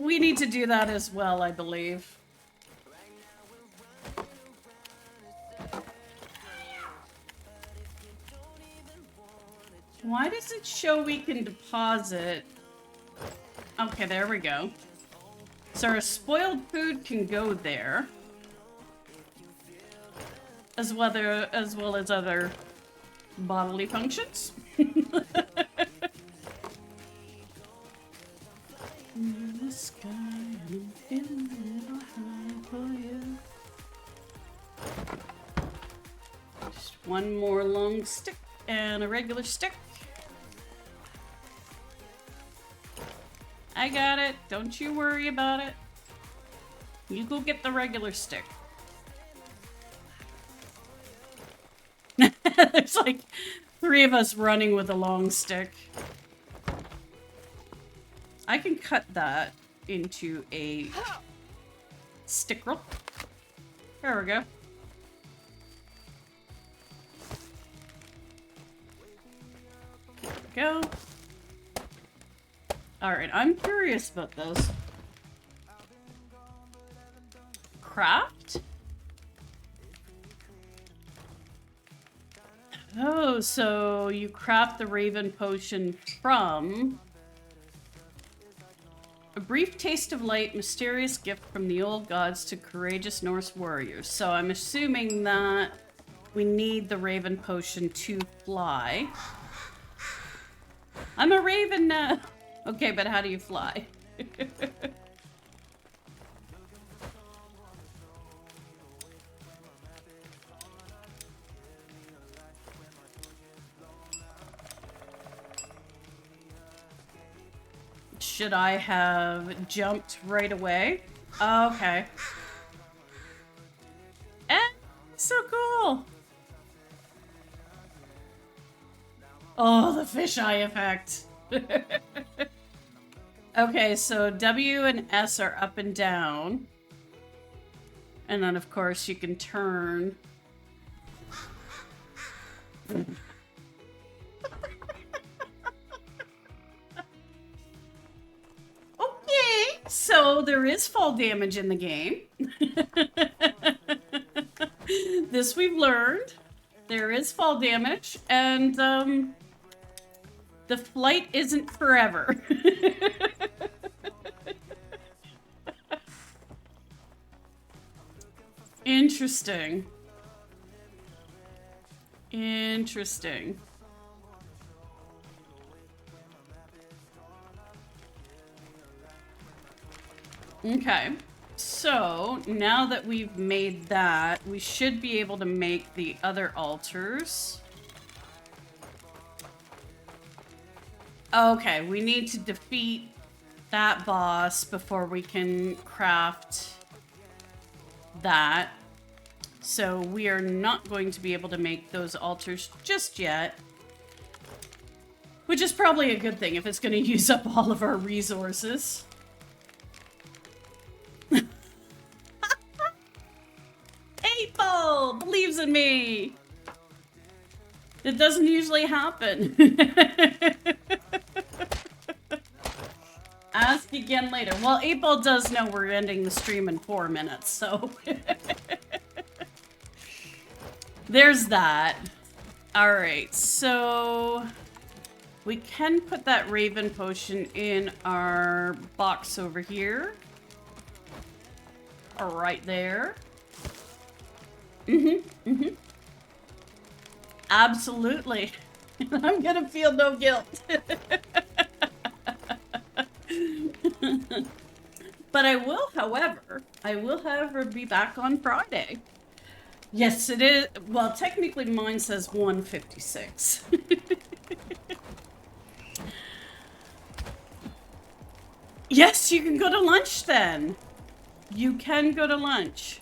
Speaker 1: We need to do that as well, I believe. Why does it show we can deposit? Okay, there we go. So our spoiled food can go there. As well as other bodily functions. In the sky, I'm feeling a little high for you. Just one more long stick and a regular stick. I got it. Don't you worry about it. You go get the regular stick. There's like 3 of us running with a long stick. I can cut that into a stick roll. There we go. There we go. Alright, I'm curious about this. Craft? Oh, so you craft the Raven Potion from... A brief taste of light, mysterious gift from the old gods to courageous Norse warriors. So I'm assuming that we need the Raven Potion to fly. I'm a raven now. Okay, but how do you fly? Should I have jumped right away? Oh, okay. So cool. Oh, the fisheye effect. Okay, so W and S are up and down. And then, of course, you can turn. Okay, so there is fall damage in the game. This we've learned. There is fall damage, and the flight isn't forever. Interesting. Interesting. Okay. So, now that we've made that, we should be able to make the other altars. Okay, we need to defeat that boss before we can craft that. So we are not going to be able to make those altars just yet. Which is probably a good thing if it's going to use up all of our resources. April believes in me. It doesn't usually happen. Ask again later. Well, April does know we're ending the stream in 4 minutes, so... There's that. Alright, so... we can put that Raven Potion in our box over here. Right there. Absolutely. I'm gonna feel no guilt. But I will, however, be back on Friday. Yes, it is. Well, technically mine says 1:56. Yes, you can go to lunch then. You can go to lunch.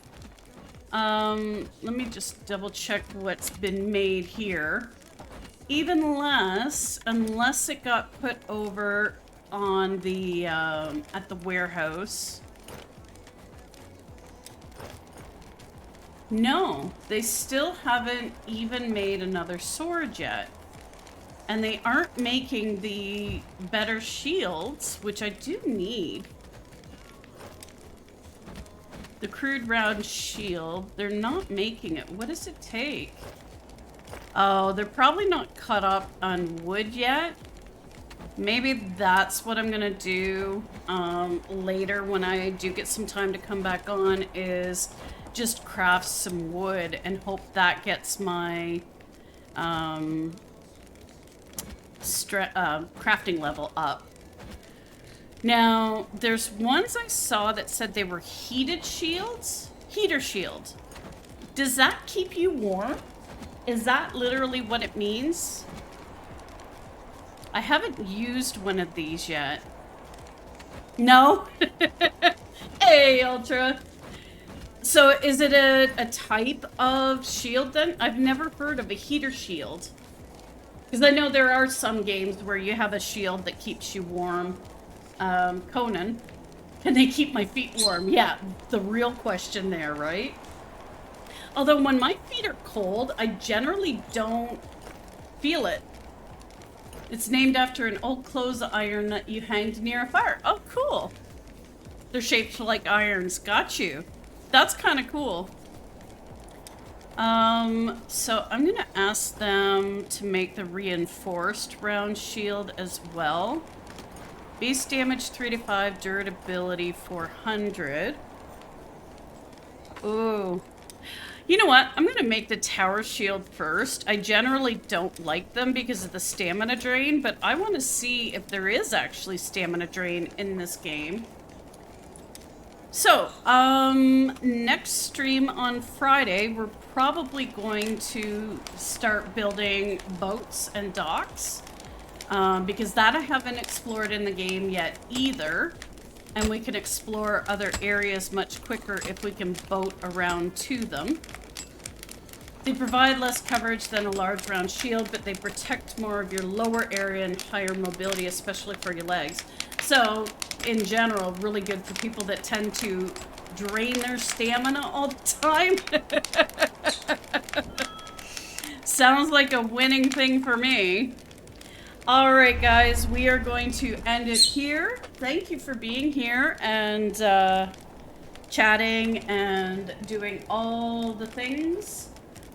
Speaker 1: Let me just double check what's been made here. Even less, unless it got put over on the, at the warehouse. No, they still haven't even made another sword yet. And they aren't making the better shields, which I do need. The crude round shield, they're not making it. What does it take? Oh, they're probably not cut up on wood yet. Maybe that's what I'm gonna do later when I do get some time to come back on, is just craft some wood and hope that gets my crafting level up. Now, there's ones I saw that said they were heated shields. Heater shield. Does that keep you warm? Is that literally what it means? I haven't used one of these yet. No? Hey, Ultra. So is it a type of shield then? I've never heard of a heater shield. Because I know there are some games where you have a shield that keeps you warm. Conan, can they keep my feet warm? Yeah, the real question there, right? Although when my feet are cold, I generally don't feel it. It's named after an old clothes iron that you hanged near a fire. Oh, cool. They're shaped like irons. Got you. That's kind of cool. So I'm gonna ask them to make the reinforced round shield as well. Base damage 3 to 5, durability 400. Ooh. You know what? I'm gonna make the tower shield first. I generally don't like them because of the stamina drain, but I want to see if there is actually stamina drain in this game. So, next stream on Friday, we're probably going to start building boats and docks. Because that I haven't explored in the game yet either. And we can explore other areas much quicker if we can boat around to them. They provide less coverage than a large round shield, but they protect more of your lower area and higher mobility, especially for your legs. So, in general, really good for people that tend to drain their stamina all the time. Sounds like a winning thing for me. All right, guys, we are going to end it here. Thank you for being here and chatting and doing all the things.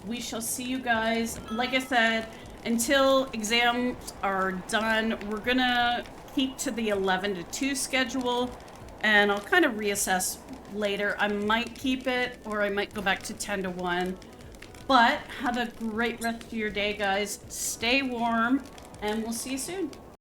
Speaker 1: We shall see you guys. Like I said, until exams are done, we're gonna keep to the 11 to 2 schedule, and I'll kind of reassess later. I might keep it, or I might go back to 10 to 1. But have a great rest of your day, guys. Stay warm, and we'll see you soon.